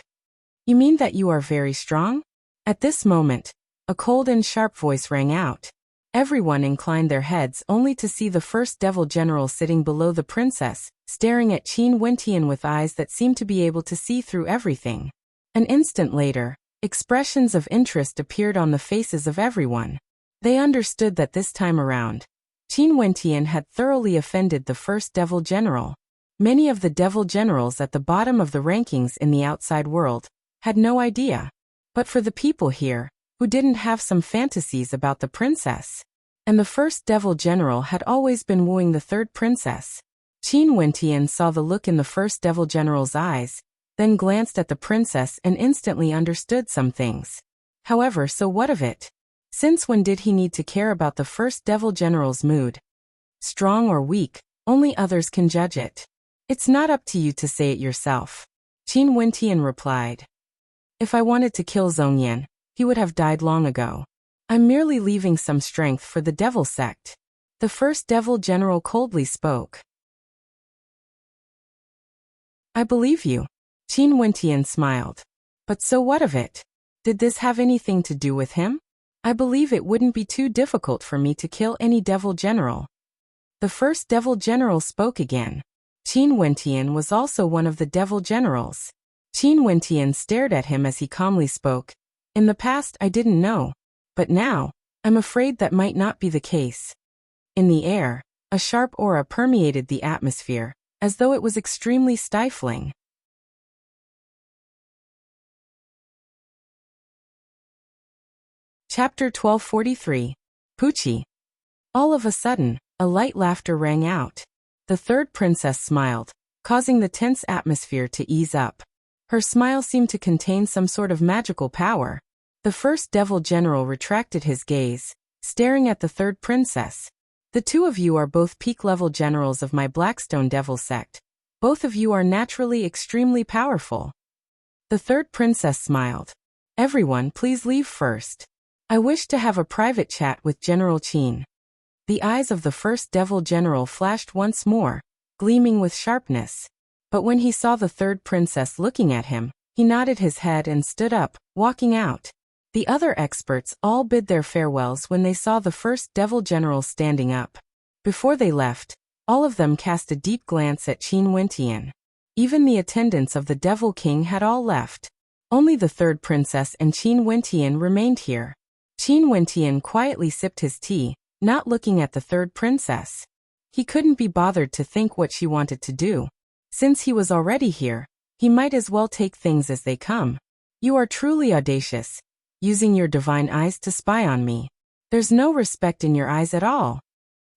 You mean that you are very strong? At this moment, a cold and sharp voice rang out. Everyone inclined their heads only to see the first devil general sitting below the princess, staring at Qin Wentian with eyes that seemed to be able to see through everything. An instant later, expressions of interest appeared on the faces of everyone. They understood that this time around, Qin Wentian had thoroughly offended the first devil general. Many of the devil generals at the bottom of the rankings in the outside world had no idea. But for the people here, who didn't have some fantasies about the princess, and the first devil general had always been wooing the third princess. Qin Wentian saw the look in the first devil general's eyes, then glanced at the princess and instantly understood some things. However, so what of it? Since when did he need to care about the first devil general's mood? Strong or weak, only others can judge it. It's not up to you to say it yourself. Qin Wentian replied. If I wanted to kill Zhong Yan, he would have died long ago. I'm merely leaving some strength for the devil sect. The first devil general coldly spoke. I believe you. Qin Wentian smiled. But so what of it? Did this have anything to do with him? I believe it wouldn't be too difficult for me to kill any devil general. The first devil general spoke again. Qin Wentian was also one of the devil generals. Qin Wentian stared at him as he calmly spoke. In the past I didn't know, but now, I'm afraid that might not be the case. In the air, a sharp aura permeated the atmosphere, as though it was extremely stifling. Chapter 1243. Pucci. All of a sudden, a light laughter rang out. The third princess smiled, causing the tense atmosphere to ease up. Her smile seemed to contain some sort of magical power. The first devil general retracted his gaze, staring at the third princess. The two of you are both peak-level generals of my Blackstone Devil sect. Both of you are naturally extremely powerful. The third princess smiled. Everyone, please leave first. I wish to have a private chat with General Qin. The eyes of the first devil general flashed once more, gleaming with sharpness. But when he saw the third princess looking at him, he nodded his head and stood up, walking out. The other experts all bid their farewells when they saw the first devil general standing up. Before they left, all of them cast a deep glance at Qin Wentian. Even the attendants of the Devil King had all left. Only the third princess and Qin Wentian remained here. Qin Wentian quietly sipped his tea, not looking at the third princess. He couldn't be bothered to think what she wanted to do. Since he was already here, he might as well take things as they come. You are truly audacious, using your divine eyes to spy on me. There's no respect in your eyes at all.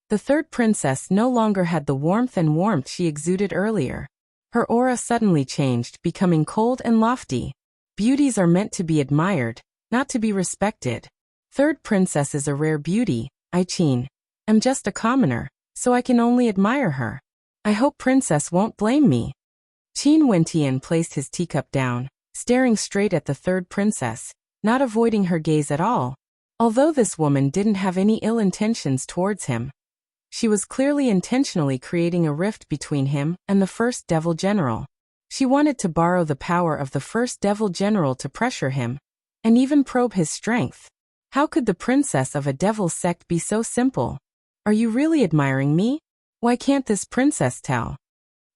The third princess no longer had the warmth she exuded earlier. Her aura suddenly changed, becoming cold and lofty. Beauties are meant to be admired, not to be respected. Third princess is a rare beauty. I, Qin, am just a commoner, so I can only admire her. I hope princess won't blame me. Qin Wentian placed his teacup down, staring straight at the third princess, not avoiding her gaze at all. Although this woman didn't have any ill intentions towards him, she was clearly intentionally creating a rift between him and the first devil general. She wanted to borrow the power of the first devil general to pressure him, and even probe his strength. How could the princess of a devil sect be so simple? Are you really admiring me? Why can't this princess tell?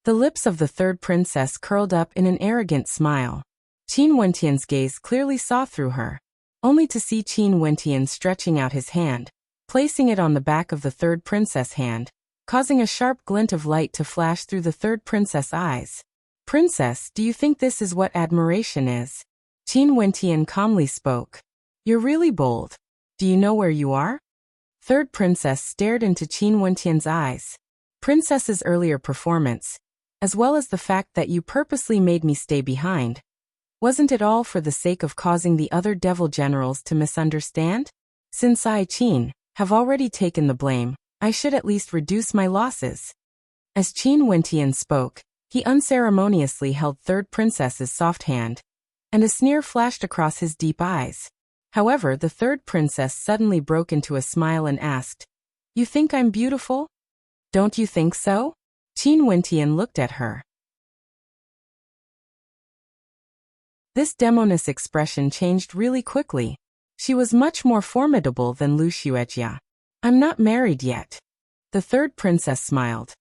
The lips of the third princess curled up in an arrogant smile. Qin Wentian's gaze clearly saw through her. only to see Qin Wentian stretching out his hand, placing it on the back of the third princess' hand, causing a sharp glint of light to flash through the third princess' eyes. Princess, do you think this is what admiration is? Qin Wentian calmly spoke. You're really bold. Do you know where you are? Third princess stared into Qin Wentian's eyes. Princess's earlier performance, as well as the fact that you purposely made me stay behind, wasn't it all for the sake of causing the other devil generals to misunderstand? Since I, Qin, have already taken the blame, I should at least reduce my losses. As Qin Wentian spoke, he unceremoniously held third princess's soft hand, and a sneer flashed across his deep eyes. However, the third princess suddenly broke into a smile and asked, You think I'm beautiful? Don't you think so? Qin Wentian looked at her. This demoness expression changed really quickly. She was much more formidable than Lu Xuejia. I'm not married yet. The third princess smiled.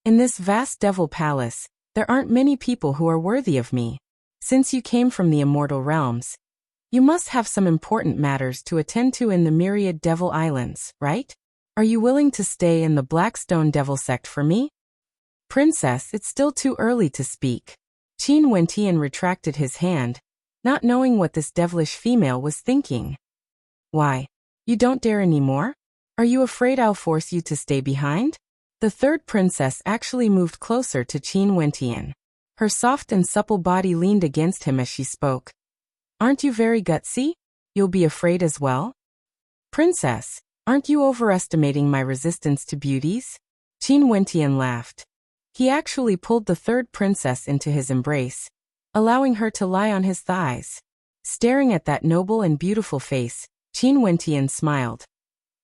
In this vast devil palace, there aren't many people who are worthy of me. Since you came from the immortal realms, you must have some important matters to attend to in the myriad devil islands, right? Are you willing to stay in the Blackstone Devil sect for me? Princess, it's still too early to speak. Qin Wentian retracted his hand, not knowing what this devilish female was thinking. Why? You don't dare anymore? Are you afraid I'll force you to stay behind? The third princess actually moved closer to Qin Wentian. Her soft and supple body leaned against him as she spoke. Aren't you very gutsy? You'll be afraid as well? Princess, aren't you overestimating my resistance to beauties? Qin Wentian laughed. He actually pulled the third princess into his embrace, allowing her to lie on his thighs. Staring at that noble and beautiful face, Qin Wentian smiled.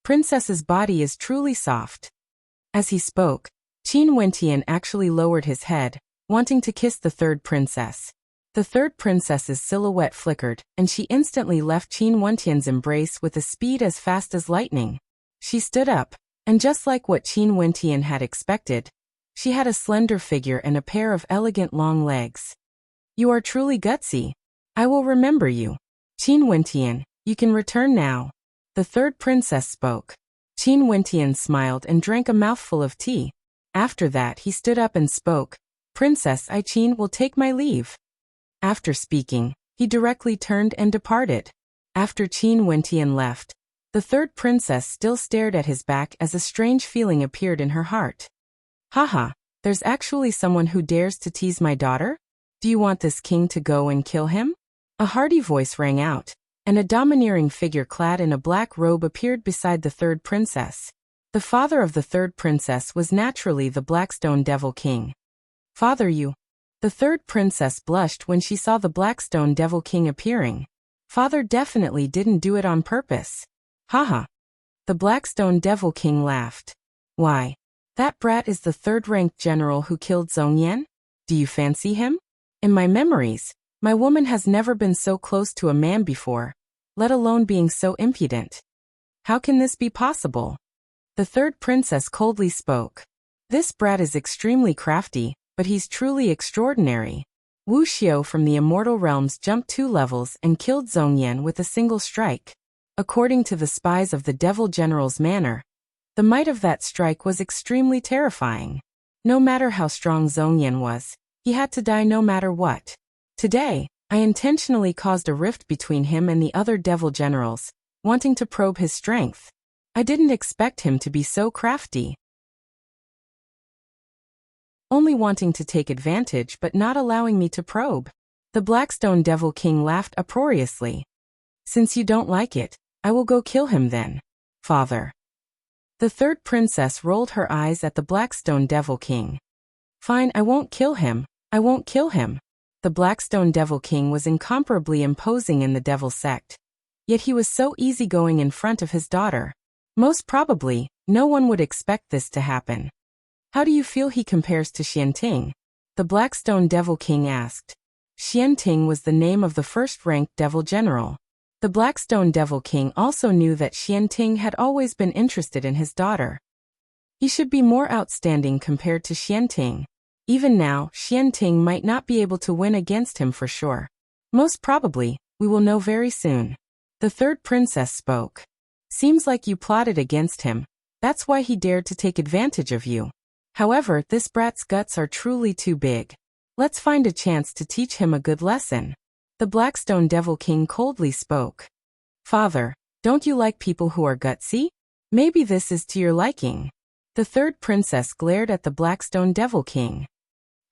Princess's body is truly soft. As he spoke, Qin Wentian actually lowered his head, wanting to kiss the third princess. The third princess's silhouette flickered, and she instantly left Qin Wentian's embrace with a speed as fast as lightning. She stood up, and just like what Qin Wentian had expected, she had a slender figure and a pair of elegant long legs. You are truly gutsy. I will remember you. Qin Wentian, you can return now. The third princess spoke. Qin Wentian smiled and drank a mouthful of tea. After that he stood up and spoke. Princess I Qin will take my leave. After speaking, he directly turned and departed. After Qin Wentian left, the third princess still stared at his back as a strange feeling appeared in her heart. Haha, there's actually someone who dares to tease my daughter? Do you want this king to go and kill him? A hearty voice rang out, and a domineering figure clad in a black robe appeared beside the third princess. The father of the third princess was naturally the Blackstone Devil King. Father, you. The third princess blushed when she saw the Blackstone Devil King appearing. Father definitely didn't do it on purpose. Haha. The Blackstone Devil King laughed. Why? That brat is the third-ranked general who killed Zhongyan? Do you fancy him? In my memories, my woman has never been so close to a man before, let alone being so impudent. How can this be possible? The third princess coldly spoke. This brat is extremely crafty, but he's truly extraordinary. Wuxia from the immortal realms jumped 2 levels and killed Zhongyan with a single strike. According to the spies of the devil general's manor, the might of that strike was extremely terrifying. No matter how strong Zhongyan was, he had to die no matter what. Today, I intentionally caused a rift between him and the other devil generals, wanting to probe his strength. I didn't expect him to be so crafty. Only wanting to take advantage but not allowing me to probe. The Blackstone Devil King laughed uproariously. Since you don't like it, I will go kill him then, father. The third princess rolled her eyes at the Blackstone Devil King. Fine, I won't kill him. I won't kill him. The Blackstone Devil King was incomparably imposing in the devil sect. Yet he was so easygoing in front of his daughter. Most probably, no one would expect this to happen. How do you feel he compares to Xianting? The Blackstone Devil King asked. Xianting was the name of the first-ranked devil general. The Blackstone Devil King also knew that Xianting had always been interested in his daughter. He should be more outstanding compared to Xianting. Even now, Xianting might not be able to win against him for sure. Most probably, we will know very soon. The third princess spoke. Seems like you plotted against him. That's why he dared to take advantage of you. However, this brat's guts are truly too big. Let's find a chance to teach him a good lesson. The Blackstone Devil King coldly spoke. Father, don't you like people who are gutsy? Maybe this is to your liking. The third princess glared at the Blackstone Devil King.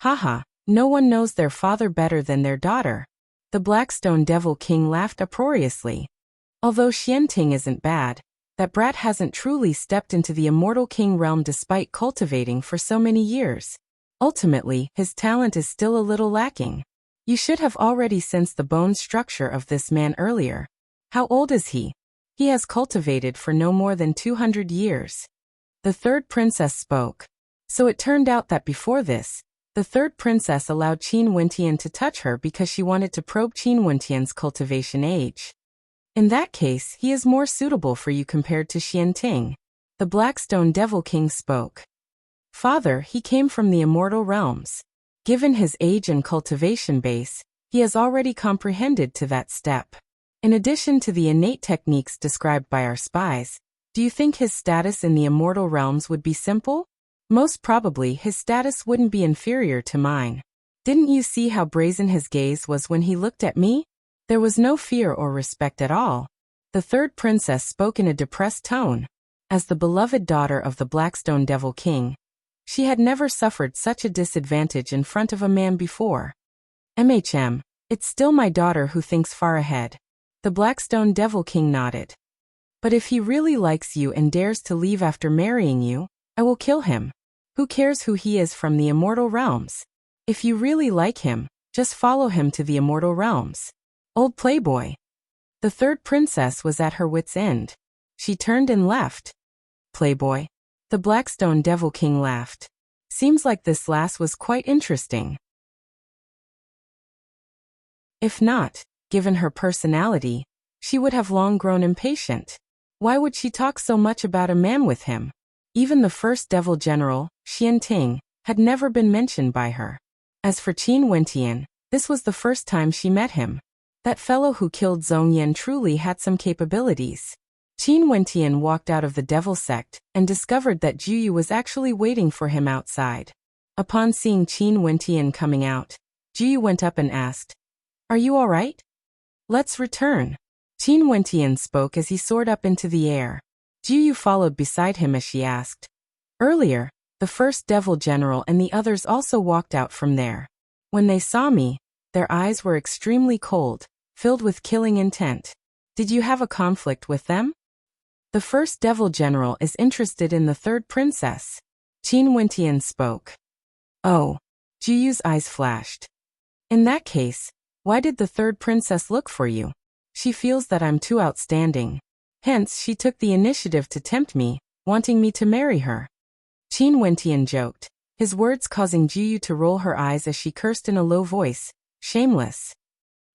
Haha, no one knows their father better than their daughter. The Blackstone Devil King laughed uproariously. Although Xianting isn't bad, that brat hasn't truly stepped into the Immortal King realm despite cultivating for so many years. Ultimately, his talent is still a little lacking. You should have already sensed the bone structure of this man earlier. How old is he? He has cultivated for no more than 200 years. The third princess spoke. So it turned out that before this, the third princess allowed Qin Wentian to touch her because she wanted to probe Qin Wentian's cultivation age. In that case, he is more suitable for you compared to Xianting. The Blackstone Devil King spoke. Father, he came from the immortal realms. Given his age and cultivation base, he has already comprehended to that step. In addition to the innate techniques described by our spies, do you think his status in the immortal realms would be simple? Most probably his status wouldn't be inferior to mine. Didn't you see how brazen his gaze was when he looked at me? There was no fear or respect at all. The third princess spoke in a depressed tone. As the beloved daughter of the Blackstone Devil King, she had never suffered such a disadvantage in front of a man before. It's still my daughter who thinks far ahead. The Blackstone Devil King nodded. But if he really likes you and dares to leave after marrying you, I will kill him. Who cares who he is from the immortal realms? If you really like him, just follow him to the immortal realms. Old playboy. The third princess was at her wit's end. She turned and left. Playboy. The Blackstone Devil King laughed. Seems like this lass was quite interesting. If not, given her personality, she would have long grown impatient. Why would she talk so much about a man with him? Even the first devil general, Xianting, had never been mentioned by her. As for Qin Wentian, this was the first time she met him. That fellow who killed Zhongyan truly had some capabilities. Qin Wentian walked out of the devil sect and discovered that Juyu was actually waiting for him outside. Upon seeing Qin Wentian coming out, Juyu went up and asked, "Are you all right? Let's return." Qin Wentian spoke as he soared up into the air. Juyu followed beside him as she asked. Earlier, the first devil general and the others also walked out from there. When they saw me, their eyes were extremely cold, filled with killing intent. Did you have a conflict with them? The first devil general is interested in the third princess. Qin Wentian spoke. Oh. Juyu's eyes flashed. In that case, why did the third princess look for you? She feels that I'm too outstanding. Hence, she took the initiative to tempt me, wanting me to marry her. Qin Wentian joked, his words causing Juyu to roll her eyes as she cursed in a low voice. Shameless.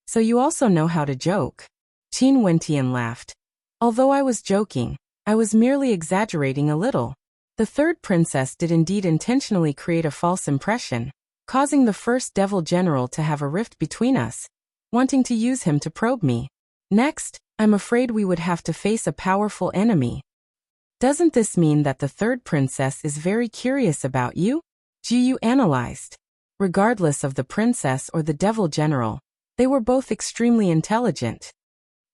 So you also know how to joke. Qin Wentian laughed. Although I was joking, I was merely exaggerating a little. The third princess did indeed intentionally create a false impression, causing the first devil general to have a rift between us, wanting to use him to probe me. Next, I'm afraid we would have to face a powerful enemy. Doesn't this mean that the third princess is very curious about you? Juyu analyzed. Regardless of the princess or the devil general, they were both extremely intelligent.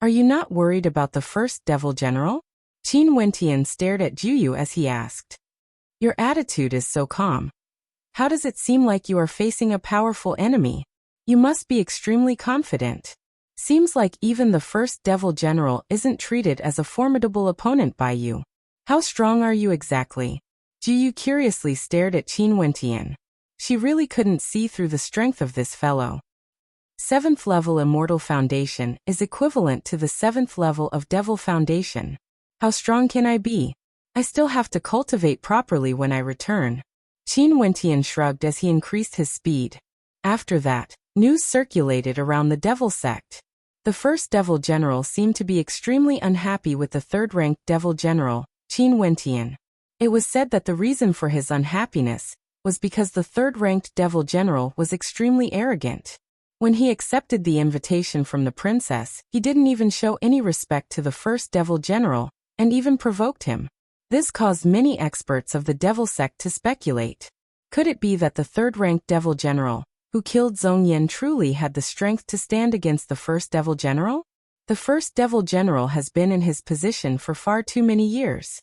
Are you not worried about the first devil general? Qin Wentian stared at Juyu as he asked. Your attitude is so calm. How does it seem like you are facing a powerful enemy? You must be extremely confident. Seems like even the first devil general isn't treated as a formidable opponent by you. How strong are you exactly? Juyu curiously stared at Qin Wentian. She really couldn't see through the strength of this fellow. 7th level Immortal Foundation is equivalent to the 7th level of Devil Foundation. How strong can I be? I still have to cultivate properly when I return. Qin Wentian shrugged as he increased his speed. After that, news circulated around the devil sect. The first devil general seemed to be extremely unhappy with the third-ranked devil general, Qin Wentian. It was said that the reason for his unhappiness was because the third-ranked devil general was extremely arrogant. When he accepted the invitation from the princess, he didn't even show any respect to the first devil general, and even provoked him. This caused many experts of the devil sect to speculate. Could it be that the third-ranked devil general, who killed Zhong Yan, truly had the strength to stand against the first devil general? The first devil general has been in his position for far too many years.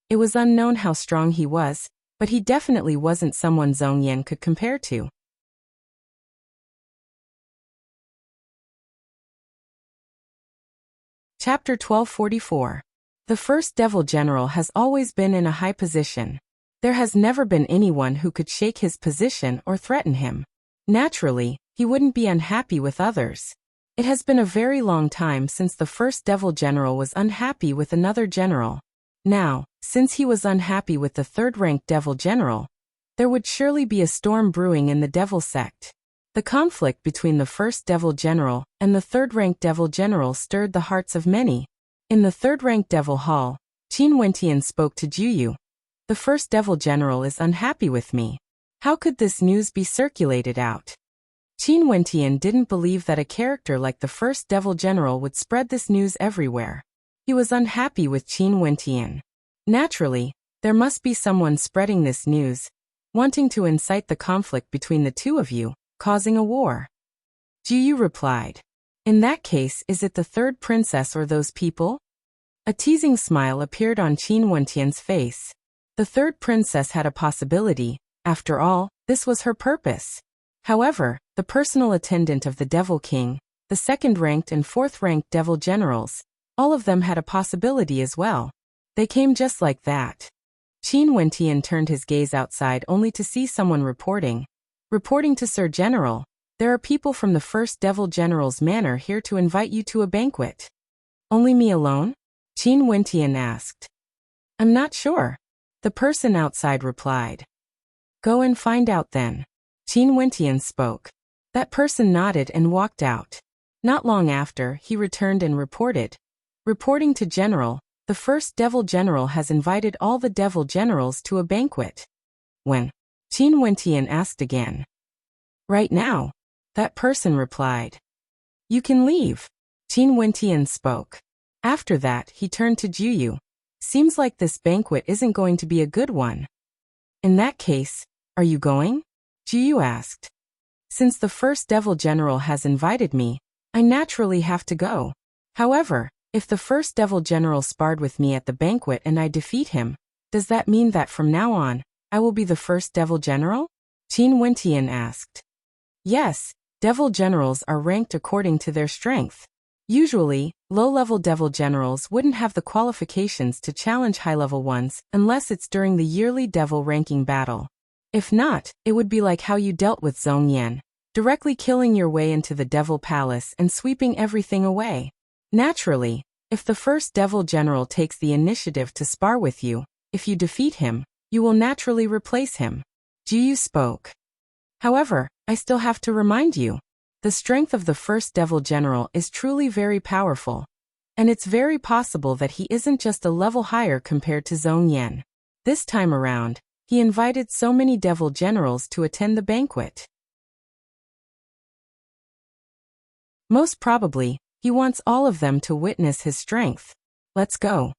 It was unknown how strong he was, but he definitely wasn't someone Zhong Yan could compare to. Chapter 1244. The first devil general has always been in a high position. There has never been anyone who could shake his position or threaten him. Naturally, he wouldn't be unhappy with others. It has been a very long time since the first devil general was unhappy with another general. Now, since he was unhappy with the third-ranked devil general, there would surely be a storm brewing in the devil sect. The conflict between the first devil general and the third-ranked devil general stirred the hearts of many. In the third-ranked devil hall, Qin Wentian spoke to Juyu. The first devil general is unhappy with me. How could this news be circulated out? Qin Wentian didn't believe that a character like the first devil general would spread this news everywhere. He was unhappy with Qin Wentian. Naturally, there must be someone spreading this news, wanting to incite the conflict between the two of you, causing a war. Juyu replied. In that case, is it the third princess or those people? A teasing smile appeared on Qin Wentian's face. The third princess had a possibility. After all, this was her purpose. However, the personal attendant of the Devil King, the second-ranked and fourth-ranked devil generals, all of them had a possibility as well. They came just like that. Qin Wentian turned his gaze outside only to see someone reporting. Reporting to Sir General, there are people from the first devil general's manor here to invite you to a banquet. Only me alone? Qin Wentian asked. I'm not sure. The person outside replied. Go and find out then. Qin Wentian spoke. That person nodded and walked out. Not long after, he returned and reported. Reporting to General, the first devil general has invited all the devil generals to a banquet. When? Qin Wentian asked again. Right now. That person replied. You can leave. Qin Wentian spoke. After that, he turned to Juyu. Seems like this banquet isn't going to be a good one. In that case, are you going? Juyu asked. Since the first devil general has invited me, I naturally have to go. However, if the first devil general sparred with me at the banquet and I defeat him, does that mean that from now on, I will be the first devil general? Qin Wentian asked. Yes, devil generals are ranked according to their strength. Usually, low-level devil generals wouldn't have the qualifications to challenge high-level ones unless it's during the yearly devil ranking battle. If not, it would be like how you dealt with Zhong Yan, directly killing your way into the devil palace and sweeping everything away. Naturally, if the first devil general takes the initiative to spar with you, if you defeat him, you will naturally replace him. Juyu spoke. However, I still have to remind you. The strength of the first devil general is truly very powerful. And it's very possible that he isn't just a level higher compared to Zhong Yan. This time around, he invited so many devil generals to attend the banquet. Most probably, he wants all of them to witness his strength. Let's go.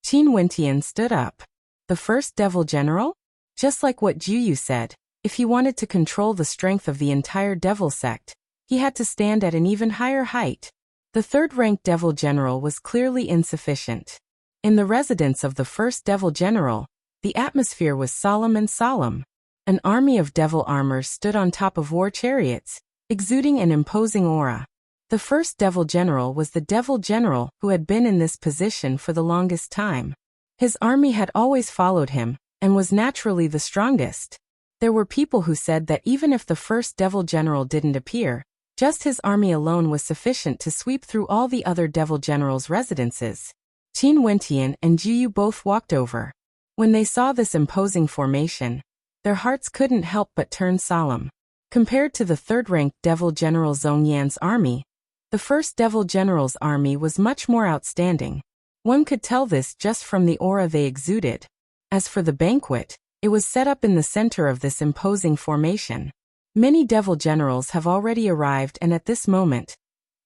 Qin Wentian stood up. The first devil general? Just like what Juyu said, if he wanted to control the strength of the entire devil sect, he had to stand at an even higher height. The third-ranked devil general was clearly insufficient. In the residence of the first devil general, the atmosphere was solemn and solemn. An army of devil armor stood on top of war chariots, exuding an imposing aura. The first devil general was the devil general who had been in this position for the longest time. His army had always followed him, and was naturally the strongest. There were people who said that even if the first devil general didn't appear, just his army alone was sufficient to sweep through all the other devil generals' residences. Qin Wentian and Juyu both walked over. When they saw this imposing formation, their hearts couldn't help but turn solemn. Compared to the third-ranked devil general Zhong Yan's army, the first devil general's army was much more outstanding. One could tell this just from the aura they exuded. As for the banquet, it was set up in the center of this imposing formation. Many devil generals have already arrived, and at this moment,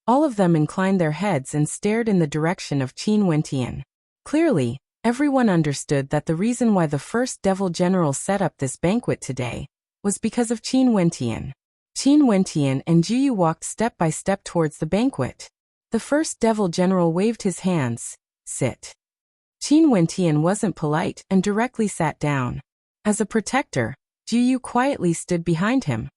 all of them inclined their heads and stared in the direction of Qin Wentian. Clearly, everyone understood that the reason why the first devil general set up this banquet today was because of Qin Wentian. Qin Wentian and Juyu walked step by step towards the banquet. The first devil general waved his hands. Sit. Qin Wentian wasn't polite and directly sat down. As a protector, Juyu quietly stood behind him.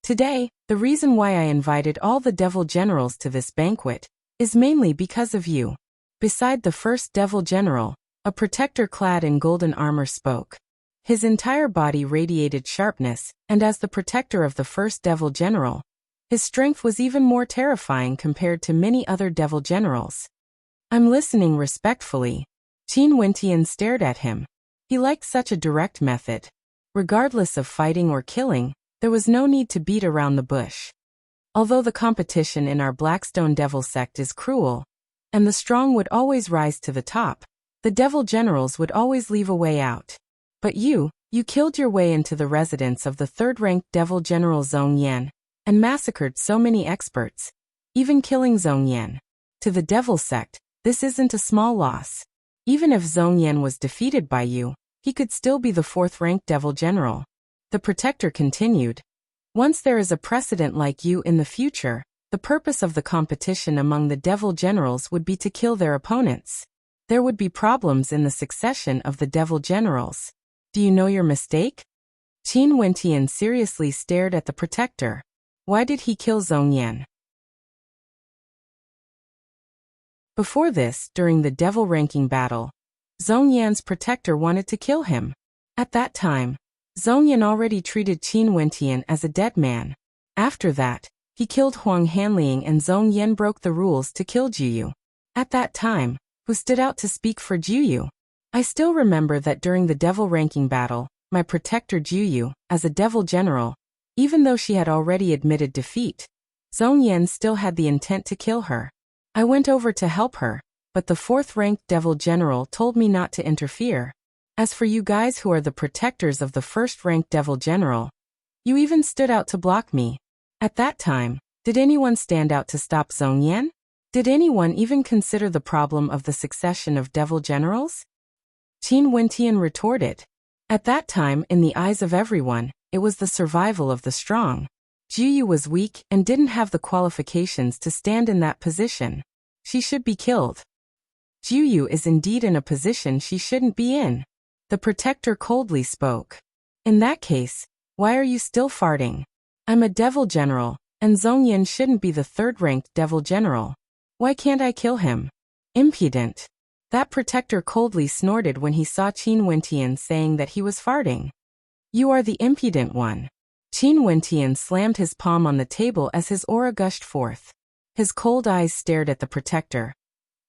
Today, the reason why I invited all the devil generals to this banquet is mainly because of you. Beside the first devil general, a protector clad in golden armor spoke. His entire body radiated sharpness, and as the protector of the first devil general, his strength was even more terrifying compared to many other devil generals. I'm listening respectfully. Qin Wentian stared at him. He liked such a direct method. Regardless of fighting or killing, there was no need to beat around the bush. Although the competition in our Blackstone Devil sect is cruel, and the strong would always rise to the top, the devil generals would always leave a way out. But you killed your way into the residence of the third-ranked devil general Zhong Yan, and massacred so many experts, even killing Zhong Yan. To the devil sect, this isn't a small loss. Even if Zhong Yan was defeated by you, he could still be the fourth-ranked devil general. The protector continued. Once there is a precedent like you in the future, the purpose of the competition among the devil generals would be to kill their opponents. There would be problems in the succession of the devil generals. Do you know your mistake? Qin Wentian seriously stared at the protector. Why did he kill Zhong Yan? Before this, during the devil ranking battle, Zhong Yan's protector wanted to kill him. At that time, Zhong Yan already treated Qin Wentian as a dead man. After that, he killed Huang Hanliang, and Zhong Yan broke the rules to kill Juyu. At that time, who stood out to speak for Juyu? I still remember that during the devil ranking battle, my protector Juyu, as a devil general, even though she had already admitted defeat, Zhong Yan still had the intent to kill her. I went over to help her, but the fourth-ranked devil general told me not to interfere. As for you guys who are the protectors of the first-ranked devil general, you even stood out to block me. At that time, did anyone stand out to stop Zhong Yan? Did anyone even consider the problem of the succession of devil generals? Qin Wentian retorted. At that time, in the eyes of everyone, it was the survival of the strong. Juyu was weak and didn't have the qualifications to stand in that position. She should be killed. Juyu is indeed in a position she shouldn't be in. The protector coldly spoke. In that case, why are you still farting? I'm a devil general, and Zhong Yan shouldn't be the third-ranked devil general. Why can't I kill him? Impudent. That protector coldly snorted when he saw Qin Wentian saying that he was farting. You are the impudent one. Qin Wentian slammed his palm on the table as his aura gushed forth. His cold eyes stared at the protector.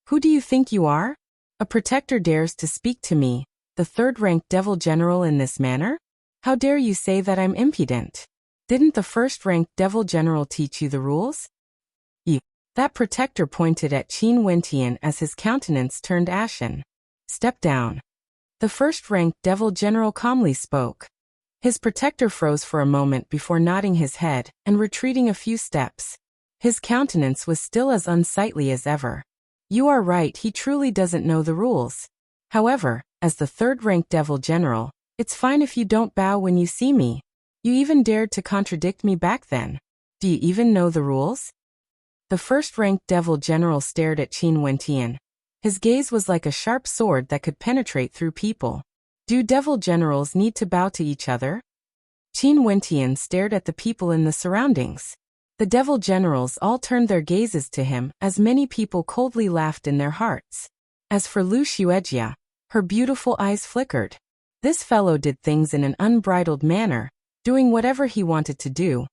Who do you think you are? A protector dares to speak to me, the third-ranked devil general, in this manner? How dare you say that I'm impudent? Didn't the first-ranked devil general teach you the rules? You. That protector pointed at Qin Wentian as his countenance turned ashen. Step down. The first-ranked devil general calmly spoke. His protector froze for a moment before nodding his head and retreating a few steps. His countenance was still as unsightly as ever. You are right, he truly doesn't know the rules. However, as the third-ranked devil general, it's fine if you don't bow when you see me. You even dared to contradict me back then. Do you even know the rules? The first-ranked devil general stared at Qin Wentian. His gaze was like a sharp sword that could penetrate through people. Do devil generals need to bow to each other? Qin Wentian stared at the people in the surroundings. The devil generals all turned their gazes to him as many people coldly laughed in their hearts. As for Lu Xuejia, her beautiful eyes flickered. This fellow did things in an unbridled manner, doing whatever he wanted to do,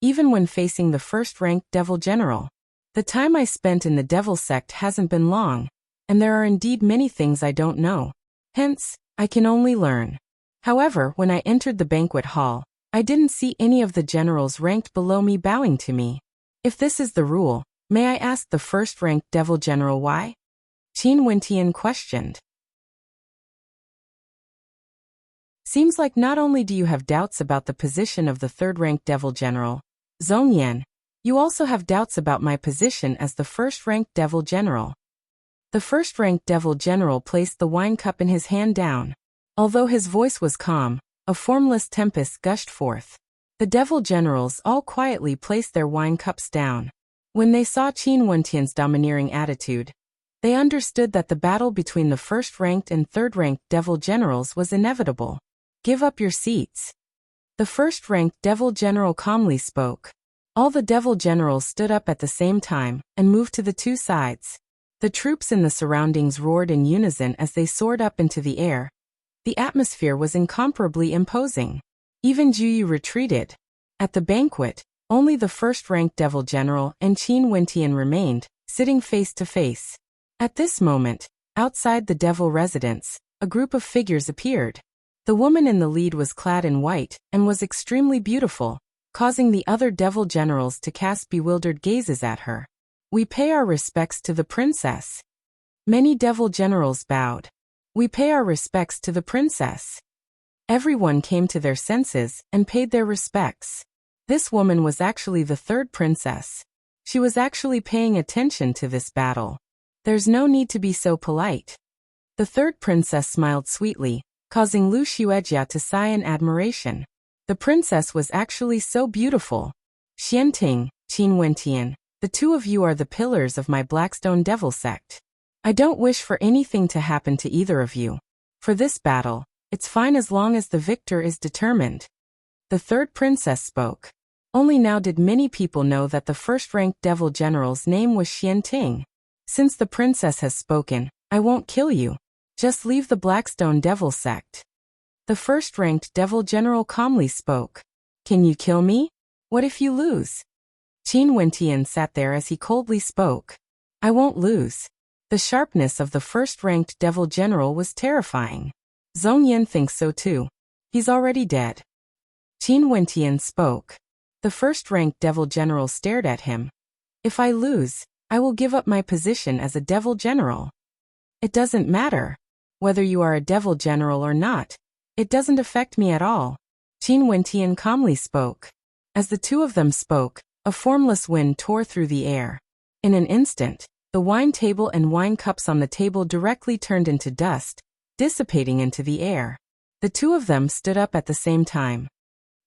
even when facing the first-ranked devil general. The time I spent in the devil sect hasn't been long, and there are indeed many things I don't know. Hence, I can only learn. However, when I entered the banquet hall, I didn't see any of the generals ranked below me bowing to me. If this is the rule, may I ask the first-ranked devil general why? Qin Wentian questioned. Seems like not only do you have doubts about the position of the third-ranked devil general, Zhongyan, you also have doubts about my position as the first-ranked devil general. The first-ranked devil general placed the wine cup in his hand down. Although his voice was calm, a formless tempest gushed forth. The devil generals all quietly placed their wine cups down. When they saw Qin Wentian's domineering attitude, they understood that the battle between the first-ranked and third-ranked devil generals was inevitable. Give up your seats. The first-ranked devil general calmly spoke. All the devil generals stood up at the same time and moved to the two sides. The troops in the surroundings roared in unison as they soared up into the air. The atmosphere was incomparably imposing. Even Juyu retreated. At the banquet, only the first-ranked devil general and Qin Wentian remained, sitting face to face. At this moment, outside the devil residence, a group of figures appeared. The woman in the lead was clad in white and was extremely beautiful, causing the other devil generals to cast bewildered gazes at her. We pay our respects to the princess. Many devil generals bowed. We pay our respects to the princess. Everyone came to their senses and paid their respects. This woman was actually the third princess. She was actually paying attention to this battle. There's no need to be so polite. The third princess smiled sweetly, causing Lu Xuejia to sigh in admiration. The princess was actually so beautiful. Xianting, Qin Wentian, the two of you are the pillars of my Blackstone Devil sect. I don't wish for anything to happen to either of you. For this battle, it's fine as long as the victor is determined. The third princess spoke. Only now did many people know that the first-ranked devil general's name was Xianting. Since the princess has spoken, I won't kill you. Just leave the Blackstone Devil sect. The first-ranked devil general calmly spoke. Can you kill me? What if you lose? Qin Wentian sat there as he coldly spoke. I won't lose. The sharpness of the first-ranked devil general was terrifying. Zhongyan thinks so too. He's already dead. Qin Wentian spoke. The first-ranked devil general stared at him. If I lose, I will give up my position as a devil general. It doesn't matter. Whether you are a devil general or not, it doesn't affect me at all. Qin Wentian calmly spoke. As the two of them spoke, a formless wind tore through the air. In an instant, the wine table and wine cups on the table directly turned into dust, dissipating into the air. The two of them stood up at the same time.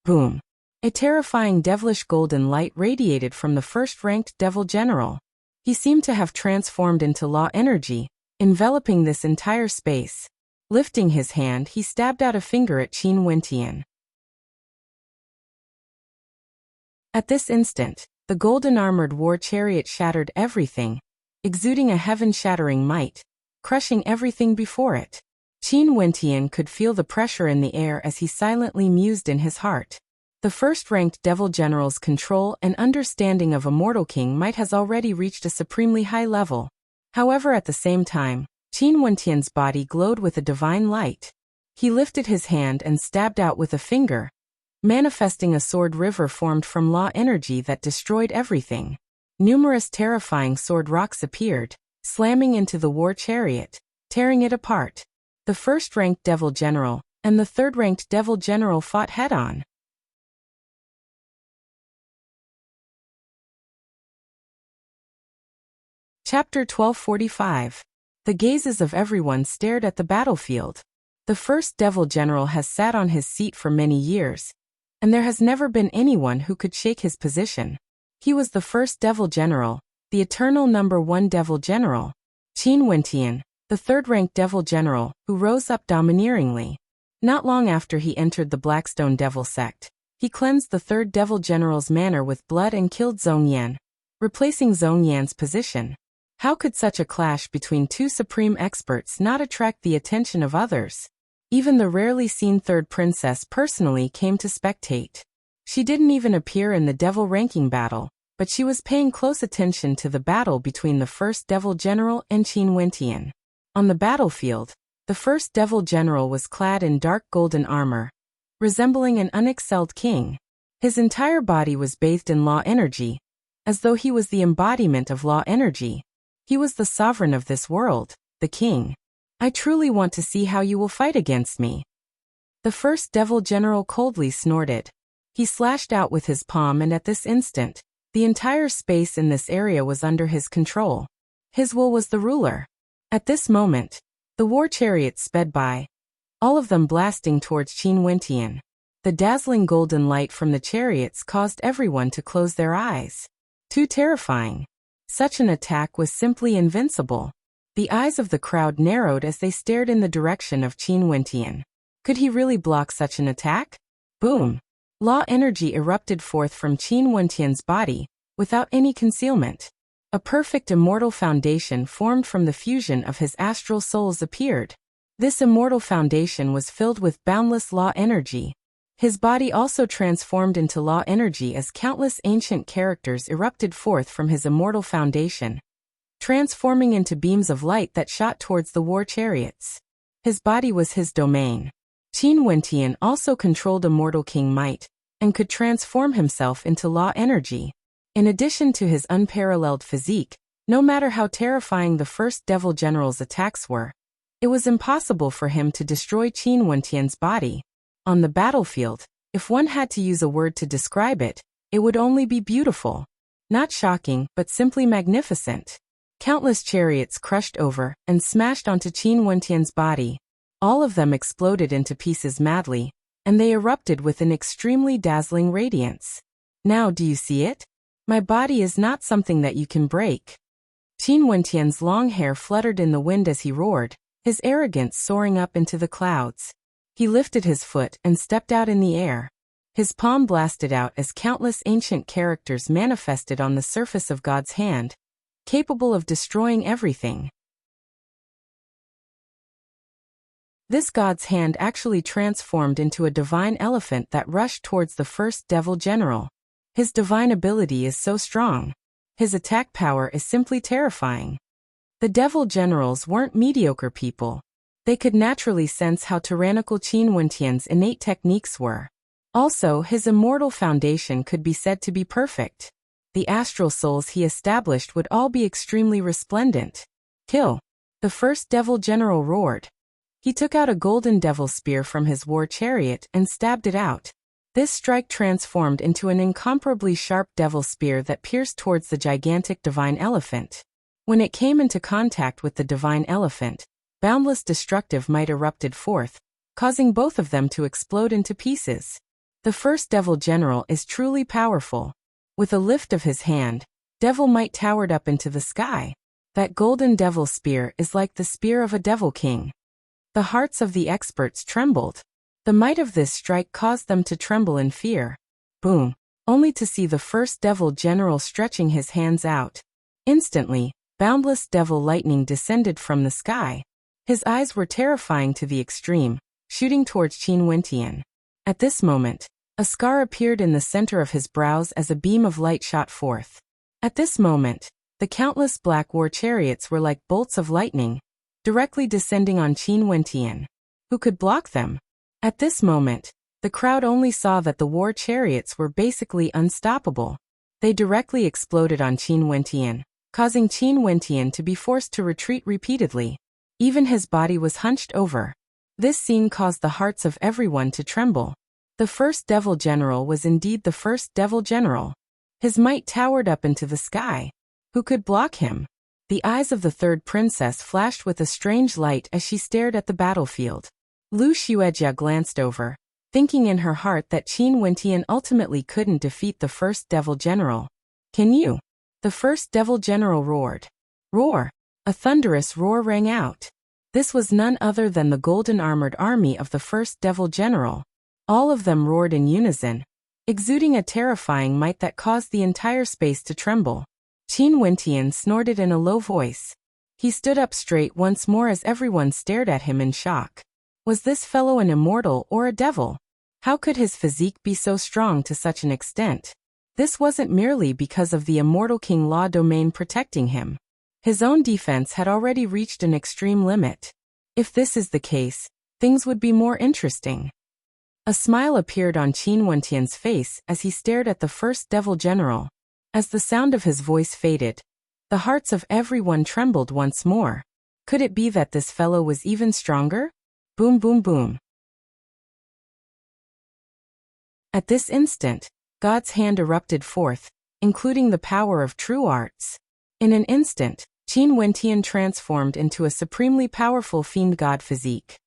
Boom! A terrifying devilish golden light radiated from the first-ranked devil general. He seemed to have transformed into law energy, enveloping this entire space. Lifting his hand, he stabbed out a finger at Qin Wentian. At this instant, the golden-armored war chariot shattered everything, exuding a heaven-shattering might, crushing everything before it. Qin Wentian could feel the pressure in the air as he silently mused in his heart. The first-ranked devil general's control and understanding of a mortal king might has already reached a supremely high level. However, at the same time, Qin Wentian's body glowed with a divine light. He lifted his hand and stabbed out with a finger, manifesting a sword river formed from law energy that destroyed everything. Numerous terrifying sword rocks appeared, slamming into the war chariot, tearing it apart. The first-ranked devil general and the third-ranked devil general fought head-on. Chapter 1245. The gazes of everyone stared at the battlefield. The first devil general has sat on his seat for many years, and there has never been anyone who could shake his position. He was the first devil general, the eternal #1 devil general. Qin Wentian, the third-ranked devil general, who rose up domineeringly. Not long after he entered the Blackstone Devil sect, he cleansed the third devil general's manor with blood and killed Zhongyan, replacing Zhongyan's position. How could such a clash between two supreme experts not attract the attention of others? Even the rarely seen third princess personally came to spectate. She didn't even appear in the devil ranking battle, but she was paying close attention to the battle between the first devil general and Qin Wentian. On the battlefield, the first devil general was clad in dark golden armor, resembling an unexcelled king. His entire body was bathed in law energy, as though he was the embodiment of law energy. He was the sovereign of this world, the king. I truly want to see how you will fight against me. The first devil general coldly snorted. He slashed out with his palm, and at this instant, the entire space in this area was under his control. His will was the ruler. At this moment, the war chariots sped by, all of them blasting towards Qin Wentian. The dazzling golden light from the chariots caused everyone to close their eyes. Too terrifying. Such an attack was simply invincible. The eyes of the crowd narrowed as they stared in the direction of Qin Wentian. Could he really block such an attack? Boom! Law energy erupted forth from Qin Wentian's body, without any concealment. A perfect immortal foundation formed from the fusion of his astral souls appeared. This immortal foundation was filled with boundless law energy. His body also transformed into law energy as countless ancient characters erupted forth from his immortal foundation, transforming into beams of light that shot towards the war chariots. His body was his domain. Qin Wentian also controlled immortal king might, and could transform himself into law energy. In addition to his unparalleled physique, no matter how terrifying the first devil general's attacks were, it was impossible for him to destroy Qin Wentian's body. On the battlefield, if one had to use a word to describe it, it would only be beautiful. Not shocking, but simply magnificent. Countless chariots crushed over and smashed onto Qin Wentian's body. All of them exploded into pieces madly, and they erupted with an extremely dazzling radiance. Now do you see it? My body is not something that you can break. Qin Wentian's long hair fluttered in the wind as he roared, his arrogance soaring up into the clouds. He lifted his foot and stepped out in the air. His palm blasted out as countless ancient characters manifested on the surface of God's hand, capable of destroying everything. This God's hand actually transformed into a divine elephant that rushed towards the first devil general. His divine ability is so strong. His attack power is simply terrifying. The devil generals weren't mediocre people. They could naturally sense how tyrannical Qin Wentian's innate techniques were. Also, his immortal foundation could be said to be perfect. The astral souls he established would all be extremely resplendent. Kill! The first devil general roared. He took out a golden devil spear from his war chariot and stabbed it out. This strike transformed into an incomparably sharp devil spear that pierced towards the gigantic divine elephant. When it came into contact with the divine elephant, boundless destructive might erupted forth, causing both of them to explode into pieces. The first devil general is truly powerful. With a lift of his hand, devil might towered up into the sky. That golden devil spear is like the spear of a devil king. The hearts of the experts trembled. The might of this strike caused them to tremble in fear. Boom! Only to see the first devil general stretching his hands out. Instantly, boundless devil lightning descended from the sky. His eyes were terrifying to the extreme, shooting towards Qin Wentian. At this moment, a scar appeared in the center of his brows as a beam of light shot forth. At this moment, the countless black war chariots were like bolts of lightning, directly descending on Qin Wentian. Who could block them? At this moment, the crowd only saw that the war chariots were basically unstoppable. They directly exploded on Qin Wentian, causing Qin Wentian to be forced to retreat repeatedly. Even his body was hunched over. This scene caused the hearts of everyone to tremble. The first devil general was indeed the first devil general. His might towered up into the sky. Who could block him? The eyes of the third princess flashed with a strange light as she stared at the battlefield. Lu Xuejia glanced over, thinking in her heart that Qin Wentian ultimately couldn't defeat the first devil general. Can you? The first devil general roared. Roar! A thunderous roar rang out. This was none other than the golden armored army of the first devil general. All of them roared in unison, exuding a terrifying might that caused the entire space to tremble. Qin Wentian snorted in a low voice. He stood up straight once more as everyone stared at him in shock. Was this fellow an immortal or a devil? How could his physique be so strong to such an extent? This wasn't merely because of the immortal King Law domain protecting him. His own defense had already reached an extreme limit. If this is the case, things would be more interesting. A smile appeared on Qin Wentian's face as he stared at the first devil general. As the sound of his voice faded, the hearts of everyone trembled once more. Could it be that this fellow was even stronger? Boom boom boom. At this instant, God's hand erupted forth, including the power of true arts. In an instant, Qin Wentian transformed into a supremely powerful fiend god physique.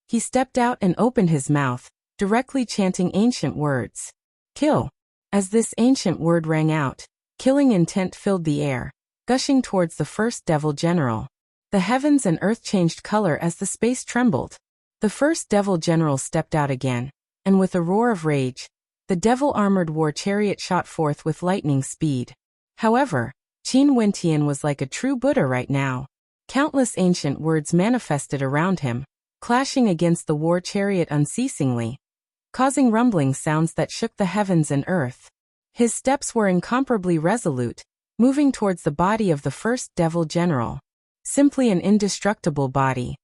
He stepped out and opened his mouth, directly chanting ancient words. Kill. As this ancient word rang out, killing intent filled the air, gushing towards the first devil general. The heavens and earth changed color as the space trembled. The first devil general stepped out again, and with a roar of rage, the devil-armored war chariot shot forth with lightning speed. However, Qin Wentian was like a true Buddha right now. Countless ancient words manifested around him, clashing against the war chariot unceasingly, causing rumbling sounds that shook the heavens and earth. His steps were incomparably resolute, moving towards the body of the first devil general. Simply an indestructible body.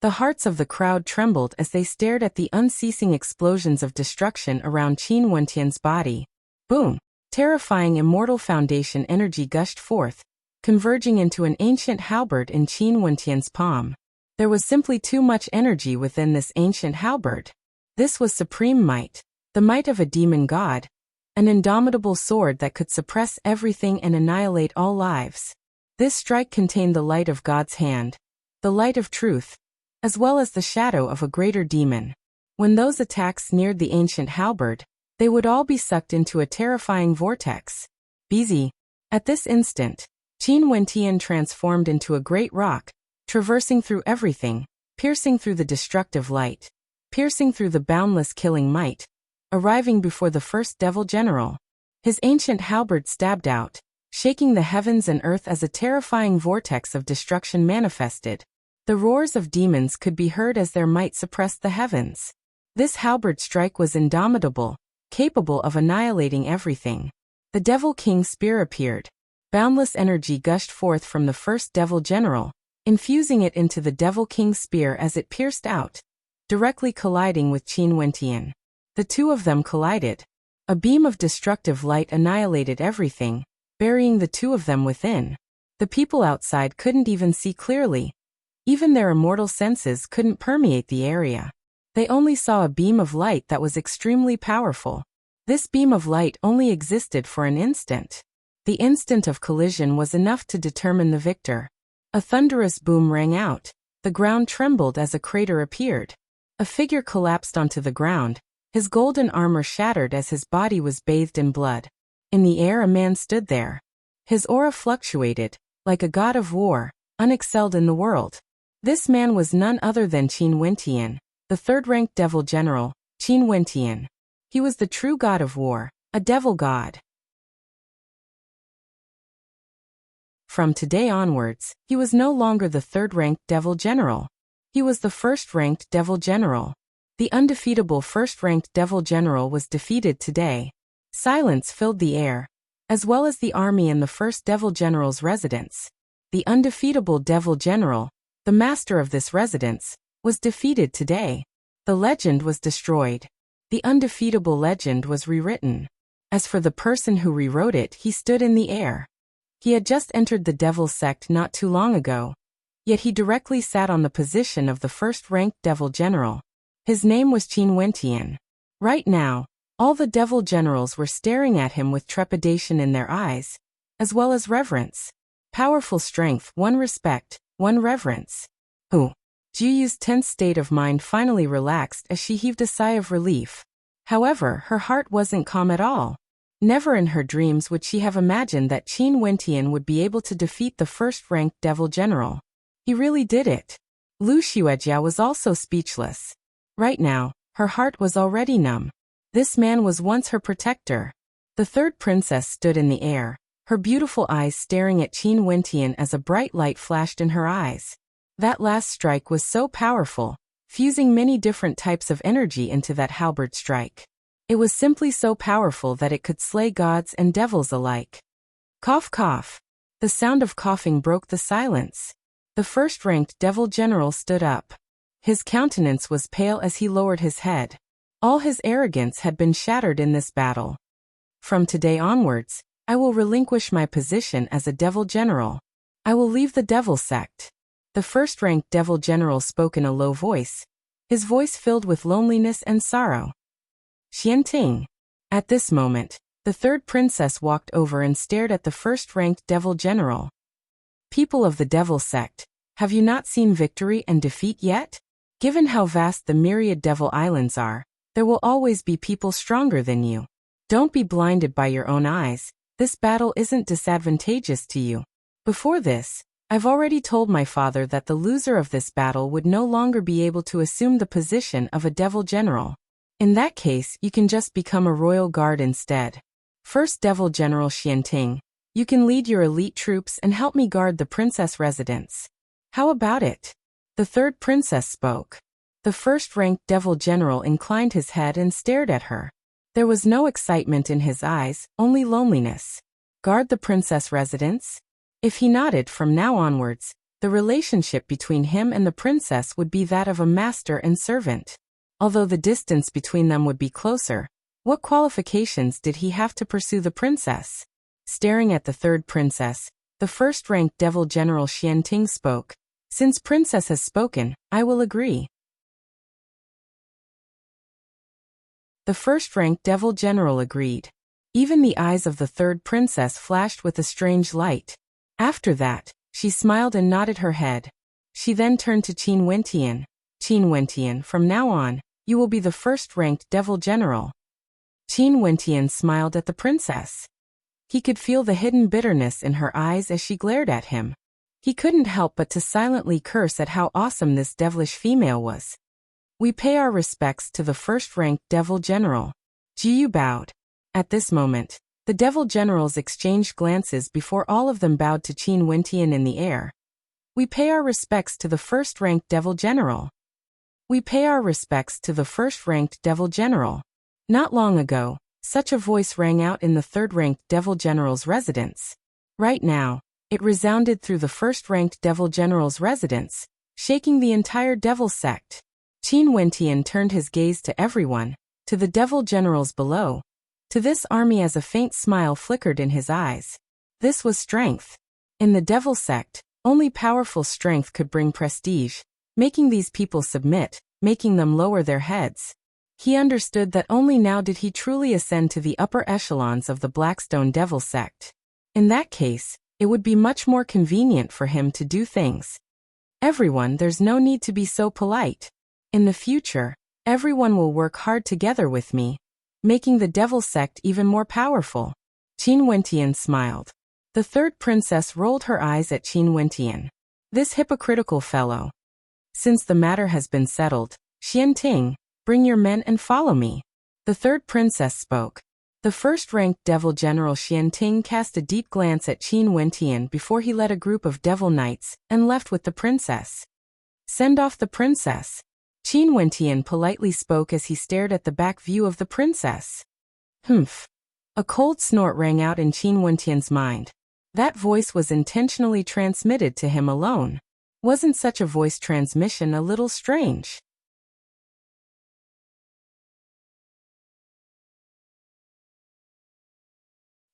The hearts of the crowd trembled as they stared at the unceasing explosions of destruction around Qin Wentian's body. Boom! Terrifying immortal foundation energy gushed forth, converging into an ancient halberd in Qin Wentian's palm. There was simply too much energy within this ancient halberd. This was supreme might, the might of a demon god, an indomitable sword that could suppress everything and annihilate all lives. This strike contained the light of God's hand, the light of truth, as well as the shadow of a greater demon. When those attacks neared the ancient halberd, they would all be sucked into a terrifying vortex. Busy. At this instant, Qin Wentian transformed into a great rock, traversing through everything, piercing through the destructive light, piercing through the boundless killing might, arriving before the first devil general. His ancient halberd stabbed out, shaking the heavens and earth as a terrifying vortex of destruction manifested. The roars of demons could be heard as their might suppressed the heavens. This halberd strike was indomitable, capable of annihilating everything. The Devil King's spear appeared. Boundless energy gushed forth from the first devil general, infusing it into the Devil King's spear as it pierced out, directly colliding with Qin Wentian. The two of them collided. A beam of destructive light annihilated everything, burying the two of them within. The people outside couldn't even see clearly. Even their immortal senses couldn't permeate the area. They only saw a beam of light that was extremely powerful. This beam of light only existed for an instant. The instant of collision was enough to determine the victor. A thunderous boom rang out. The ground trembled as a crater appeared. A figure collapsed onto the ground, his golden armor shattered as his body was bathed in blood. In the air a man stood there. His aura fluctuated, like a god of war, unexcelled in the world. This man was none other than Qin Wentian, the third-ranked devil general, Qin Wentian. He was the true god of war, a devil god. From today onwards, he was no longer the third-ranked devil general. He was the first-ranked devil general. The undefeatable first-ranked devil general was defeated today. Silence filled the air, as well as the army and the first devil general's residence. The undefeatable devil general, the master of this residence, was defeated today. The legend was destroyed. The undefeatable legend was rewritten. As for the person who rewrote it, he stood in the air. He had just entered the devil sect not too long ago, yet he directly sat on the position of the first-ranked devil general. His name was Qin Wentian. Right now, all the devil generals were staring at him with trepidation in their eyes, as well as reverence. Powerful strength, one respect, one reverence. Juyu's tense state of mind finally relaxed as she heaved a sigh of relief. However, her heart wasn't calm at all. Never in her dreams would she have imagined that Qin Wentian would be able to defeat the first-ranked devil general. He really did it. Lu Xuejia was also speechless. Right now, her heart was already numb. This man was once her protector. The third princess stood in the air, her beautiful eyes staring at Qin Wentian as a bright light flashed in her eyes. That last strike was so powerful, fusing many different types of energy into that halberd strike. It was simply so powerful that it could slay gods and devils alike. Cough cough. The sound of coughing broke the silence. The first-ranked devil general stood up. His countenance was pale as he lowered his head. All his arrogance had been shattered in this battle. From today onwards, I will relinquish my position as a devil general. I will leave the devil sect. The first-ranked devil general spoke in a low voice, his voice filled with loneliness and sorrow. Xianting. At this moment, the third princess walked over and stared at the first-ranked devil general. People of the devil sect, have you not seen victory and defeat yet? Given how vast the myriad devil islands are, there will always be people stronger than you. Don't be blinded by your own eyes. This battle isn't disadvantageous to you. Before this, I've already told my father that the loser of this battle would no longer be able to assume the position of a devil general. In that case, you can just become a royal guard instead. First Devil General Xianting, you can lead your elite troops and help me guard the princess residence. How about it? The third princess spoke. The first-ranked devil general inclined his head and stared at her. There was no excitement in his eyes, only loneliness. Guard the princess residence? If he nodded from now onwards, the relationship between him and the princess would be that of a master and servant. Although the distance between them would be closer, what qualifications did he have to pursue the princess? Staring at the third princess, the first-ranked devil general Xianting spoke. Since princess has spoken, I will agree. The first-ranked devil general agreed. Even the eyes of the third princess flashed with a strange light. After that, she smiled and nodded her head. She then turned to Qin Wentian. Qin Wentian, from now on, you will be the first-ranked devil general. Qin Wentian smiled at the princess. He could feel the hidden bitterness in her eyes as she glared at him. He couldn't help but to silently curse at how awesome this devilish female was. We pay our respects to the first-ranked devil general. Jiyu bowed. At this moment, the devil generals exchanged glances before all of them bowed to Qin Wentian in the air. We pay our respects to the first-ranked devil general. We pay our respects to the first-ranked devil general. Not long ago, such a voice rang out in the third-ranked devil general's residence. Right now, it resounded through the first-ranked devil general's residence, shaking the entire devil sect. Qin Wentian turned his gaze to everyone, to the devil generals below, to this army as a faint smile flickered in his eyes. This was strength. In the devil sect, only powerful strength could bring prestige, making these people submit, making them lower their heads. He understood that only now did he truly ascend to the upper echelons of the Blackstone Devil sect. In that case, it would be much more convenient for him to do things. Everyone, there's no need to be so polite. In the future, everyone will work hard together with me, making the devil sect even more powerful. Qin Wentian smiled. The third princess rolled her eyes at Qin Wentian. This hypocritical fellow. Since the matter has been settled, Xianting, bring your men and follow me. The third princess spoke. The first-ranked devil general Xianting cast a deep glance at Qin Wentian before he led a group of devil knights and left with the princess. Send off the princess. Qin Wentian politely spoke as he stared at the back view of the princess. Humph. A cold snort rang out in Qin Wentian's mind. That voice was intentionally transmitted to him alone. Wasn't such a voice transmission a little strange?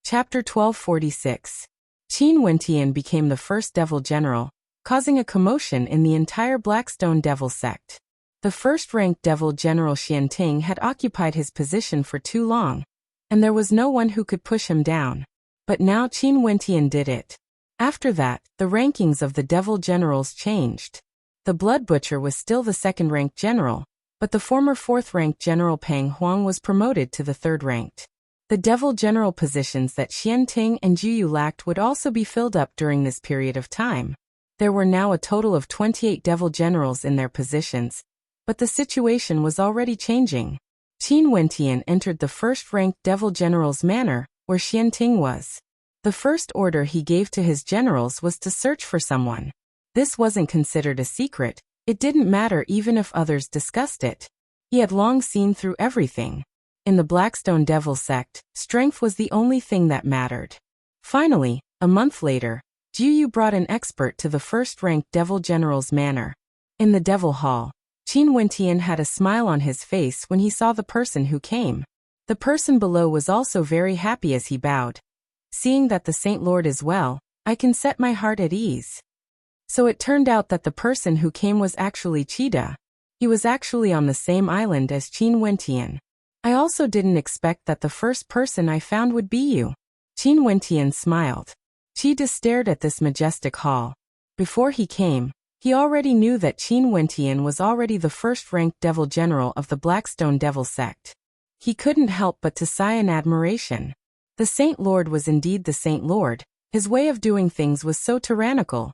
Chapter 1246. Qin Wentian became the first devil general, causing a commotion in the entire Blackstone Devil sect. The first-ranked devil general Xianting had occupied his position for too long, and there was no one who could push him down. But now Qin Wentian did it. After that, the rankings of the devil generals changed. The Blood Butcher was still the second-ranked general, but the former fourth-ranked General Pang Huang was promoted to the third-ranked. The devil general positions that Xianting and Jiyu lacked would also be filled up during this period of time. There were now a total of 28 devil generals in their positions, but the situation was already changing. Qin Wentian entered the first-ranked devil general's manor, where Xianting was. The first order he gave to his generals was to search for someone. This wasn't considered a secret, it didn't matter even if others discussed it. He had long seen through everything. In the Blackstone Devil sect, strength was the only thing that mattered. Finally, a month later, Jiyu brought an expert to the first-ranked devil general's manor. In the devil hall, Qin Wentian had a smile on his face when he saw the person who came. The person below was also very happy as he bowed. Seeing that the Saint Lord is well, I can set my heart at ease. So it turned out that the person who came was actually Qida. He was actually on the same island as Qin Wentian. I also didn't expect that the first person I found would be you. Qin Wentian smiled. Qi stared at this majestic hall. Before he came, he already knew that Qin Wentian was already the first-ranked devil general of the Blackstone Devil sect. He couldn't help but to sigh in admiration. The Saint Lord was indeed the Saint Lord. His way of doing things was so tyrannical,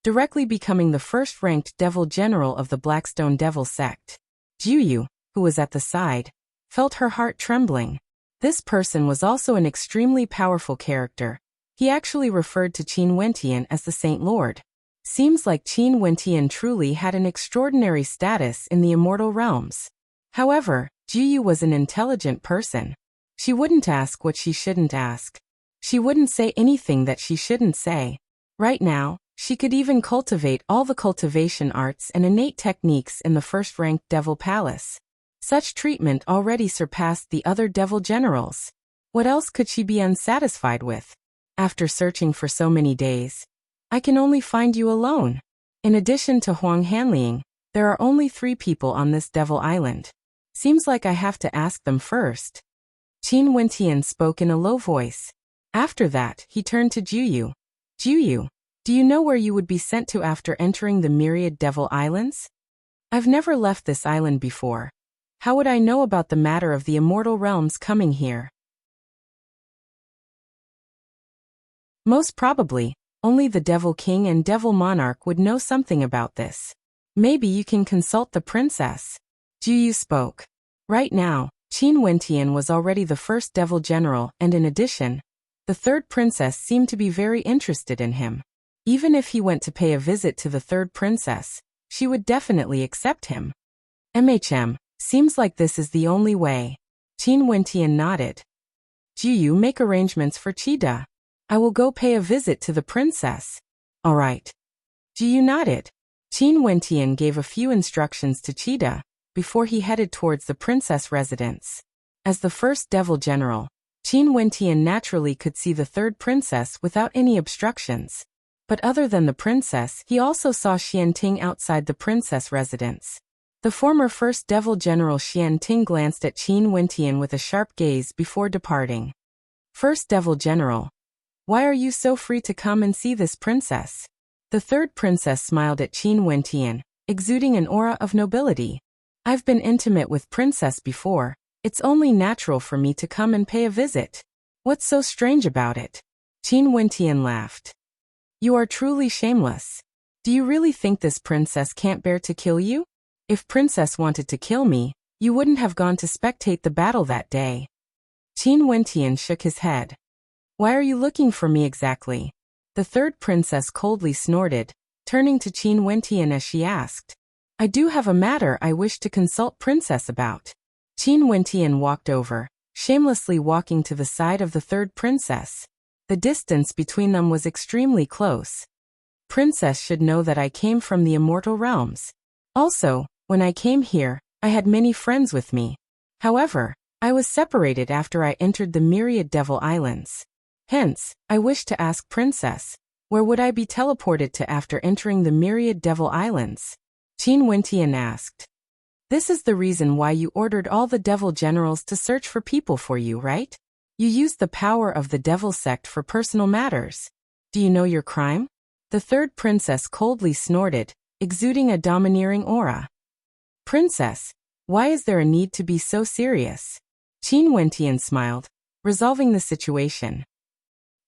directly becoming the first-ranked devil general of the Blackstone Devil sect. Juyu, who was at the side, felt her heart trembling. This person was also an extremely powerful character. He actually referred to Qin Wentian as the Saint Lord. Seems like Qin Wentian truly had an extraordinary status in the immortal realms. However, Juyu was an intelligent person. She wouldn't ask what she shouldn't ask. She wouldn't say anything that she shouldn't say. Right now, she could even cultivate all the cultivation arts and innate techniques in the first-ranked Devil Palace. Such treatment already surpassed the other devil generals. What else could she be unsatisfied with? After searching for so many days, I can only find you alone. In addition to Huang Hanliang, there are only 3 people on this devil island. Seems like I have to ask them first. Qin Wentian spoke in a low voice. After that, he turned to Juyu. Juyu, do you know where you would be sent to after entering the myriad devil islands? I've never left this island before. How would I know about the matter of the immortal realms coming here? Most probably, only the Devil King and Devil Monarch would know something about this. Maybe you can consult the princess. Juyu spoke. Right now, Qin Wentian was already the first devil general, and in addition, the third princess seemed to be very interested in him. Even if he went to pay a visit to the third princess, she would definitely accept him. Seems like this is the only way. Qin Wentian nodded. Juyu, make arrangements for Chida. I will go pay a visit to the princess. All right. Juyu nodded. Qin Wentian gave a few instructions to Chida before he headed towards the princess residence. As the first devil general, Qin Wentian naturally could see the third princess without any obstructions. But other than the princess, he also saw Xianting outside the princess residence. The former first devil general Xianting glanced at Qin Wentian with a sharp gaze before departing. First devil general, why are you so free to come and see this princess? The third princess smiled at Qin Wentian, exuding an aura of nobility. I've been intimate with princess before. It's only natural for me to come and pay a visit. What's so strange about it? Qin Wentian laughed. You are truly shameless. Do you really think this princess can't bear to kill you? If princess wanted to kill me, you wouldn't have gone to spectate the battle that day. Qin Wentian shook his head. Why are you looking for me exactly? The third princess coldly snorted, turning to Qin Wentian as she asked. I do have a matter I wish to consult princess about. Qin Wentian walked over, shamelessly walking to the side of the third princess. The distance between them was extremely close. Princess should know that I came from the immortal realms. Also, when I came here, I had many friends with me. However, I was separated after I entered the myriad devil islands. Hence, I wish to ask princess, where would I be teleported to after entering the myriad devil islands? Qin Wentian asked. This is the reason why you ordered all the devil generals to search for people for you, right? You used the power of the devil sect for personal matters. Do you know your crime? The third princess coldly snorted, exuding a domineering aura. Princess, why is there a need to be so serious? Qin Wentian smiled, resolving the situation.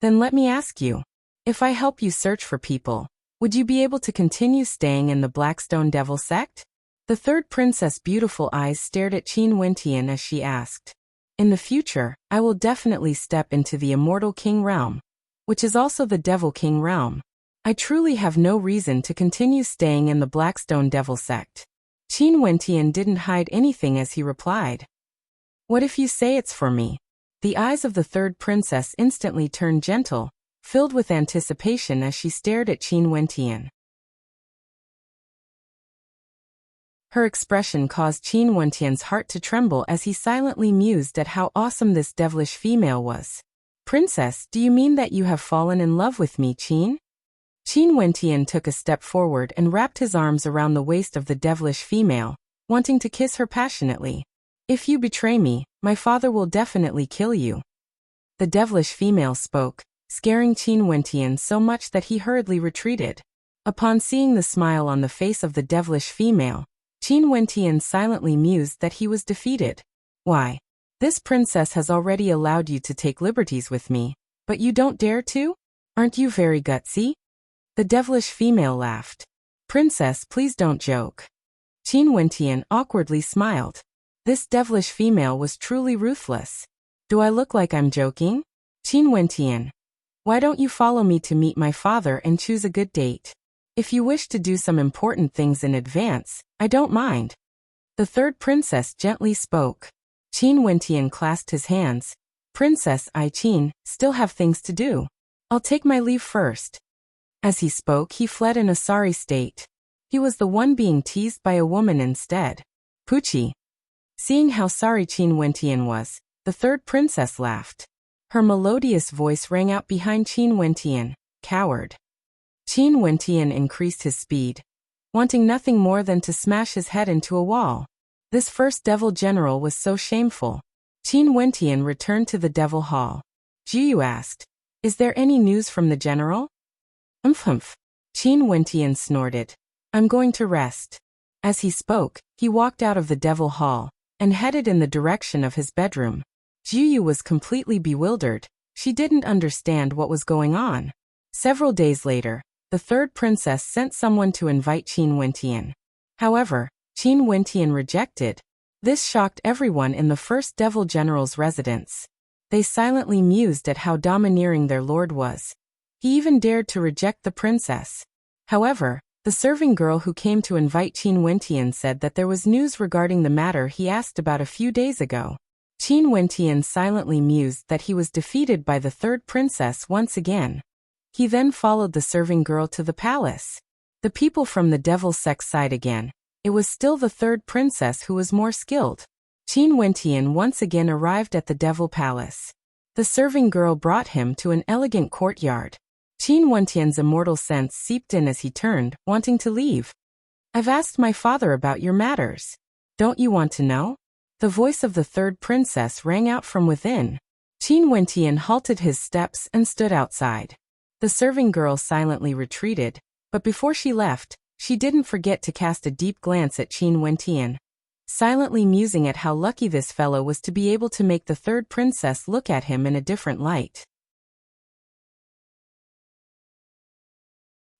Then let me ask you, if I help you search for people, would you be able to continue staying in the Blackstone Devil sect? The third princess' beautiful eyes stared at Qin Wentian as she asked. In the future, I will definitely step into the Immortal King realm, which is also the Devil King realm. I truly have no reason to continue staying in the Blackstone Devil sect. Qin Wentian didn't hide anything as he replied. What if you say it's for me? The eyes of the third princess instantly turned gentle, filled with anticipation as she stared at Qin Wentian. Her expression caused Qin Wentian's heart to tremble as he silently mused at how awesome this devilish female was. Princess, do you mean that you have fallen in love with me, Qin? Qin Wentian took a step forward and wrapped his arms around the waist of the devilish female, wanting to kiss her passionately. If you betray me, my father will definitely kill you. The devilish female spoke, scaring Qin Wentian so much that he hurriedly retreated. Upon seeing the smile on the face of the devilish female, Qin Wentian silently mused that he was defeated. Why? This princess has already allowed you to take liberties with me, but you don't dare to? Aren't you very gutsy? The devilish female laughed. Princess, please don't joke. Qin Wentian awkwardly smiled. This devilish female was truly ruthless. Do I look like I'm joking? Qin Wentian, why don't you follow me to meet my father and choose a good date? If you wish to do some important things in advance, I don't mind. The third princess gently spoke. Qin Wentian clasped his hands. Princess Qin, still have things to do. I'll take my leave first. As he spoke, he fled in a sorry state. He was the one being teased by a woman instead. Pucci. Seeing how sorry Qin Wentian was, the third princess laughed. Her melodious voice rang out behind Qin Wentian. Coward. Qin Wentian increased his speed, wanting nothing more than to smash his head into a wall. This first devil general was so shameful. Qin Wentian returned to the devil hall. Jiyu asked, is there any news from the general? Humph. Qin Wentian snorted. I'm going to rest. As he spoke, he walked out of the devil hall and headed in the direction of his bedroom. Jiyu was completely bewildered. She didn't understand what was going on. Several days later, the third princess sent someone to invite Qin Wentian. However, Qin Wentian rejected. This shocked everyone in the first devil general's residence. They silently mused at how domineering their lord was. He even dared to reject the princess. However, the serving girl who came to invite Qin Wentian said that there was news regarding the matter he asked about a few days ago. Qin Wentian silently mused that he was defeated by the third princess once again. He then followed the serving girl to the palace. The people from the devil sex side again. It was still the third princess who was more skilled. Qin Wentian once again arrived at the devil palace. The serving girl brought him to an elegant courtyard. Qin Wentian's immortal sense seeped in as he turned, wanting to leave. I've asked my father about your matters. Don't you want to know? The voice of the third princess rang out from within. Qin Wentian halted his steps and stood outside. The serving girl silently retreated, but before she left, she didn't forget to cast a deep glance at Qin Wentian, silently musing at how lucky this fellow was to be able to make the third princess look at him in a different light.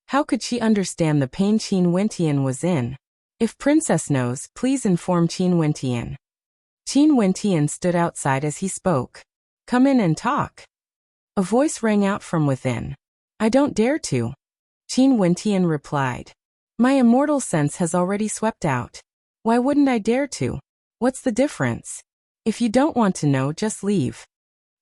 How could she understand the pain Qin Wentian was in? If princess knows, please inform Qin Wentian. Qin Wentian stood outside as he spoke. Come in and talk. A voice rang out from within. I don't dare to. Qin Wentian replied. My immortal sense has already swept out. Why wouldn't I dare to? What's the difference? If you don't want to know, just leave.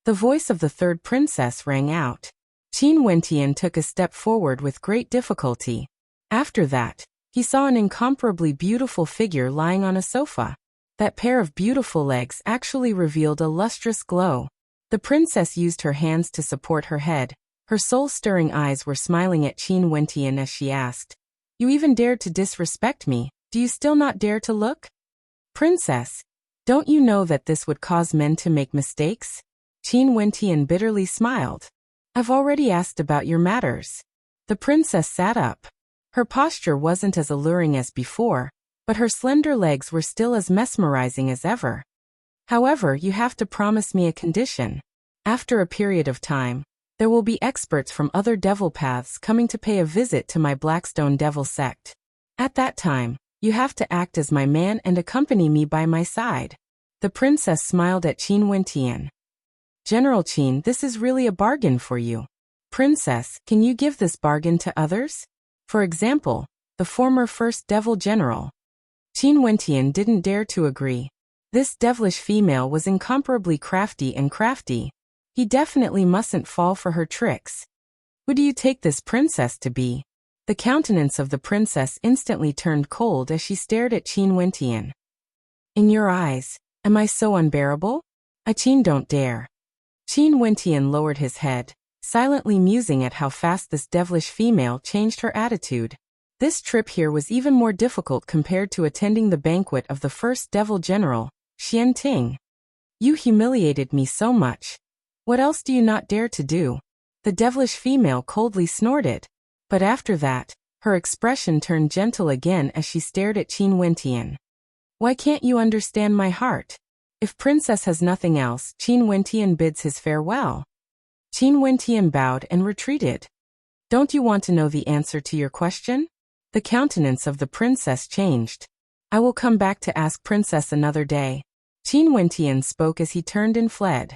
The voice of the third princess rang out. Qin Wentian took a step forward with great difficulty. After that, he saw an incomparably beautiful figure lying on a sofa. That pair of beautiful legs actually revealed a lustrous glow. The princess used her hands to support her head. Her soul-stirring eyes were smiling at Qin Wentian as she asked, You even dared to disrespect me, do you still not dare to look? Princess, don't you know that this would cause men to make mistakes? Qin Wentian bitterly smiled. I've already asked about your matters. The princess sat up. Her posture wasn't as alluring as before, but her slender legs were still as mesmerizing as ever. However, you have to promise me a condition. After a period of time, there will be experts from other devil paths coming to pay a visit to my Blackstone Devil sect. At that time, you have to act as my man and accompany me by my side. The princess smiled at Qin Wentian. General Qin, this is really a bargain for you. Princess, can you give this bargain to others? For example, the former first devil general. Qin Wentian didn't dare to agree. This devilish female was incomparably crafty. He definitely mustn't fall for her tricks. Who do you take this princess to be? The countenance of the princess instantly turned cold as she stared at Qin Wentian. In your eyes, am I so unbearable? Qin, don't dare. Qin Wentian lowered his head, silently musing at how fast this devilish female changed her attitude. This trip here was even more difficult compared to attending the banquet of the first devil general. Xian Ting. You humiliated me so much. What else do you not dare to do? The devilish female coldly snorted. But after that, her expression turned gentle again as she stared at Qin Wentian. Why can't you understand my heart? If Princess has nothing else, Qin Wentian bids his farewell. Qin Wentian bowed and retreated. Don't you want to know the answer to your question? The countenance of the princess changed. I will come back to ask Princess another day. Qin Wentian spoke as he turned and fled.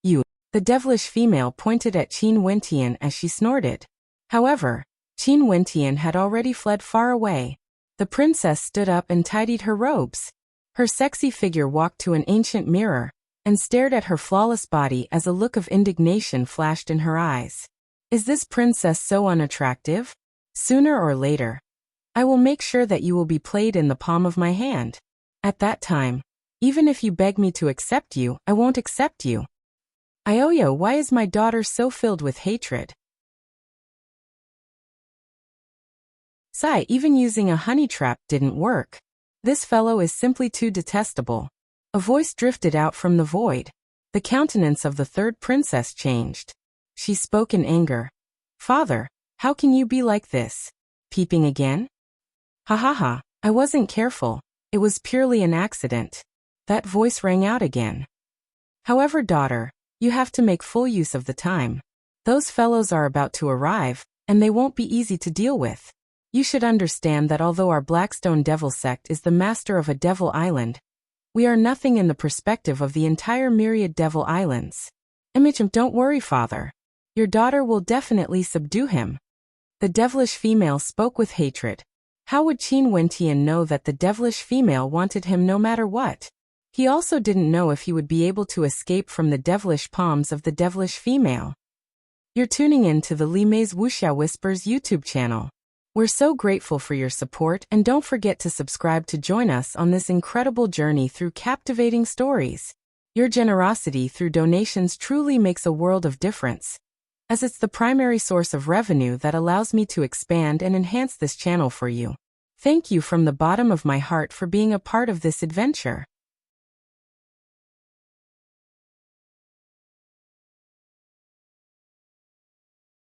You. The devilish female pointed at Qin Wentian as she snorted. However, Qin Wentian had already fled far away. The princess stood up and tidied her robes. Her sexy figure walked to an ancient mirror and stared at her flawless body as a look of indignation flashed in her eyes. Is this princess so unattractive? Sooner or later, I will make sure that you will be played in the palm of my hand. At that time, even if you beg me to accept you, I won't accept you. Ioyo, why is my daughter so filled with hatred? Sigh, even using a honey trap didn't work. This fellow is simply too detestable. A voice drifted out from the void. The countenance of the third princess changed. She spoke in anger. Father, how can you be like this? Peeping again? Ha ha ha, I wasn't careful. It was purely an accident. That voice rang out again. However, daughter, you have to make full use of the time. Those fellows are about to arrive, and they won't be easy to deal with. You should understand that although our Blackstone Devil sect is the master of a devil island, we are nothing in the perspective of the entire myriad devil islands. Imagine, don't worry, father. Your daughter will definitely subdue him. The devilish female spoke with hatred. How would Qin Wentian know that the devilish female wanted him no matter what? He also didn't know if he would be able to escape from the devilish palms of the devilish female. You're tuning in to the Li Mei's Wuxia Whispers YouTube channel. We're so grateful for your support, and don't forget to subscribe to join us on this incredible journey through captivating stories. Your generosity through donations truly makes a world of difference, as it's the primary source of revenue that allows me to expand and enhance this channel for you. Thank you from the bottom of my heart for being a part of this adventure.